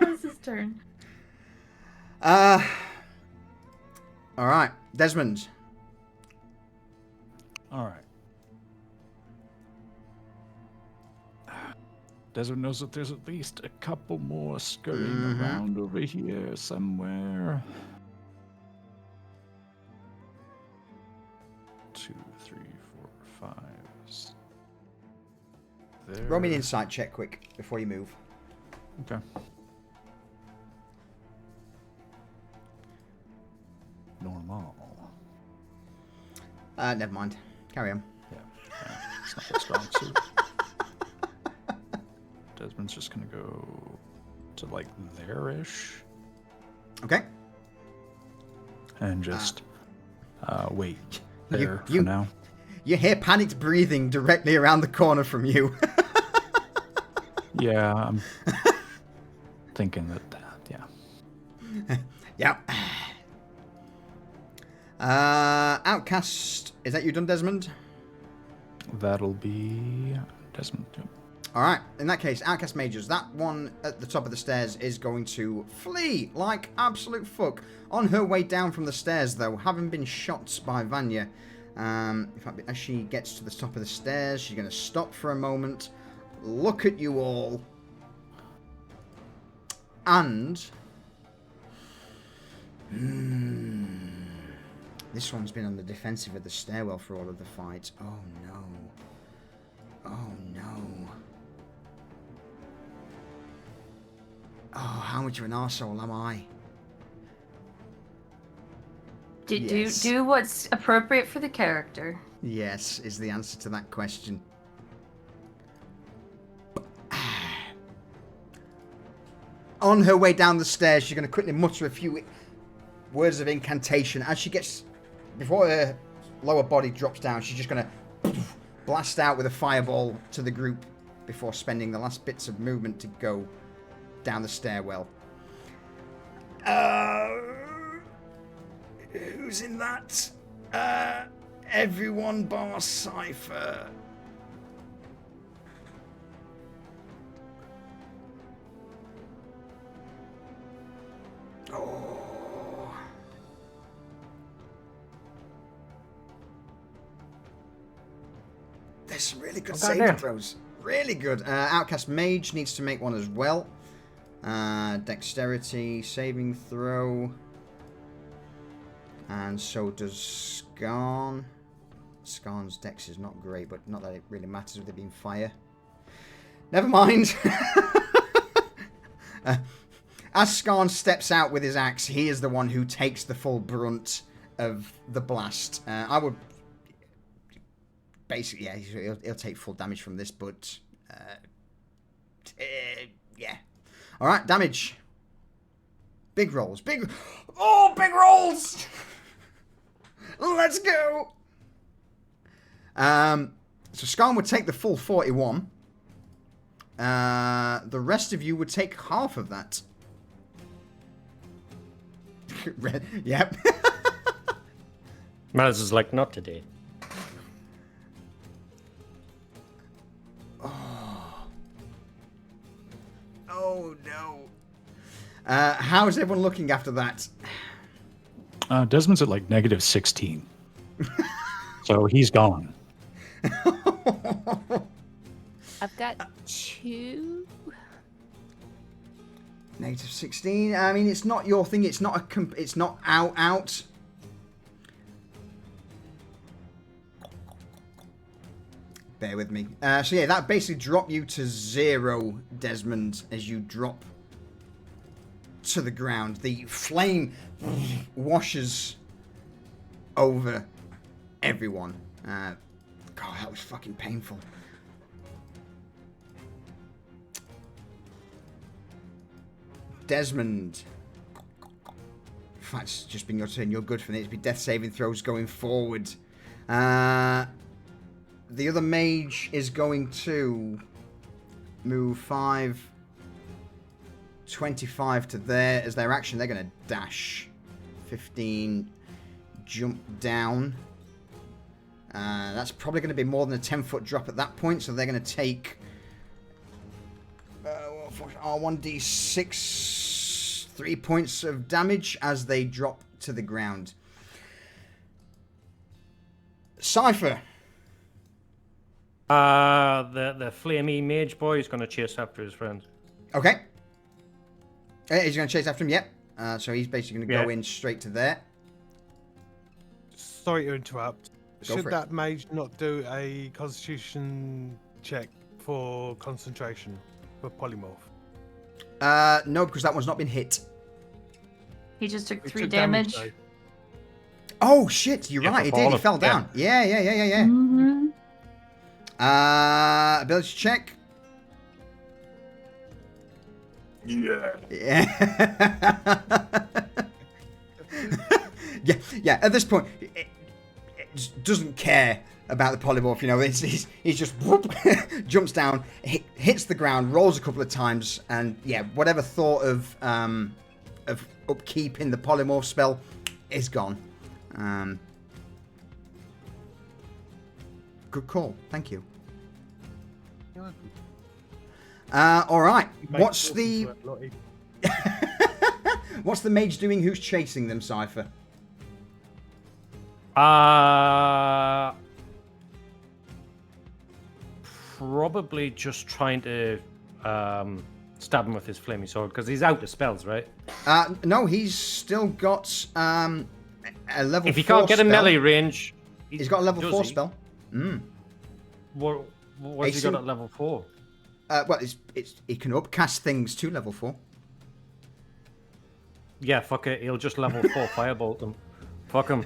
It's his turn. All right, Desmond. All right. Desmond knows that there's at least a couple more scurrying around over here somewhere. 2, 3, 4, 5. There. Roll me an insight check quick before you move. Okay. Normal. Never mind. Carry on. Yeah. It's not that strong suit. Desmond's just gonna go to like there-ish. Okay. And just wait there for now. You hear panicked breathing directly around the corner from you. Yeah, I'm thinking that, yeah. Yeah. Outcast. Is that you done, Desmond? That'll be Desmond. Yep. Alright, in that case, Outcast Mages, that one at the top of the stairs is going to flee like absolute fuck. On her way down from the stairs, though, having been shot by Vanya, in fact, as she gets to the top of the stairs, she's going to stop for a moment, look at you all, and... This one's been on the defensive of the stairwell for all of the fight. Oh, no. Oh, no. Oh, how much of an arsehole am I? Do what's appropriate for the character. Yes, is the answer to that question. On her way down the stairs, she's going to quickly mutter a few words of incantation. As she gets... Before her lower body drops down, she's just going to blast out with a fireball to the group before spending the last bits of movement to go down the stairwell. Who's in that? Everyone bar Cypher. Oh. There's some really good saving throws. Really good. Outcast Mage needs to make one as well. Dexterity saving throw. And so does Skarn. Skarn's dex is not great, but not that it really matters with it being fire. Never mind. As Skarn steps out with his axe, he is the one who takes the full brunt of the blast. I would... Basically, yeah, he'll take full damage from this, but... yeah. Alright, damage. Big rolls. Oh, big rolls! Let's go! So Skarn would take the full 41. The rest of you would take half of that. Yep. Maz is like, not today. Oh no. How's everyone looking after that? Desmond's at like -16. So he's gone. I've got 2. -16. I mean, it's not your thing. It's not it's not out. Bear with me. So yeah, that basically dropped you to 0, Desmond, as you drop to the ground. The flame washes over everyone. God, that was fucking painful. Desmond. In fact, it's just been your turn. You're good for this. It'll be death saving throws going forward. The other mage is going to move 5, 25 to there. As their action, they're going to dash. 15, jump down. That's probably going to be more than a 10-foot drop at that point, so they're going to take 1d6, 3 points of damage as they drop to the ground. Cypher. The flamey mage boy is going to chase after his friend. Okay. He's going to chase after him, yep. So he's basically going to go in straight to there. Sorry to interrupt. Go Should for it. that mage not do a constitution check for concentration for polymorph? No, because that one's not been hit. He just took He 3 took damage. though. Oh, shit. You're right. He did. He fallen. fell down. Yeah. Mm-hmm. Ability check. Yeah. Yeah. At this point, it just doesn't care about the polymorph. You know, he's just whoop, jumps down, hits the ground, rolls a couple of times, and yeah, whatever thought of upkeep in the polymorph spell is gone. Good call. Thank you. All right. What's the mage doing? Who's chasing them, Cypher? Probably just trying to stab him with his flaming sword because he's out of spells, right? No, he's still got a level 4 If he can't get a spell. melee range, He's got a level 4 he? spell. What's he got at level 4? Well, he can upcast things to level 4. Yeah, fuck it. He'll just level 4 firebolt them. Fuck him.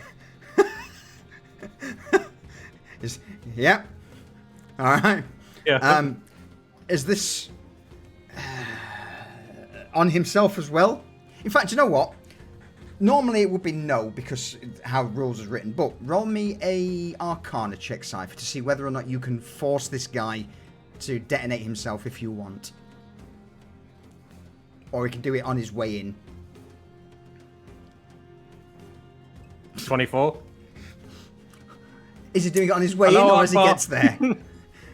Yeah. All right. Yeah. Is this on himself as well? In fact, you know what? Normally it would be no because how rules is written. But roll me a Arcana check, Cypher, to see whether or not you can force this guy to detonate himself if you want, or he can do it on his way in. 24. Is he doing it on his way in or as he gets there?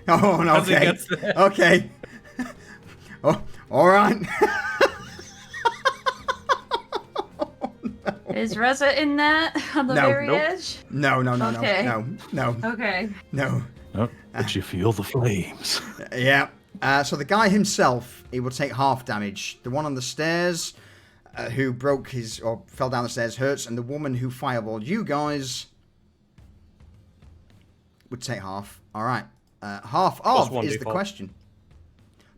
Oh, no, As he okay. gets there. Okay. Oh, all right. Is Reza in that on the No, very nope. edge? No. Okay. No. Okay. No. Oh, but you feel the flames. Yeah. So the guy himself, he will take half damage. The one on the stairs, who broke his or fell down the stairs, hurts, and the woman who fireballed you guys would take half. All right, half Plus of is the 1d4. question.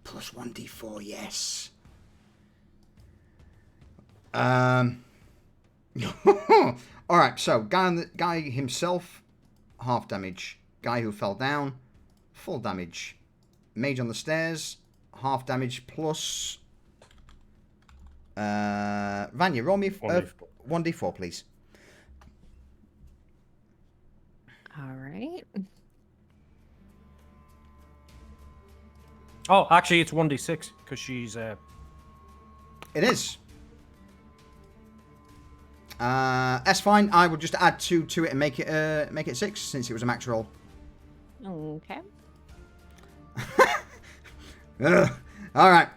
Plus 1d4, yes. All right, so guy himself, half damage. Guy who fell down, full damage. Mage on the stairs, half damage plus. Vanya, roll me 1d4, please. All right. Oh, actually, it's 1d6 because she's. It is. That's fine. I will just add 2 to it and make it 6 since it was a max roll. Okay. All right.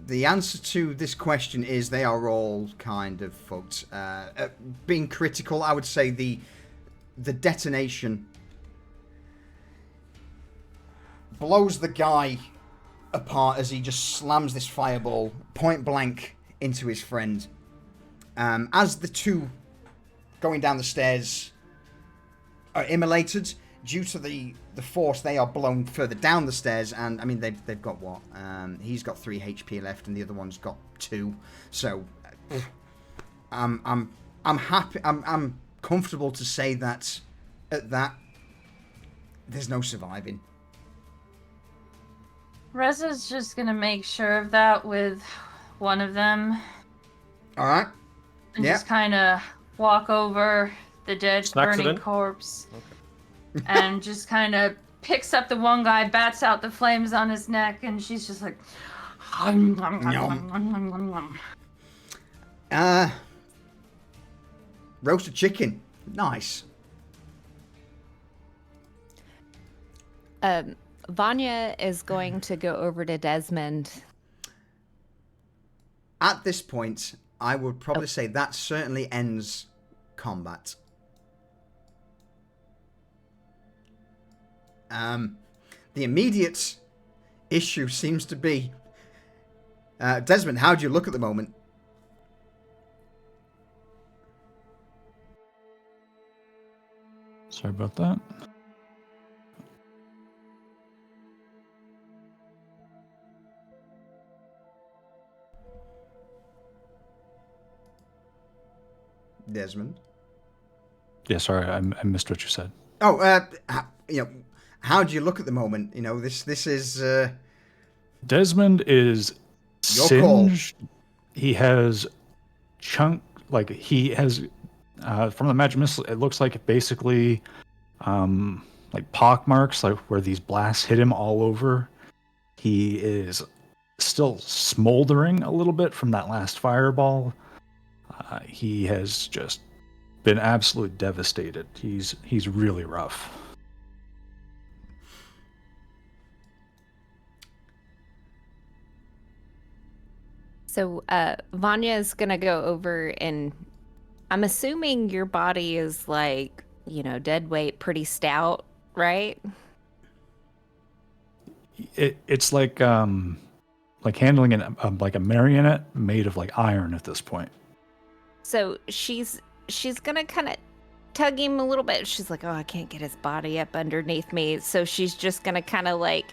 The answer to this question is they are all kind of fucked. Being critical, I would say the detonation blows the guy apart as he just slams this fireball point blank into his friend. As the two going down the stairs are immolated, due to the force, they are blown further down the stairs, and I mean they've got what? He's got 3 HP left, and the other one's got 2. So I'm happy. I'm comfortable to say that at that there's no surviving. Reza's just gonna make sure of that with one of them. All right. And Yeah. just kind of walk over the dead, Snacks it burning in? corpse. Okay. And just kind of picks up the one guy, bats out the flames on his neck, and she's just like... Roasted chicken. Nice. Vanya is going to go over to Desmond. At this point, I would probably say that certainly ends combat. The immediate issue seems to be... Desmond, how do you look at the moment? Sorry about that. Desmond? Yeah, sorry, I missed what you said. Oh, how do you look at the moment? This is... Desmond is Your call. singed. He has he has, from the magic missile, it looks like basically, like pock marks, like where these blasts hit him all over. He is still smoldering a little bit from that last fireball. He has just been absolutely devastated. He's really rough. So Vanya is going to go over, and I'm assuming your body is like, dead weight, pretty stout, right? It's like handling like a marionette made of like iron at this point. So she's gonna kind of tug him a little bit. She's like, oh, I can't get his body up underneath me. So she's just gonna kind of like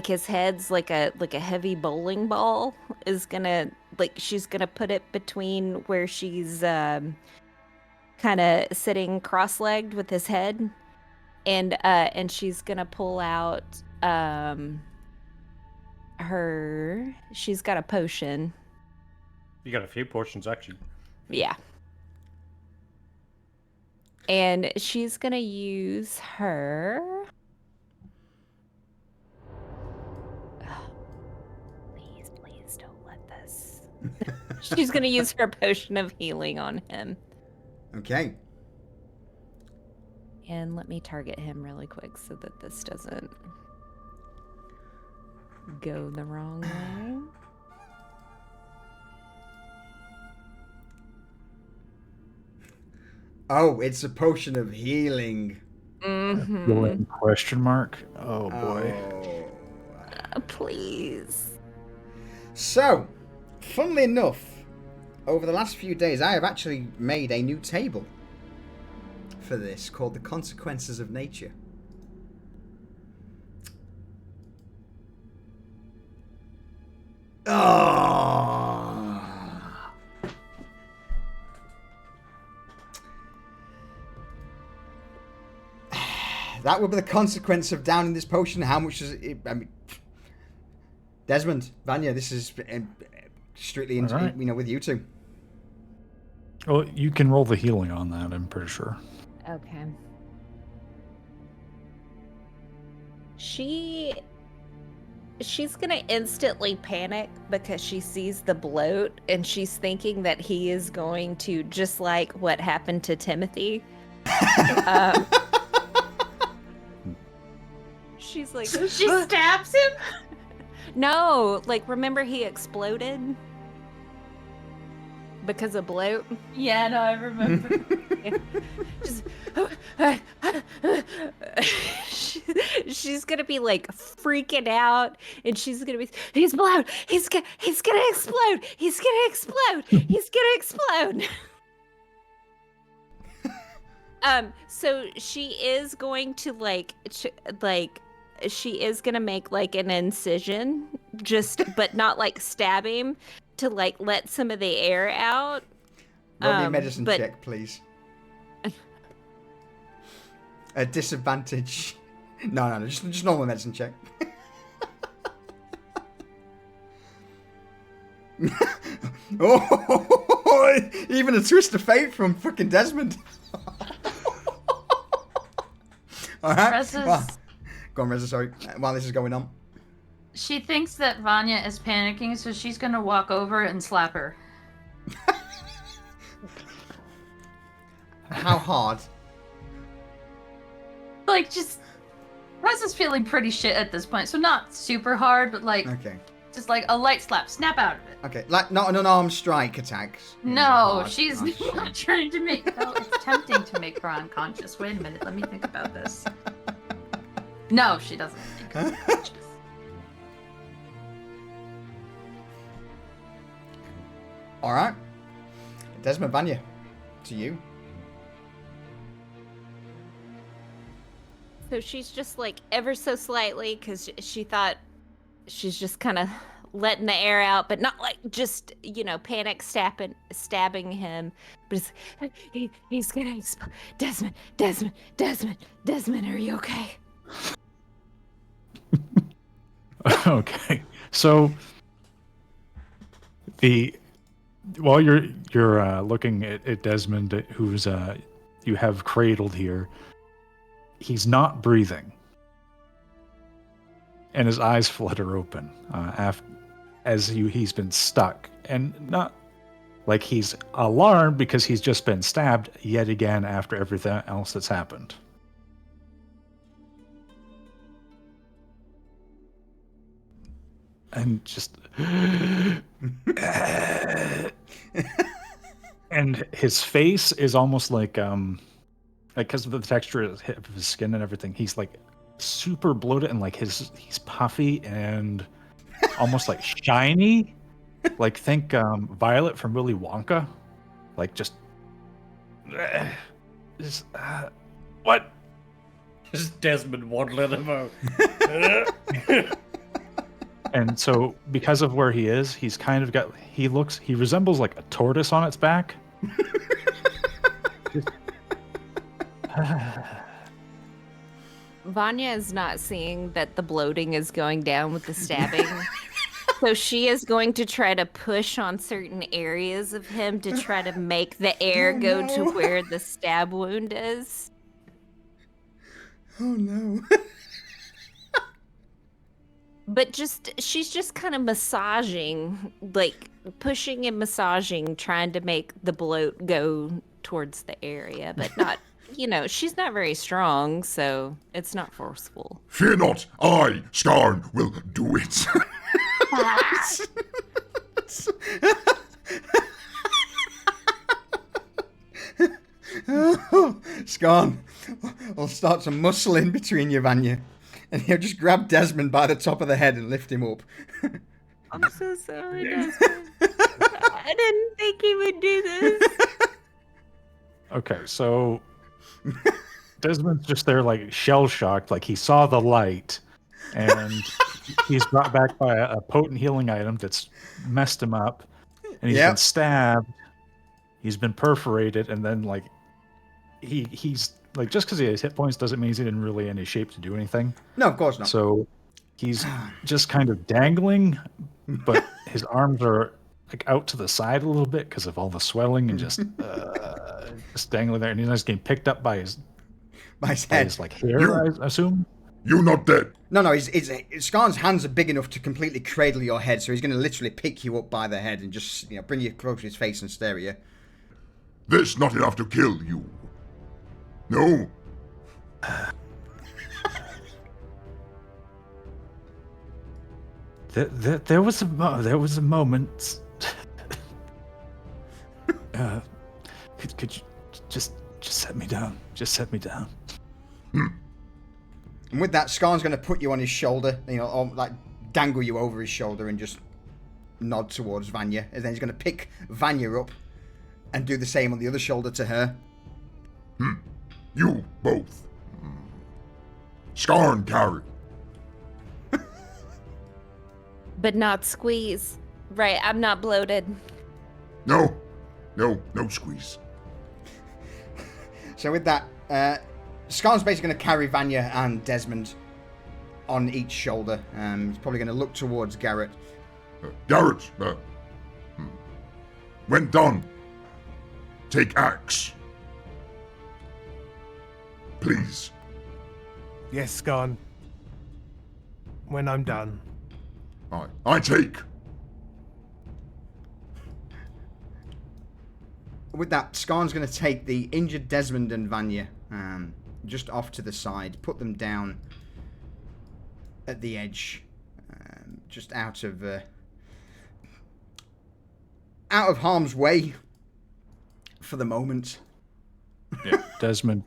his head's like a heavy bowling ball is gonna, she's gonna put it between where she's kind of sitting cross-legged with his head, and she's gonna pull out she's got a potion. You got a few portions, actually. Yeah. And she's gonna use her... Please don't let this... She's gonna use her potion of healing on him. Okay. And let me target him really quick so that this doesn't go the wrong way. Oh, it's a potion of healing. Healing question mark. Oh boy. Please. So, funnily enough, over the last few days, I have actually made a new table for this called The Consequences of Nature. Oh. That would be the consequence of downing this potion. How much does it... I mean, Desmond, Vanya, this is strictly Right. with you two. Well, you can roll the healing on that, I'm pretty sure. Okay. She's gonna instantly panic because she sees the bloat and she's thinking that he is going to, just like what happened to Timothy. She's like, She stabs him? no, like, remember he exploded because of bloat? Yeah, no, I remember. Just, she's gonna be like freaking out, and she's gonna be, he's blown, he's gonna explode, he's gonna explode, he's gonna explode. So she is going to she is gonna make like an incision, but not like stab him, to like let some of the air out. Roll me a medicine check, please. A disadvantage. No, just normal medicine check. Oh, even a twist of fate from fucking Desmond. All right. Go on, Reza, sorry. While this is going on. She thinks that Vanya is panicking, so she's gonna walk over and slap her. How hard? Like, just... Reza's feeling pretty shit at this point, so not super hard, but like... Okay. Just like a light slap. Snap out of it. Okay, like not an unarmed strike attack. No, Hard. she's Oh, shit. not trying to make... No, it's tempting to make her unconscious. Wait a minute, let me think about this. No, she doesn't make her unconscious. All right. Desmond, Vanya, to you. So she's just like ever so slightly, because she thought she's just kind of letting the air out, but not like just, panic stabbing him. But he's gonna explode. Desmond, are you okay? Okay. So while you're looking at Desmond, who's you have cradled here, he's not breathing, and his eyes flutter open he's been stuck, and not like he's alarmed because he's just been stabbed yet again after everything else that's happened. And just and his face is almost like because of the texture of his skin and everything, he's like super bloated, and like he's puffy and almost like shiny. Like think Violet from Willy Wonka. Like just what? Just Desmond waddling about. And so because of where he is, he resembles like a tortoise on its back. Vanya is not seeing that the bloating is going down with the stabbing. So she is going to try to push on certain areas of him to try to make the air go to where the stab wound is. Oh no. But she's just kind of massaging, like pushing and massaging, trying to make the bloat go towards the area, but not, she's not very strong, so it's not forceful. Fear not, I, Skarn, will do it. Scarn, will start to muscle in between you, Vanya. And he'll just grab Desmond by the top of the head and lift him up. I'm so sorry, Desmond. I didn't think he would do this. Okay, so Desmond's just there, like shell shocked, like he saw the light, and he's brought back by a potent healing item that's messed him up, and he's been stabbed, he's been perforated, and then like he's like, just because he has hit points doesn't mean he's in really any shape to do anything. No, of course not. So he's just kind of dangling, but his arms are like out to the side a little bit because of all the swelling and just dangling there, and he's just getting picked up by his head. His, like hair, I assume. You're not dead. No, Skarn's hands are big enough to completely cradle your head, so he's going to literally pick you up by the head and just bring you close to his face and stare at you. This not enough to kill you. No. There was a moment. Could you just set me down? Just set me down. And with that, Skarn's going to put you on his shoulder, or like dangle you over his shoulder and just nod towards Vanya. And then he's going to pick Vanya up and do the same on the other shoulder to her. You both. Skarn carry. But not squeeze. Right, I'm not bloated. No squeeze. So with that, Skarn's basically going to carry Vanya and Desmond on each shoulder. He's probably going to look towards Garrett. Garrett, when done, take axe. Please. Yes, Skarn. When I'm done. I take. With that, Skarn's going to take the injured Desmond and Vanya just off to the side, put them down at the edge, just out of harm's way for the moment. Yeah, Desmond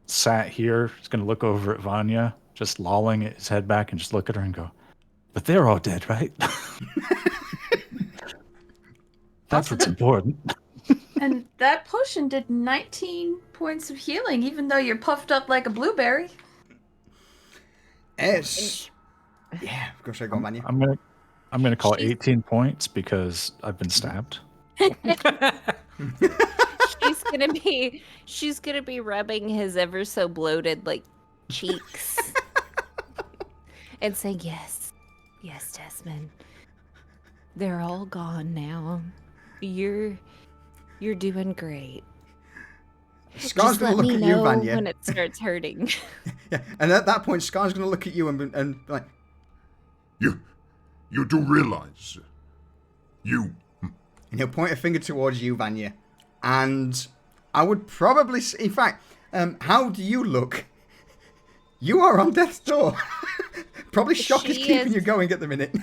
sat here. He's going to look over at Vanya, just lolling his head back and just look at her and go, "But they're all dead, right?" That's what's important. And that potion did 19 points of healing, even though you're puffed up like a blueberry. Yes. Yeah, of course I go, Vanya. I'm gonna call it 18 points because I've been stabbed. She's gonna be rubbing his ever so bloated cheeks and saying, yes, Desmond, they're all gone now. You're doing great. Skar's going to look at you, Vanya. When it starts hurting. Yeah, and at that point, Skar's going to look at you and like, You do realize, and he'll point a finger towards you, Vanya. And I would probably say, in fact, how do you look? You are on death's door. Probably shock is keeping you going at the minute.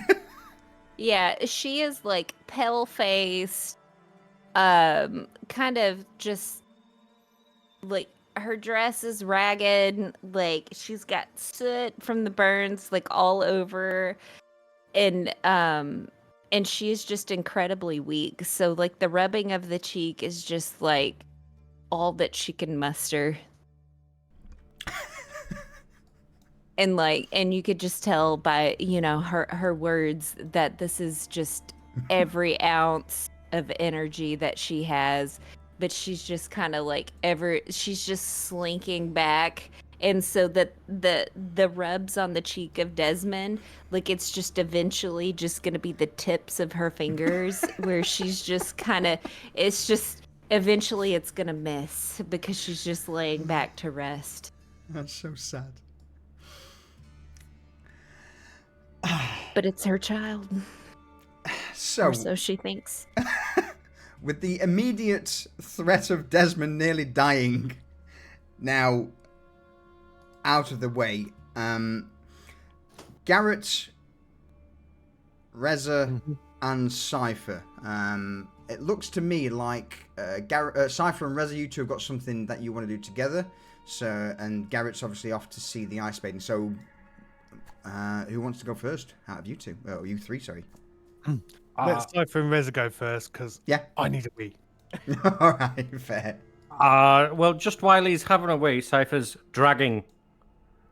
Yeah, she is pale-faced, kind of just her dress is ragged, she's got soot from the burns all over, and she's just incredibly weak. So the rubbing of the cheek is just all that she can muster. And you could just tell by, her words that this is just every ounce of energy that she has, but she's just kind of she's just slinking back. And so that the rubs on the cheek of Desmond, it's just eventually just going to be the tips of her fingers where she's just eventually it's going to miss because she's just laying back to rest. That's so sad. But it's her child. So she thinks. With the immediate threat of Desmond nearly dying now out of the way, Garrett, Reza, and Cypher. It looks to me like Cypher and Reza, you two have got something that you want to do together. So, and Garrett's obviously off to see the Ice Maiden. So, who wants to go first out of you two? Oh, you three, sorry. Let's Cypher and Reza go first, because Yeah. I need a wee. All right, fair. Well, just while he's having a wee, Cypher's dragging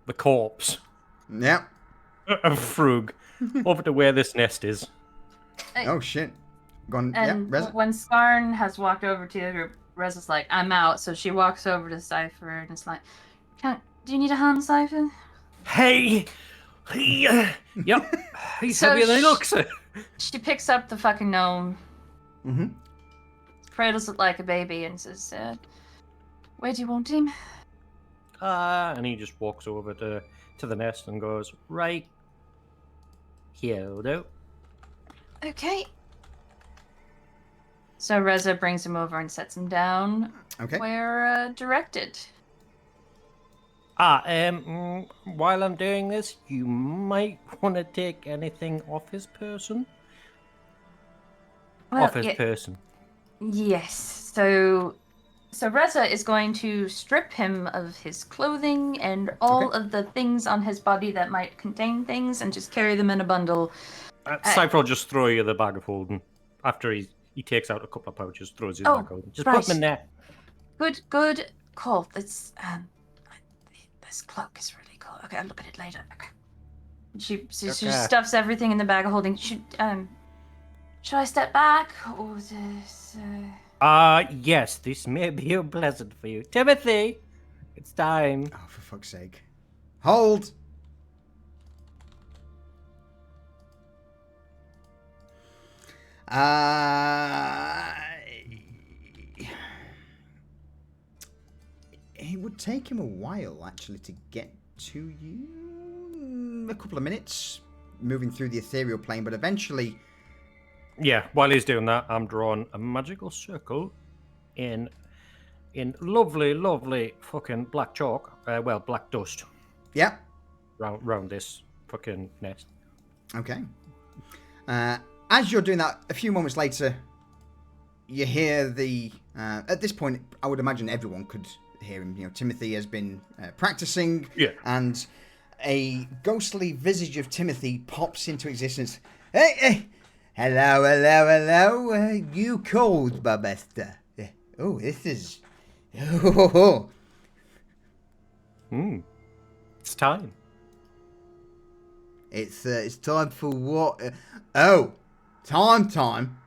the corpse Yeah. of Frug over to where this nest is. Oh, shit. Gone. And Yeah, Reza. when Skarn has walked over to the group, Reza's like, I'm out. So she walks over to Cypher and is like, do you need a hand, Cypher? Hey! Yep. He's So heavier than he looks. She picks up the fucking gnome, Mm-hmm. cradles it like a baby, and says, where do you want him? And he just walks over to the nest and goes, right here, though. Okay. So Reza brings him over and sets him down Okay. where directed. While I'm doing this, you might want to take anything off his person. Off his person. Yes. So Reza is going to strip him of his clothing and all of the things on his body that might contain things, and just carry them in a bundle. Cypher will just throw you the bag of holding after he takes out a couple of pouches, throws you the bag of holding. Just put them in there. Good call. This cloak is really cool. Okay, I'll look at it later. Okay. She stuffs everything in the bag of holding. Should I step back or this? Yes, this may be unpleasant for you. Timothy, it's time. Oh, for fuck's sake. Hold! It would take him a while, actually, to get to you. A couple of minutes, moving through the ethereal plane, but eventually... Yeah, while he's doing that, I'm drawing a magical circle in lovely fucking black chalk. Black dust. Yeah. Round this fucking nest. Okay. As you're doing that, a few moments later, you hear the... at this point, I would imagine everyone could hear him. You know, Timothy has been practicing, and a ghostly visage of Timothy pops into existence. Hey! Hello. You called, my master. Oh, this is... Oh. It's time. It's time for what? Time.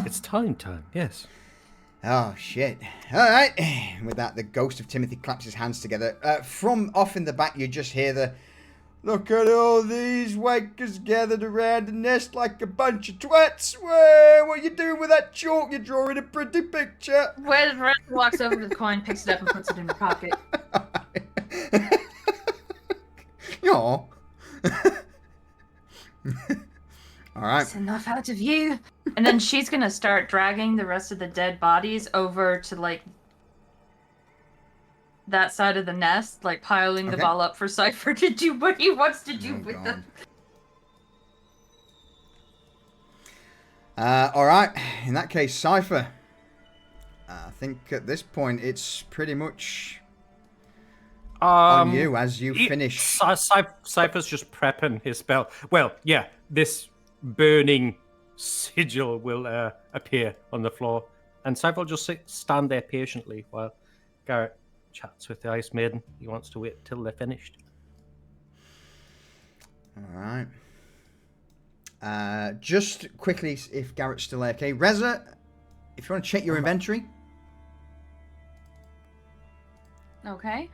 It's time, yes. Oh, shit. All right. With that, the ghost of Timothy claps his hands together. From off in the back, you just hear the... Look at all these wankers gathered around the nest like a bunch of twats. Well, what are you doing with that chalk? You're drawing a pretty picture. Reza walks over to the coin, picks it up, and puts it in her pocket. Aw. All right. It's enough out of you. And then she's gonna start dragging the rest of the dead bodies over to like that side of the nest, like piling them all up for Cypher to do what he wants to do with them. All right. In that case, Cypher. I think at this point it's pretty much on you as you finish. Cypher's just prepping his spell. Well, yeah, this burning sigil will appear on the floor, and Cypher will just stand there patiently while Garrett chats with the Ice Maiden. He wants to wait till they're finished. All right. Just quickly, if Garrett's still okay, Reza, if you want to check your inventory. Okay.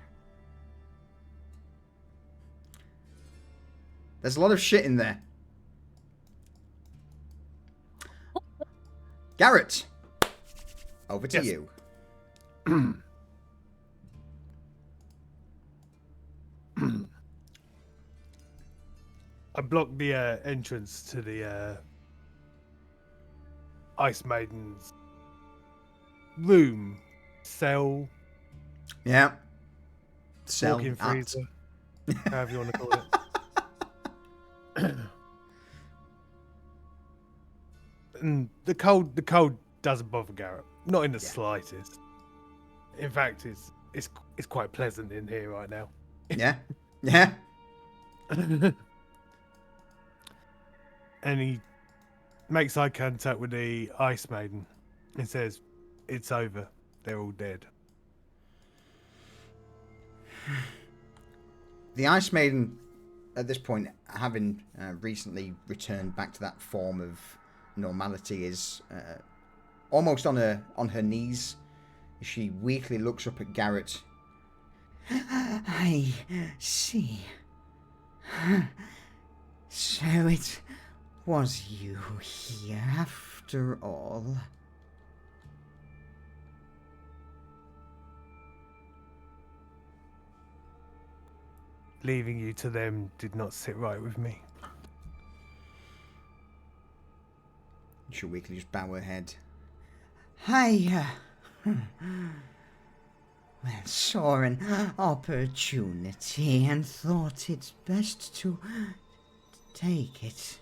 There's a lot of shit in there. Garrett, over to you. I blocked the entrance to the Ice Maiden's room, cell. Yeah. Cell. Walk-in freezer. However you want to call it. And the cold doesn't bother Garrett. Not in the slightest. In fact, it's it's quite pleasant in here right now. Yeah, yeah. And he makes eye contact with the Ice Maiden and says, "It's over. They're all dead." The Ice Maiden, at this point, having recently returned back to that form of normality, is almost on her knees. She weakly looks up at Garrett. I see. So it was you here after all. Leaving you to them did not sit right with me. She'll weakly just bow her head. Saw an opportunity and thought it best to take it.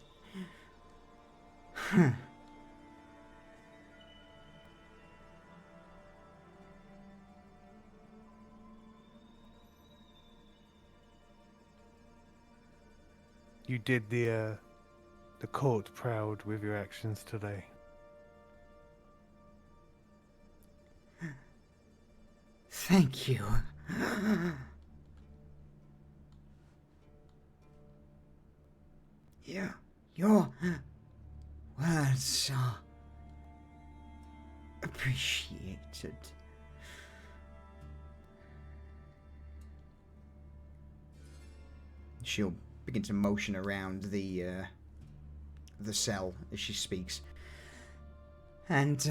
You did the court proud with your actions today. Thank you. Your words are appreciated. She'll begin to motion around the cell as she speaks. And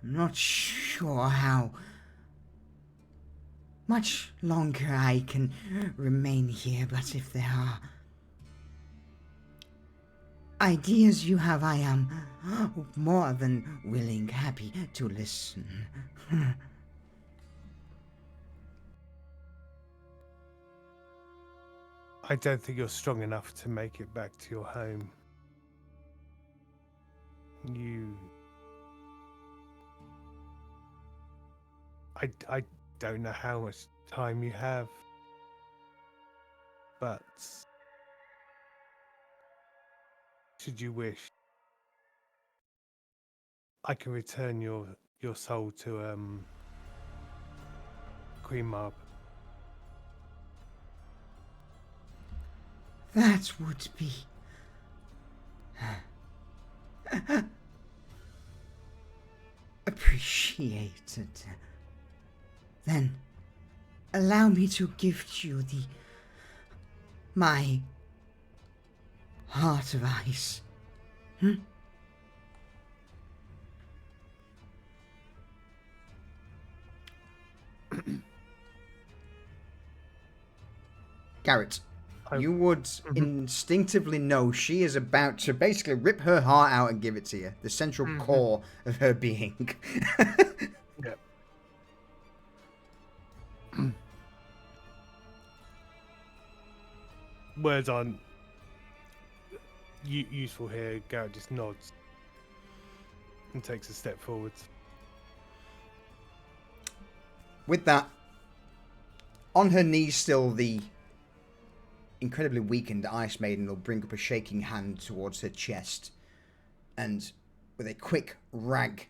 I'm not sure how much longer I can remain here, but if there are ideas you have, I am more than happy to listen. I don't think you're strong enough to make it back to your home. I don't know how much time you have, but should you wish, I can return your soul to Queen Marb. That would be appreciated. Then allow me to gift you my heart of ice. Garrett, you would instinctively know she is about to basically rip her heart out and give it to you. The central core of her being. Yeah. Words aren't useful here. Garrett just nods and takes a step forwards. With that, on her knees still, the incredibly weakened Ice Maiden will bring up a shaking hand towards her chest, and with a quick rag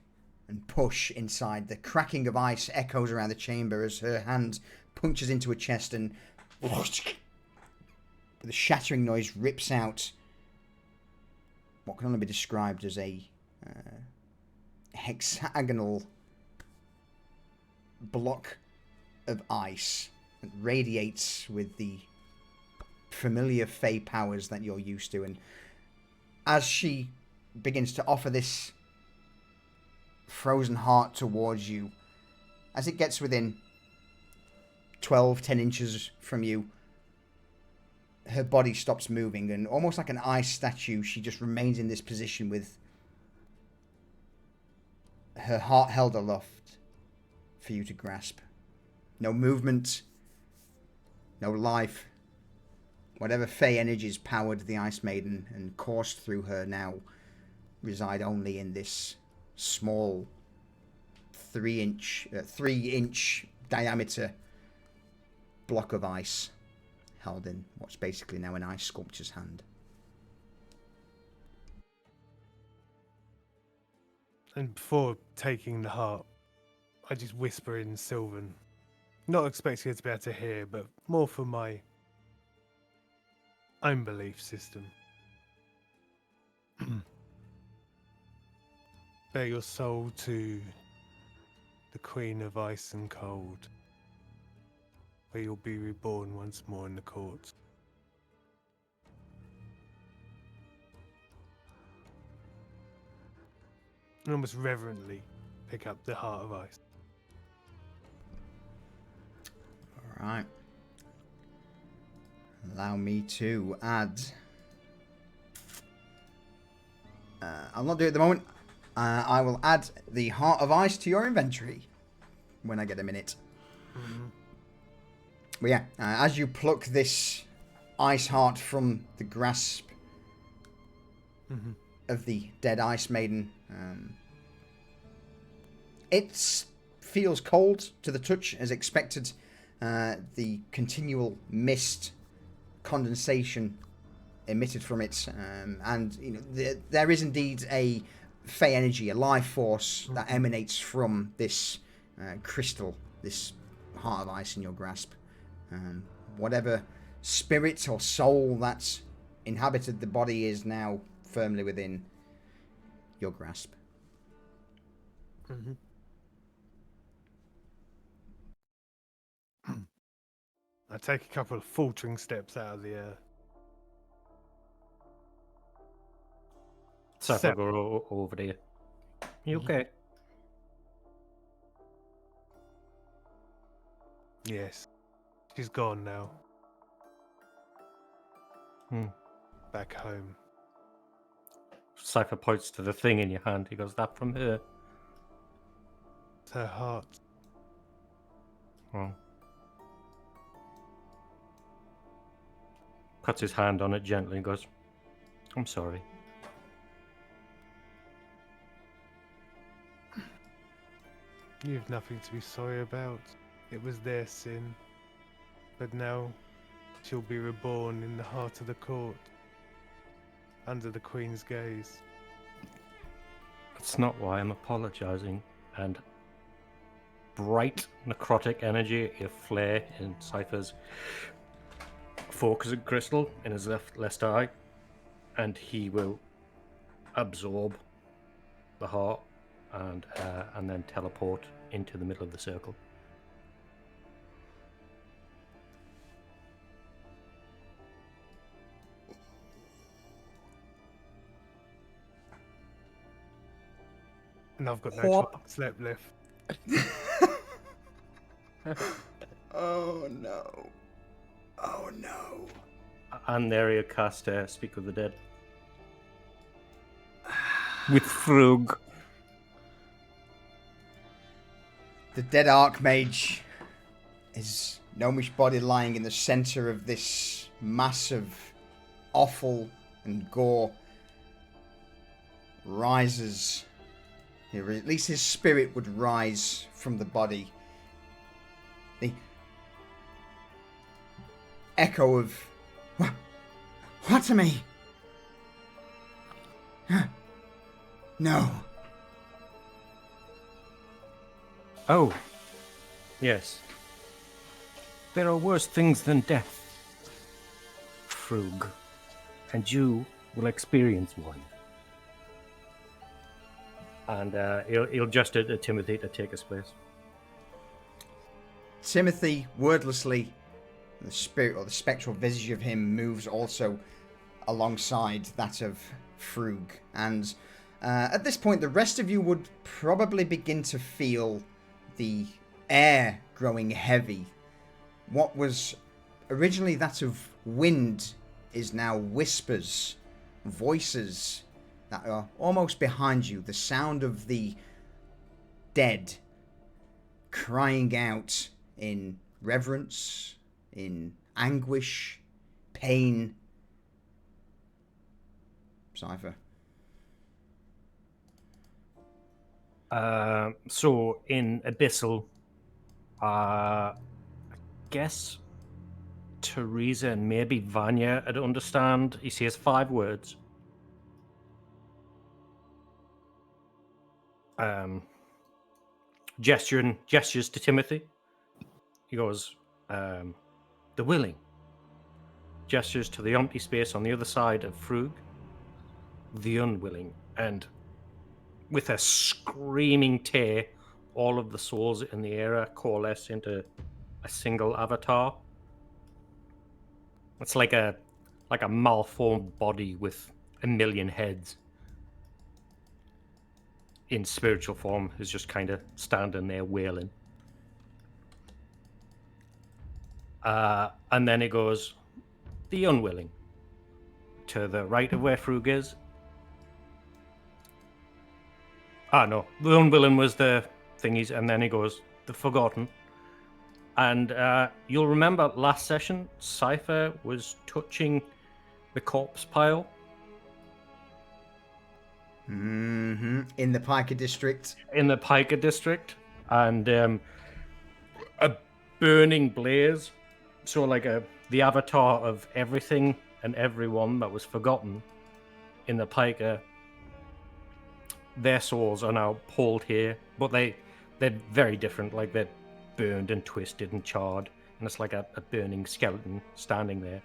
and push inside, the cracking of ice echoes around the chamber as her hand punctures into her chest, and the shattering noise rips out what can only be described as a hexagonal block of ice that radiates with the familiar fey powers that you're used to. And as she begins to offer this frozen heart towards you, as it gets within 10 inches from you, her body stops moving, and almost like an ice statue, she just remains in this position with her heart held aloft for you to grasp. No movement, no life. Whatever fey energies powered the Ice Maiden and coursed through her now reside only in this small, 3-inch diameter block of ice held in what's basically now an ice sculpture's hand. And before taking the heart, I just whisper in Sylvan, not expecting her to be able to hear, but more for my own belief system. Bear your soul to the Queen of Ice and Cold, where you'll be reborn once more in the courts. And almost reverently pick up the Heart of Ice. All right. Allow me to add. I'll not do it at the moment. I will add the Heart of Ice to your inventory when I get a minute. Mm-hmm. But yeah, as you pluck this ice heart from the grasp of the dead ice maiden, it feels cold to the touch as expected. The continual mist condensation emitted from it, and you know there is indeed a fey energy, a life force that emanates from this crystal, this heart of ice in your grasp. Whatever spirit or soul that's inhabited the body is now firmly within your grasp. Mm-hmm. I take a couple of faltering steps out of the air. So I'll go over there. You okay? Yes. She's gone now. Back home. Cypher points to the thing in your hand. He goes, "That from her?" It's her heart. Oh. Puts his hand on it gently and goes, "I'm sorry." You've nothing to be sorry about. It was their sin. But now she'll be reborn in the heart of the court, under the Queen's gaze. That's not why I'm apologizing. And bright necrotic energy, a flare in Cypher's focusing crystal in his left eye, and he will absorb the heart and then teleport into the middle of the circle. And I've got no chocolate slap left. Oh no. Oh no. And there he'll cast Speak with the Dead. With Frug. The dead Archmage, his gnomish body lying in the center of this mass of offal and gore, rises. Or at least his spirit would rise from the body. The echo of what to me? No. Oh, yes. There are worse things than death, Frug, and you will experience one. And he'll gesture to Timothy to take his place. Timothy, wordlessly, the spirit or the spectral visage of him moves also alongside that of Frug. And at this point, the rest of you would probably begin to feel the air growing heavy. What was originally that of wind is now whispers, voices that are almost behind you. The sound of the dead crying out in reverence, in anguish, pain. Cypher. So in Abyssal, I guess Teresa and maybe Vanya would understand. He says 5 words. Gestures to Timothy. He goes, the willing. Gestures to the empty space on the other side of Frug. The unwilling. And with a screaming tear, all of the souls in the area coalesce into a single avatar. It's like a malformed body with a million heads. In spiritual form, is just kind of standing there wailing. And then it goes, the unwilling. To the right of where Frug is. No, the unwilling was the thingies, and then it goes, the forgotten. And you'll remember last session, Cypher was touching the corpse pile. Mm-hmm. In the Piker district. In the Piker district. And a burning blaze. So like the avatar of everything and everyone that was forgotten in the Piker. Their souls are now pulled here, but they're very different. Like they're burned and twisted and charred, and it's like a burning skeleton standing there.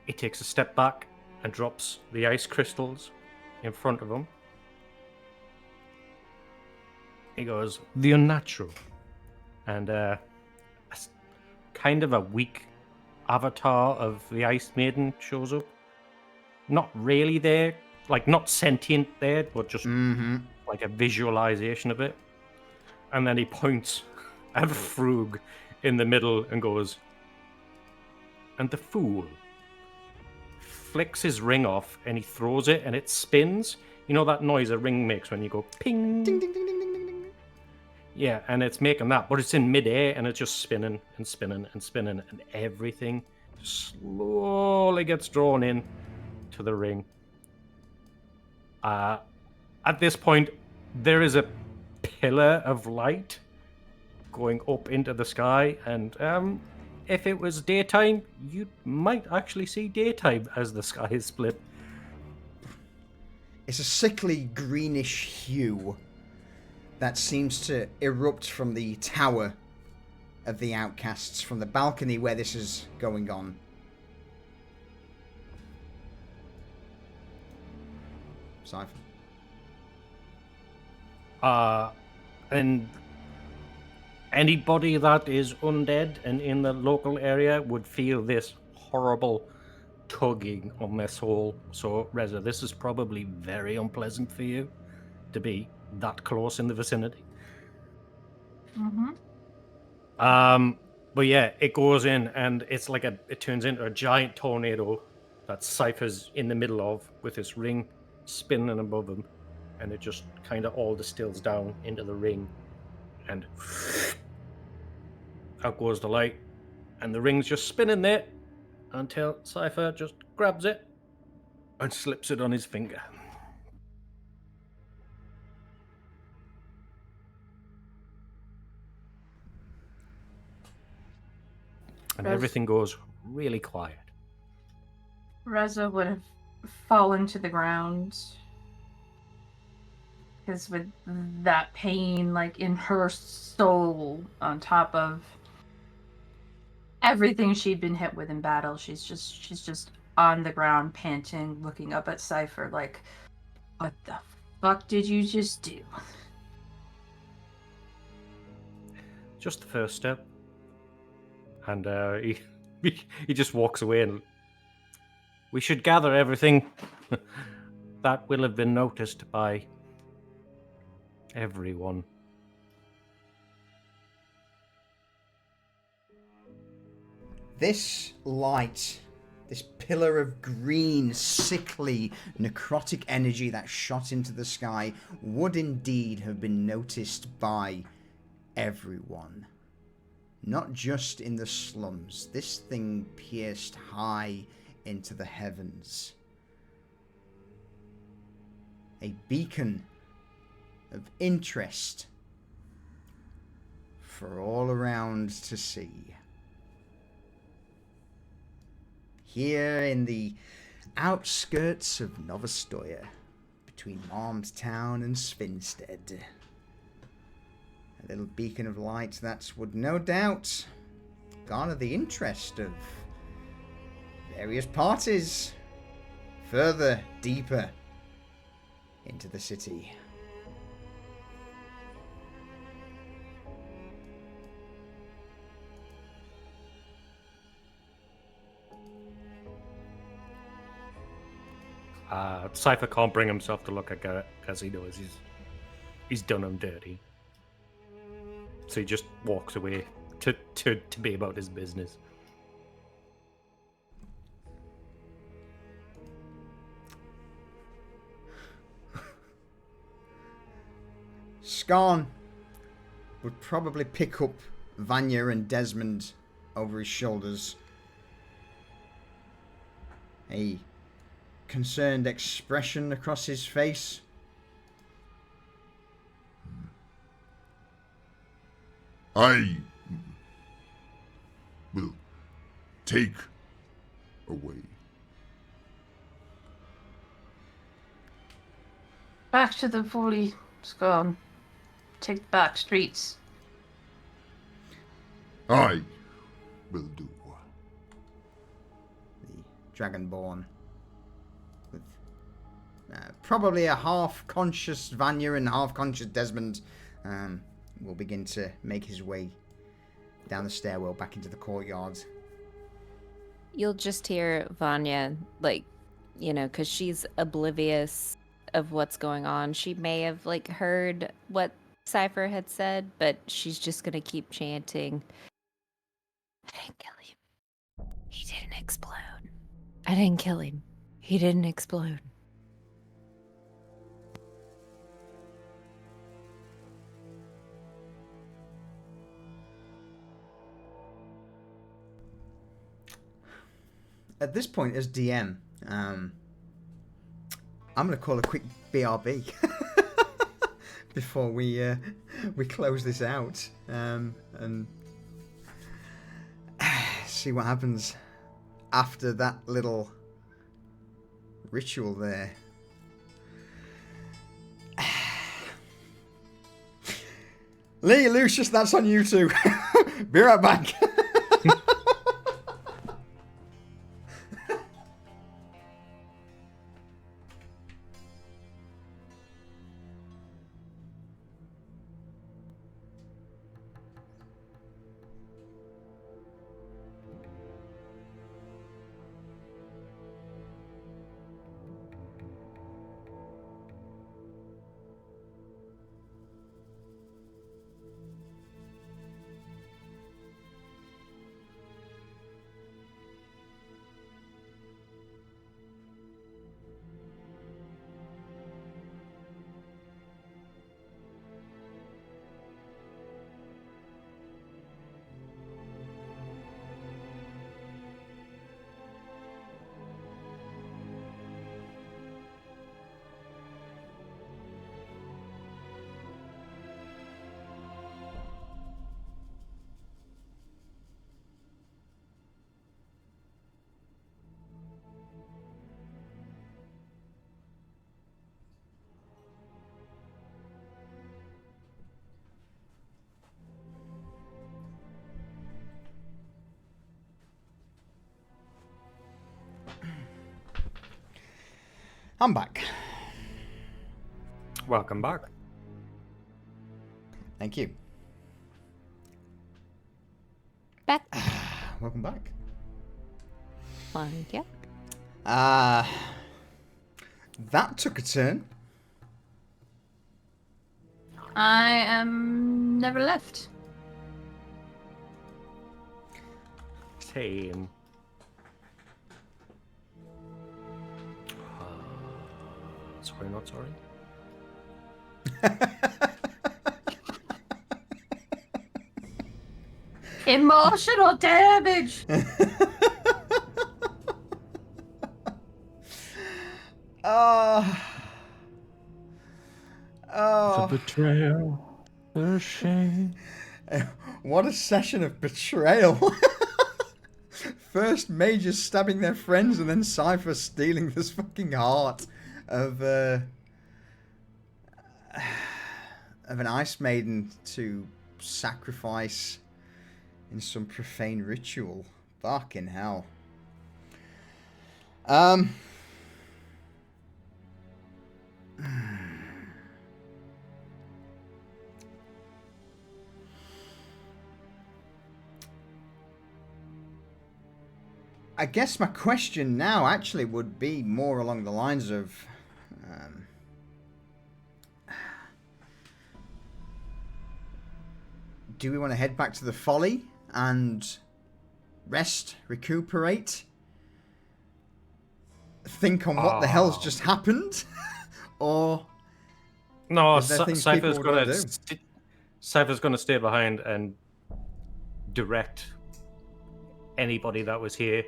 He takes a step back and drops the ice crystals in front of him. He goes, the unnatural. And kind of a weak avatar of the Ice Maiden shows up. Not really there, like not sentient there, but just like a visualization of it. And then he points at Frug in the middle and goes, and the fool flicks his ring off and he throws it and it spins. You know that noise a ring makes when you go ping? Ding, ding, ding, ding, ding, ding, ding. Yeah, and it's making that, but it's in midair and it's just spinning and spinning and spinning, and everything slowly gets drawn in to the ring. At this point, there is a pillar of light going up into the sky, and if it was daytime, you might actually see daytime as the sky is split. It's a sickly greenish hue that seems to erupt from the tower of the outcasts, from the balcony where this is going on. Cypher. And anybody that is undead and in the local area would feel this horrible tugging on their soul. So, Reza, this is probably very unpleasant for you to be that close in the vicinity. But yeah, it goes in and it's like it turns into a giant tornado that Cypher's in the middle of with this ring spinning above him, and it just kind of all distills down into the ring, and out goes the light, and the ring's just spinning there until Cypher just grabs it and slips it on his finger. And everything goes really quiet. Reza would have fallen to the ground. Because with that pain, like, in her soul, on top of everything she'd been hit with in battle, she's just on the ground, panting, looking up at Cypher, like, what the fuck did you just do? Just the first step. And he just walks away, and we should gather everything that will have been noticed by everyone. This light, this pillar of green, sickly, necrotic energy that shot into the sky would indeed have been noticed by everyone. Not just in the slums. This thing pierced high into the heavens. A beacon of interest for all around to see. Here in the outskirts of Novostoya, between Malmstown and Svinstead, a little beacon of light that would no doubt garner the interest of various parties further deeper into the city. Cypher can't bring himself to look at Garrett because he knows he's done him dirty. So he just walks away to be about his business. Skarn would probably pick up Vanya and Desmond over his shoulders. A concerned expression across his face. I will take away. Back to the folly, Scorn. Take the back streets. I will do. The Dragonborn, with probably a half-conscious Vanya and half-conscious Desmond, will begin to make his way down the stairwell back into the courtyard. You'll just hear Vanya, like, you know, because she's oblivious of what's going on. She may have, like, heard what Cypher had said, but she's just gonna keep chanting, I didn't kill him. He didn't explode. I didn't kill him. He didn't explode. At this point, as DM, I'm going to call a quick BRB before we close this out and see what happens after that little ritual there. Lee, Lucius, that's on you too. Be right back. I'm back. Welcome back. Thank you. Back. Welcome back. Thank you. That took a turn. I am never left. Same. Sorry, not sorry. Emotional damage. Oh, betrayal, the shame. What a session of betrayal. First Majors stabbing their friends and then Cypher stealing this fucking heart of an ice maiden to sacrifice in some profane ritual. Fucking hell. I guess my question now actually would be more along the lines of do we want to head back to the Folly and rest, recuperate, think on what the hell's just happened, or No, is there things people Cypher's would gonna wanna do? Cypher's gonna stay behind and direct anybody that was here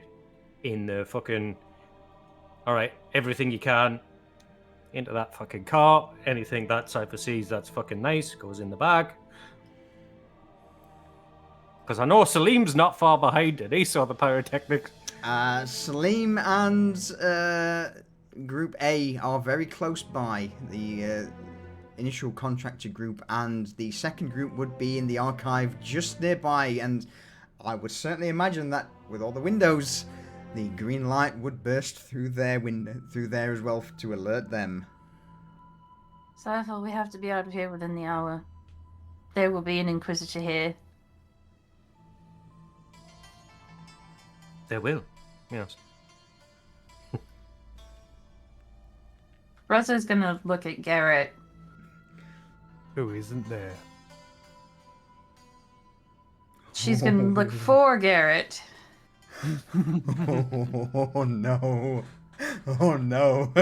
in the fucking. All right, everything you can into that fucking car. Anything that Cypher sees that's fucking nice goes in the bag. Because I know Salim's not far behind and he saw the pyrotechnics. Salim and Group A are very close by. The initial contractor group and the second group would be in the archive just nearby, and I would certainly imagine that with all the windows, the green light would burst through their window, through there as well, to alert them. Cypher, we have to be out of here within the hour. There will be an Inquisitor here. There will, yes. Rosa's gonna look at Garrett. Who isn't there? She's gonna look for Garrett. Oh no. Oh no.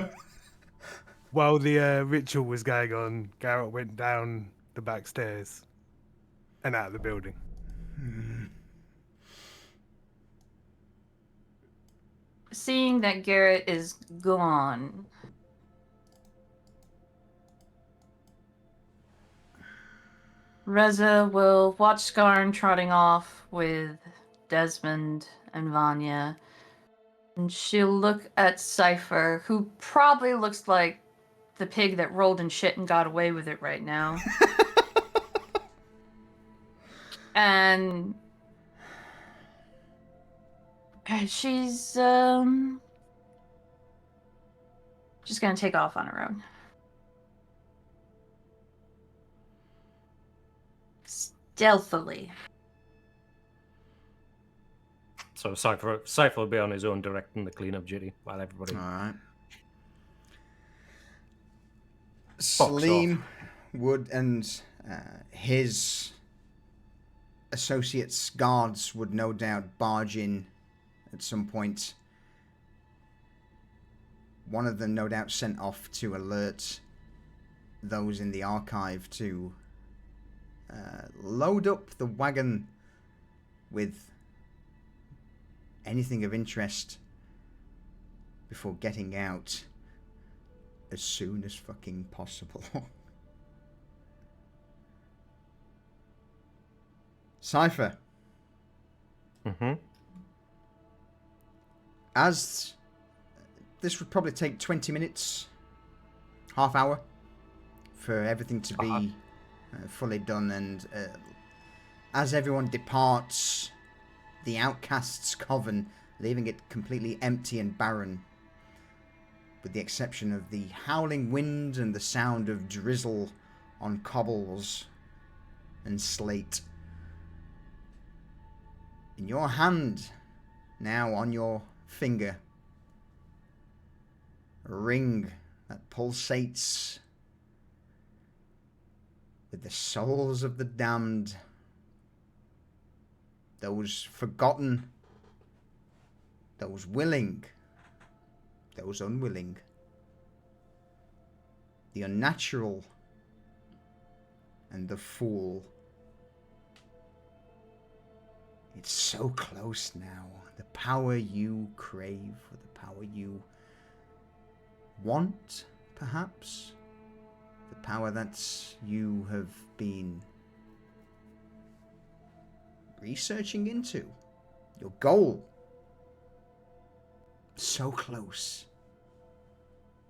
While the ritual was going on, Garrett went down the back stairs and out of the building. Seeing that Garrett is gone, Reza will watch Skarn trotting off with Desmond and Vanya, and she'll look at Cypher, who probably looks like the pig that rolled in shit and got away with it right now. And she's just gonna take off on her own. Stealthily. So Cypher will be on his own directing the cleanup duty while everybody. Alright. Salim would, and his associates, guards, would no doubt barge in at some point. One of them no doubt sent off to alert those in the archive to load up the wagon with anything of interest before getting out as soon as fucking possible. Cypher. Mm-hmm. As this would probably take 20 minutes, half hour, for everything to be fully done, and as everyone departs the Outcasts' coven, leaving it completely empty and barren, with the exception of the howling wind and the sound of drizzle on cobbles and slate. In your hand, now on your finger, a ring that pulsates with the souls of the damned, those forgotten, those willing, those unwilling, the unnatural, and the fool. It's so close now. The power you crave, or the power you want, perhaps. The power that you have been researching into. Your goal. So close.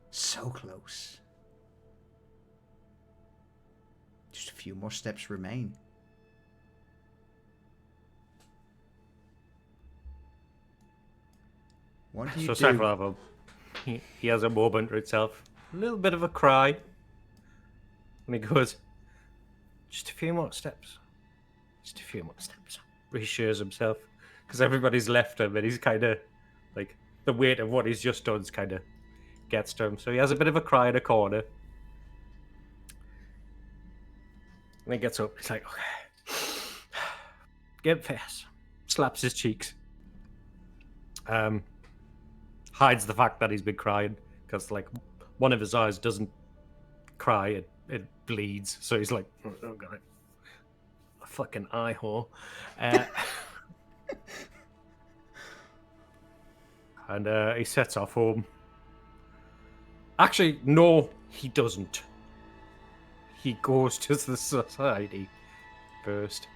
So close. Just a few more steps remain. What do you So do? Cypher, he has a moment to himself. A little bit of a cry. And he goes, just a few more steps. Just a few more steps. Reassures himself. Because everybody's left him and he's kind of, like, the weight of what he's just done kind of gets to him. So he has a bit of a cry in a corner. And he gets up. He's like, okay. Get face. Slaps his cheeks. Hides the fact that he's been crying. Because, like, one of his eyes doesn't cry. It bleeds. So he's like, oh, God. A fucking eye hole. And he sets off home. Actually, no, he doesn't. He goes to the society first.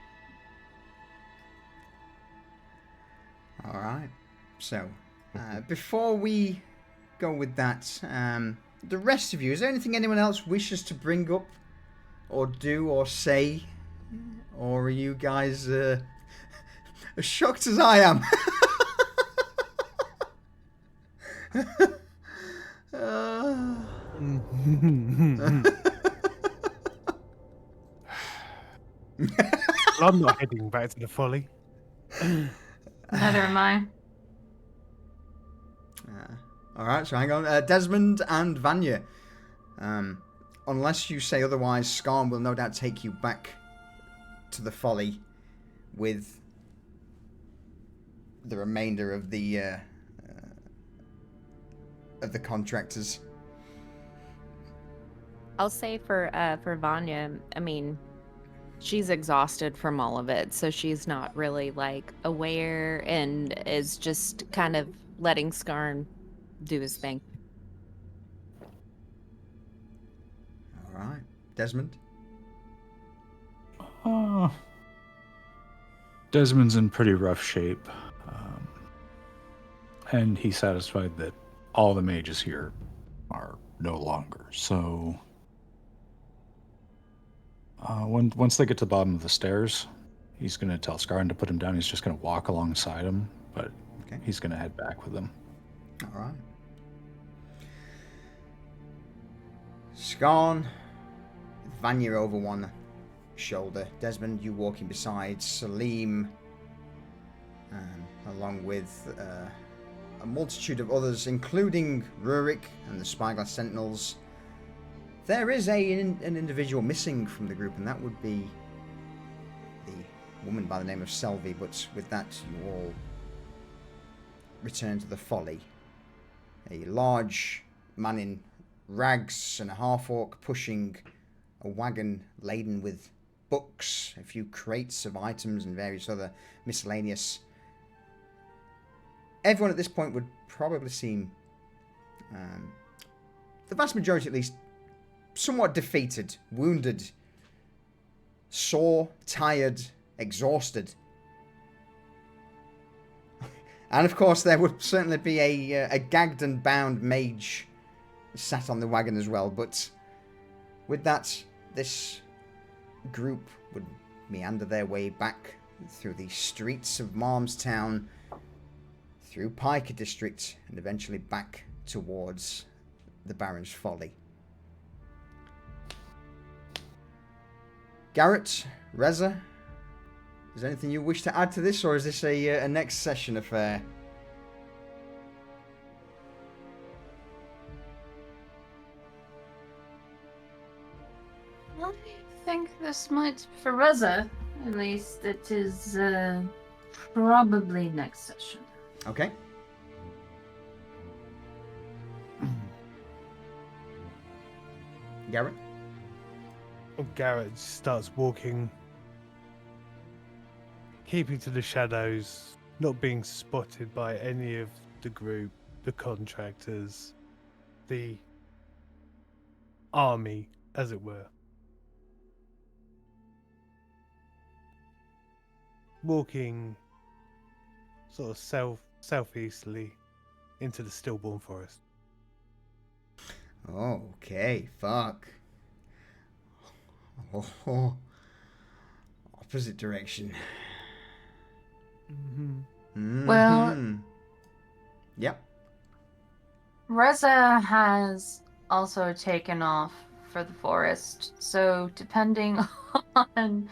All right. So, before we go with that, the rest of you, is there anything anyone else wishes to bring up or do or say? Or are you guys as shocked as I am? I'm not heading back to the folly. Neither am I. All right, so hang on. Desmond and Vanya. Unless you say otherwise, Skarn will no doubt take you back to the folly with the remainder of the contractors. I'll say for Vanya, I mean, she's exhausted from all of it, so she's not really like aware and is just kind of letting Skarn do his thing. All right, Desmond. Desmond's in pretty rough shape, and he's satisfied that all the mages here are no longer. So once they get to the bottom of the stairs, he's going to tell Skarn to put him down. He's just going to walk alongside him, but he's going to head back with them. All right. Skarn, Vanya over one shoulder. Desmond, you walking beside Salim, along with a multitude of others, including Rurik and the Spyglass Sentinels. There is an individual missing from the group, and that would be the woman by the name of Selvi, but with that you all return to the folly. A large man in rags and a half-orc pushing a wagon laden with books, a few crates of items and various other miscellaneous. Everyone at this point would probably seem, the vast majority at least, somewhat defeated, wounded, sore, tired, exhausted. And of course there would certainly be a gagged and bound mage sat on the wagon as well, but with that, this group would meander their way back through the streets of Malmstown, through Piker District, and eventually back towards the Baron's Folly. Garrett, Reza, is there anything you wish to add to this, or is this a next session affair? I think this might, for Reza, at least, it is probably next session. Okay. Garrett? Garrett starts walking, keeping to the shadows, not being spotted by any of the group, the contractors, the army as it were. Walking sort of southeasterly into the stillborn forest. Okay, fuck. Oh, opposite direction. Well- Yep. Reza has also taken off for the forest, so depending on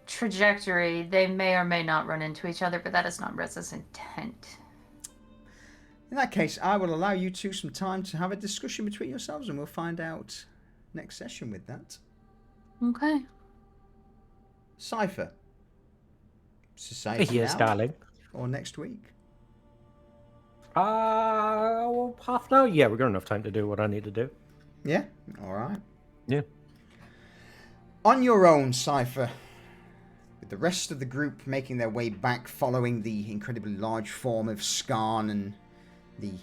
trajectory, they may or may not run into each other, but that is not Reza's intent. In that case, I will allow you two some time to have a discussion between yourselves, and we'll find out next session with that. Okay. Cypher. Society Yes, now, darling. or next week? Half an hour? Yeah, we've got enough time to do what I need to do. Yeah? Alright. Yeah. On your own, Cypher, with the rest of the group making their way back following the incredibly large form of Skarn and the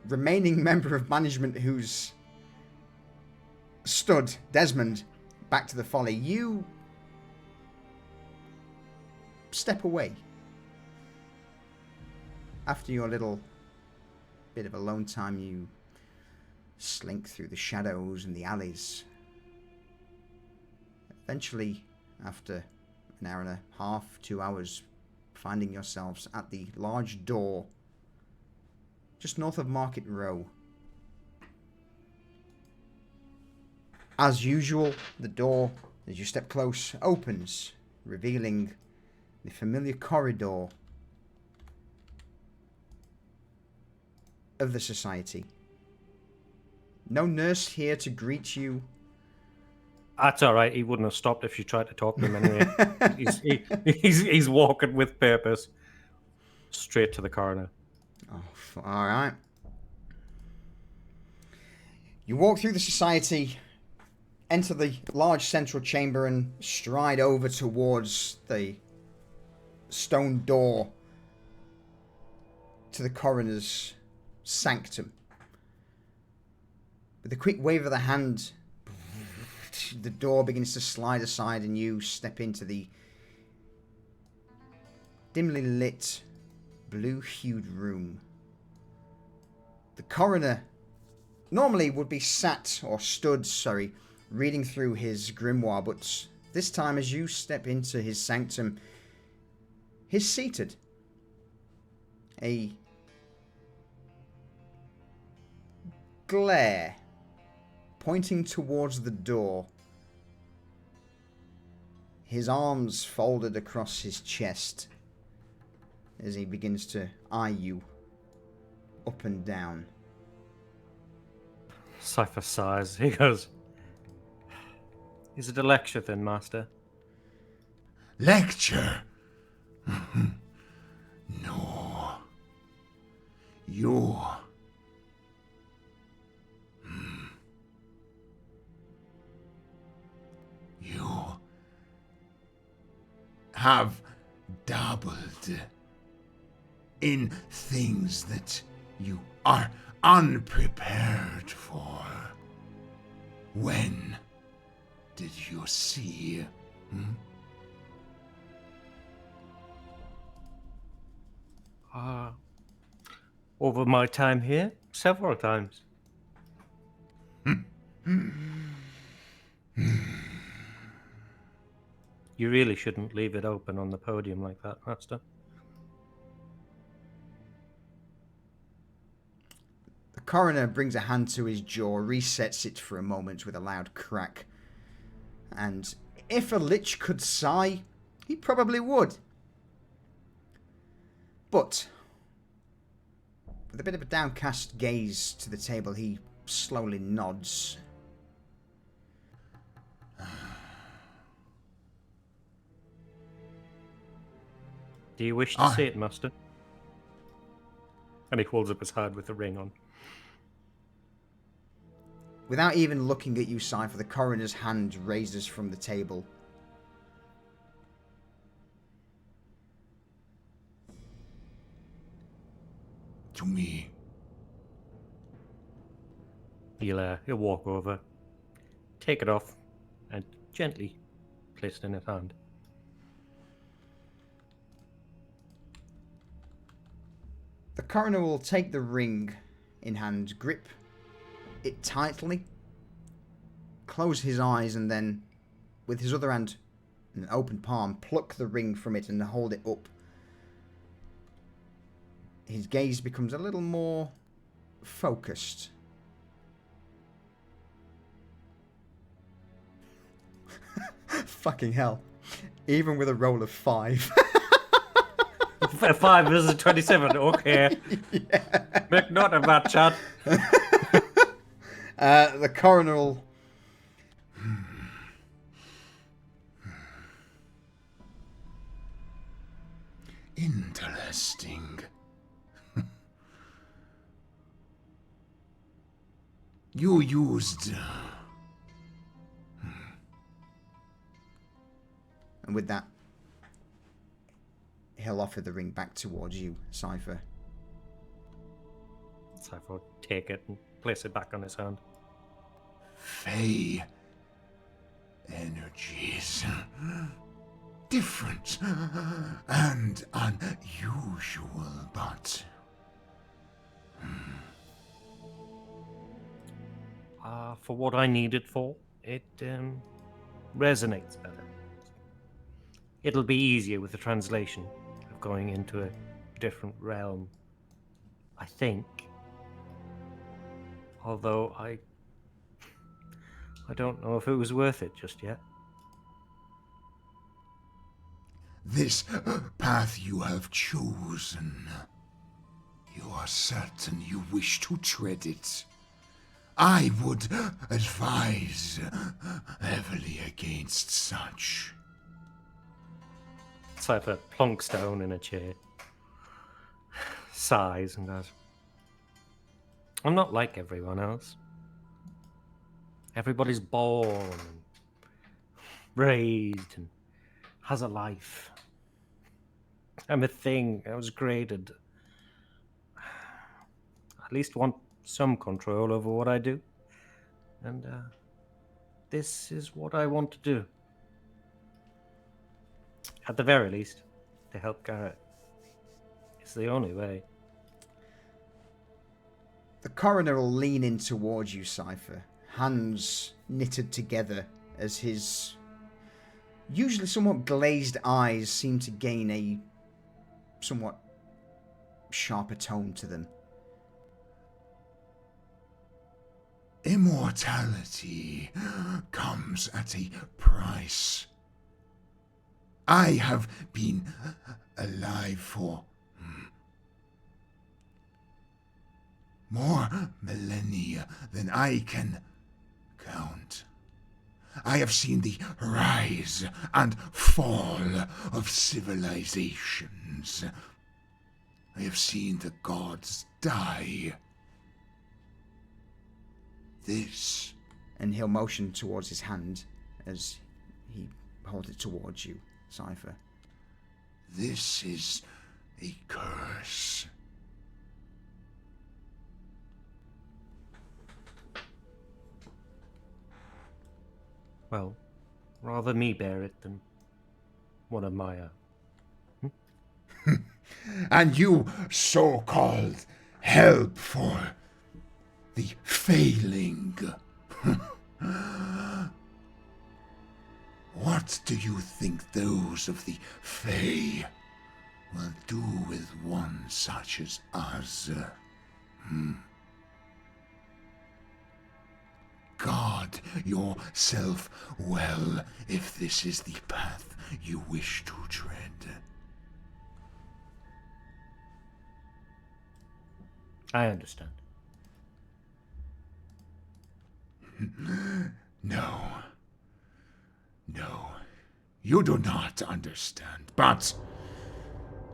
remaining member of management who's stood, Desmond, back to the folly, you step away. After your little bit of alone time, you slink through the shadows and the alleys. Eventually, after an hour and a half, 2 hours, finding yourselves at the large door just north of Market Row. As usual, the door, as you step close, opens, revealing the familiar corridor of the society. No nurse here to greet you. That's all right. He wouldn't have stopped if you tried to talk to him anyway. he's walking with purpose straight to the coroner. Oh, all right. You walk through the society, enter the large central chamber, and stride over towards the stone door to the coroner's sanctum. With a quick wave of the hand, the door begins to slide aside and you step into the dimly lit, blue-hued room. The coroner normally would be sat, or stood, sorry, reading through his grimoire, but this time as you step into his sanctum, he's seated. A glare pointing towards the door. His arms folded across his chest as he begins to eye you up and down. Cypher sighs. He goes, "Is it a lecture then, Master?" Lecture? No. You. You have dabbled in things that you are unprepared for. When did you see? Over my time here, several times. You really shouldn't leave it open on the podium like that, Master. The coroner brings a hand to his jaw, resets it for a moment with a loud crack. And if a lich could sigh, he probably would. But with a bit of a downcast gaze to the table, he slowly nods. Do you wish to see it, Master? And he holds up his hand with the ring on. Without even looking at you, Cypher, the coroner's hand raises from the table. To me. He'll walk over, take it off, and gently place it in his hand. The coroner will take the ring in hand, grip it tightly, close his eyes, and then, with his other hand, an open palm, pluck the ring from it and hold it up. His gaze becomes a little more focused. Fucking hell. Even with a roll of 5. 5 versus 27, okay. Yeah. Make note of that, Chad. The coroner will... Interesting. You used... And with that, he'll offer the ring back towards you, Cypher. Cypher will take it and place it back on his hand. Fey energies. Different and unusual, but... For what I need it for, it resonates better. It'll be easier with the translation of going into a different realm, I think. Although I don't know if it was worth it just yet. This path you have chosen, you are certain you wish to tread it. I would advise heavily against such. Cypher plonks down in a chair, sighs, and goes, I'm not like everyone else. Everybody's born and raised and has a life. I'm a thing. I was created. At least want some control over what I do. And this is what I want to do. At the very least, to help Garrett. It's the only way. The coroner will lean in towards you, Cypher, hands knitted together as his usually somewhat glazed eyes seem to gain a somewhat sharper tone to them. Immortality comes at a price. I have been alive for more millennia than I can count. I have seen the rise and fall of civilizations. I have seen the gods die. This... And he'll motion towards his hand as he holds it towards you, Cypher. This is a curse. Well, rather me bear it than one of my own. And you so-called help for the failing. What do you think those of the Fae will do with one such as us? Guard yourself well if this is the path you wish to tread. I understand. No. No. You do not understand. But,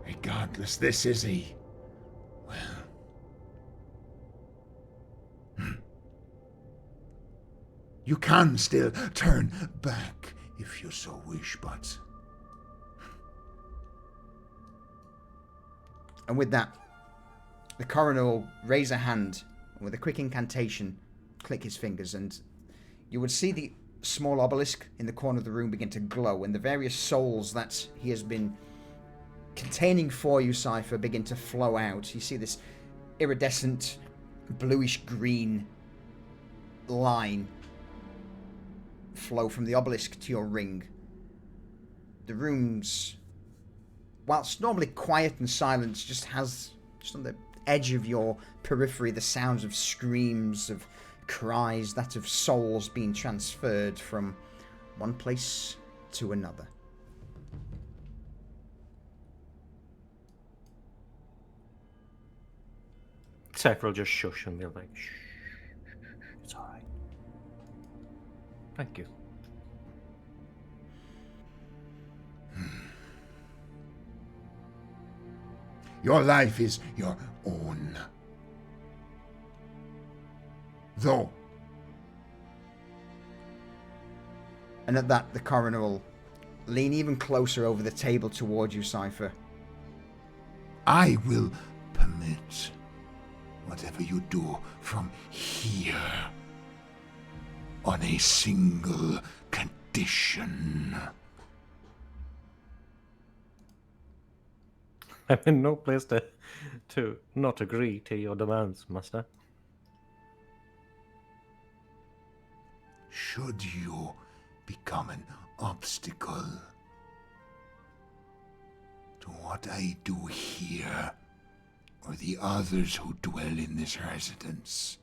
regardless, this is a... well... You can still turn back if you so wish, but... And with that, the coroner will raise a hand and with a quick incantation, click his fingers, and you would see the small obelisk in the corner of the room begin to glow, and the various souls that he has been containing for you, Cypher, begin to flow out. You see this iridescent bluish-green line flow from the obelisk to your ring. The room's, whilst normally quiet and silent, just has, just on the edge of your periphery, the sounds of screams, of cries, that of souls being transferred from one place to another. Cypher will just shush and be like, shh, it's alright. Thank you. Your life is your own. Though. And at that, the coroner will lean even closer over the table towards you, Cypher. I will permit whatever you do from here on a single condition. I'm in no place to not agree to your demands, Master. Should you become an obstacle to what I do here, or the others who dwell in this residence,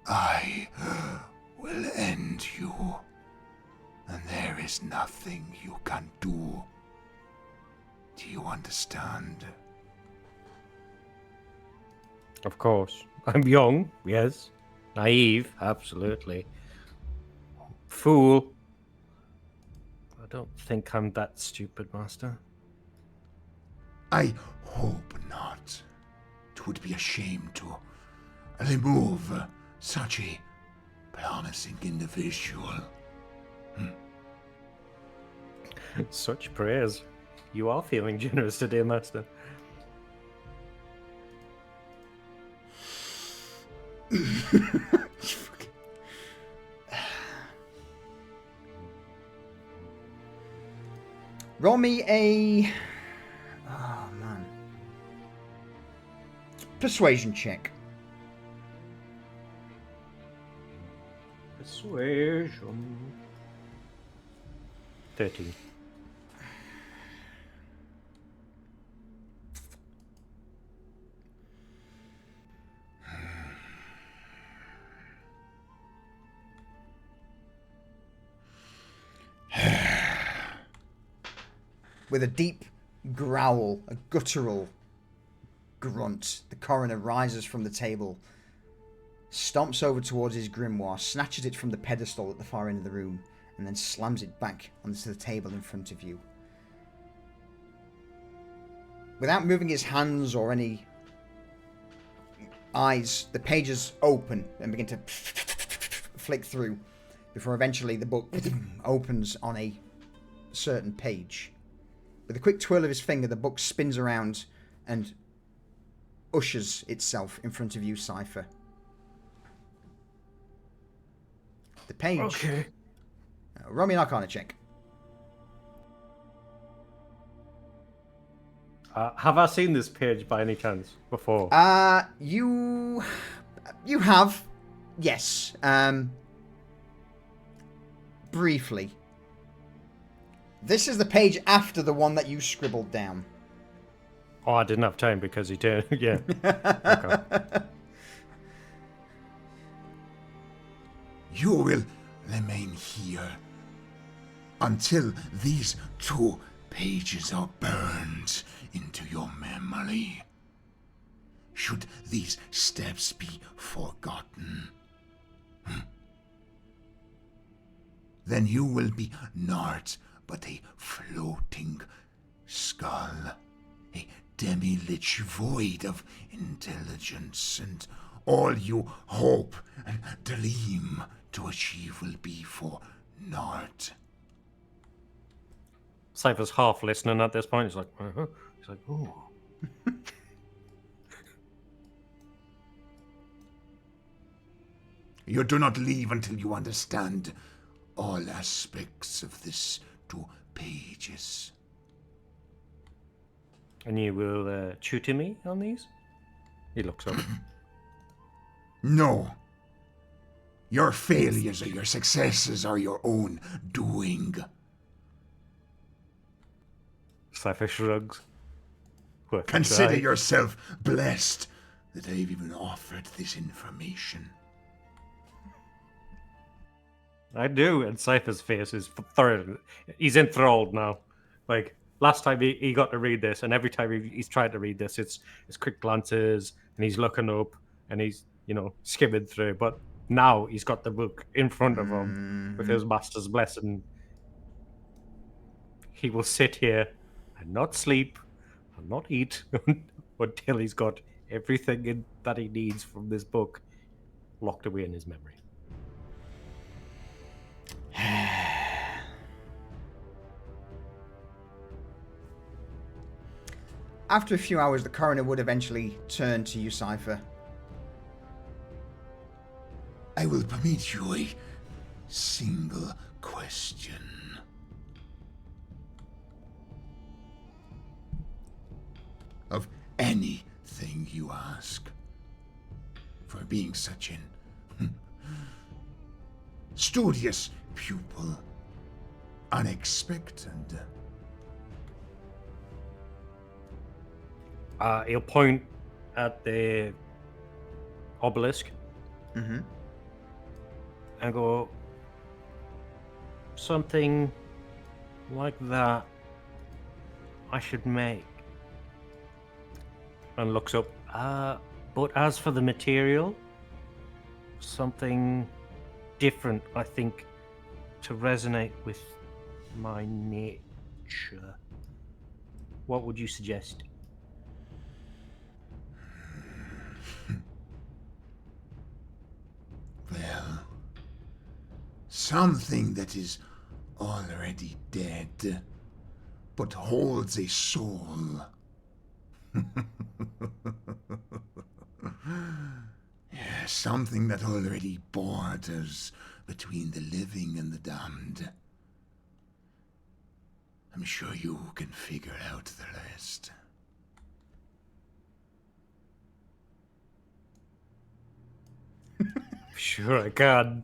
I will end you, and there is nothing you can do. Do you understand? Of course. I'm young, yes. Naive, absolutely. Fool. I don't think I'm that stupid, Master. I hope not. It would be a shame to remove such a promising individual. Such praise. You are feeling generous today, Master. Roll me a... Oh, man. Persuasion check. Persuasion. 13. With a deep growl, a guttural grunt, the coroner rises from the table, stomps over towards his grimoire, snatches it from the pedestal at the far end of the room, and then slams it back onto the table in front of you. Without moving his hands or any eyes, the pages open and begin to flick through, before eventually the book opens on a certain page. With a quick twirl of his finger, the book spins around and ushers itself in front of you, Cypher. The page... Okay. Roll me an Arcana check. Have I seen this page by any chance before? You have, yes. Briefly. This is the page after the one that you scribbled down. Oh, I didn't have time because he turned. Yeah. Okay. You will remain here until these 2 pages are burned into your memory. Should these steps be forgotten, then you will be naught but a floating skull, a demi-lich void of intelligence, and all you hope and dream to achieve will be for naught. Cypher's half listening at this point. He's like, He's like, ooh. You do not leave until you understand all aspects of this 2 pages. And you will tutor me on these? He looks up. No. Your failures or your successes are your own doing. Cypher shrugs. Consider Right. yourself blessed that I've even offered this information. I do, and Cypher's face is thoroughly... He's enthralled now. Like, last time he got to read this, and every time he's tried to read this, it's quick glances, and he's looking up, and he's, skimming through. But now he's got the book in front of him with his master's blessing. He will sit here and not sleep and not eat until he's got everything that he needs from this book locked away in his memory. After a few hours, the coroner would eventually turn to you, Cypher. I will permit you a single question. Of anything you ask. For being such an studious pupil. Unexpected. He'll point at the obelisk Mm-hmm. and go, something like that I should make. And looks up. But as for the material, something different, I think, to resonate with my nature. What would you suggest? Well, something that is already dead, but holds a soul. Yeah, something that already borders between the living and the damned. I'm sure you can figure out the rest. Sure I can.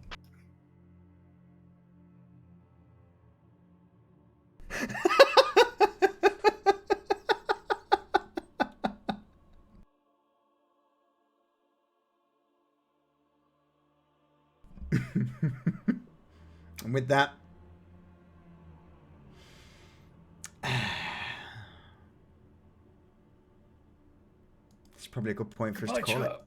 And with that, it's probably a good point for us to call it.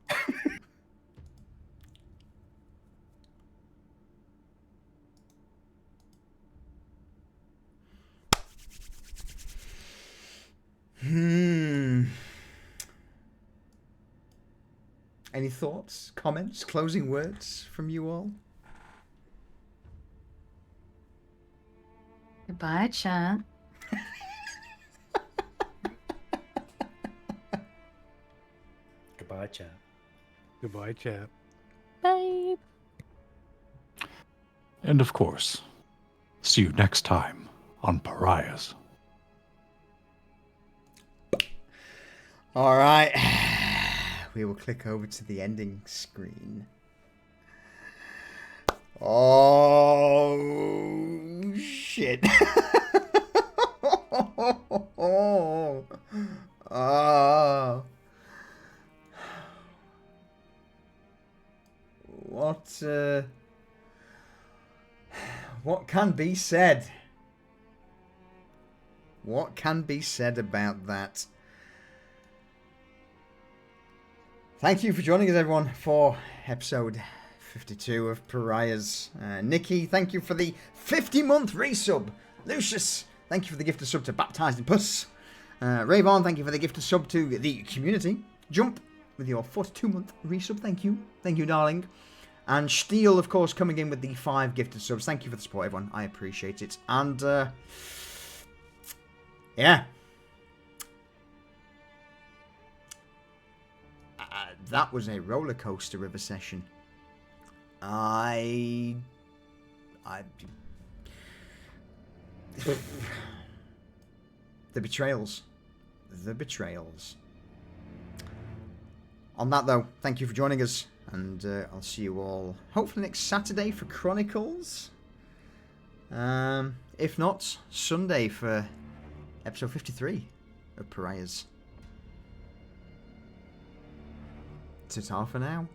Any thoughts, comments, closing words from you all? Goodbye, chat. Goodbye, chap. Goodbye, chap. Bye. And of course, see you next time on Pariahs. All right. We will click over to the ending screen. Oh, shit. Oh. What can be said? What can be said about that? Thank you for joining us, everyone, for episode 52 of Pariahs. Nikki, thank you for the 50-month resub. Lucius, thank you for the gift of sub to Baptized in Puss. Rayvon, thank you for the gift of sub to the community. Jump with your 42-month resub. Thank you. Thank you, darling. And Steel, of course, coming in with the 5 gifted subs. Thank you for the support, everyone. I appreciate it. And, yeah. That was a roller coaster of a session. I the betrayals. The betrayals. On that though, thank you for joining us, and I'll see you all hopefully next Saturday for Chronicles. If not, Sunday for episode 53 of Pariahs. Ta-ta for now.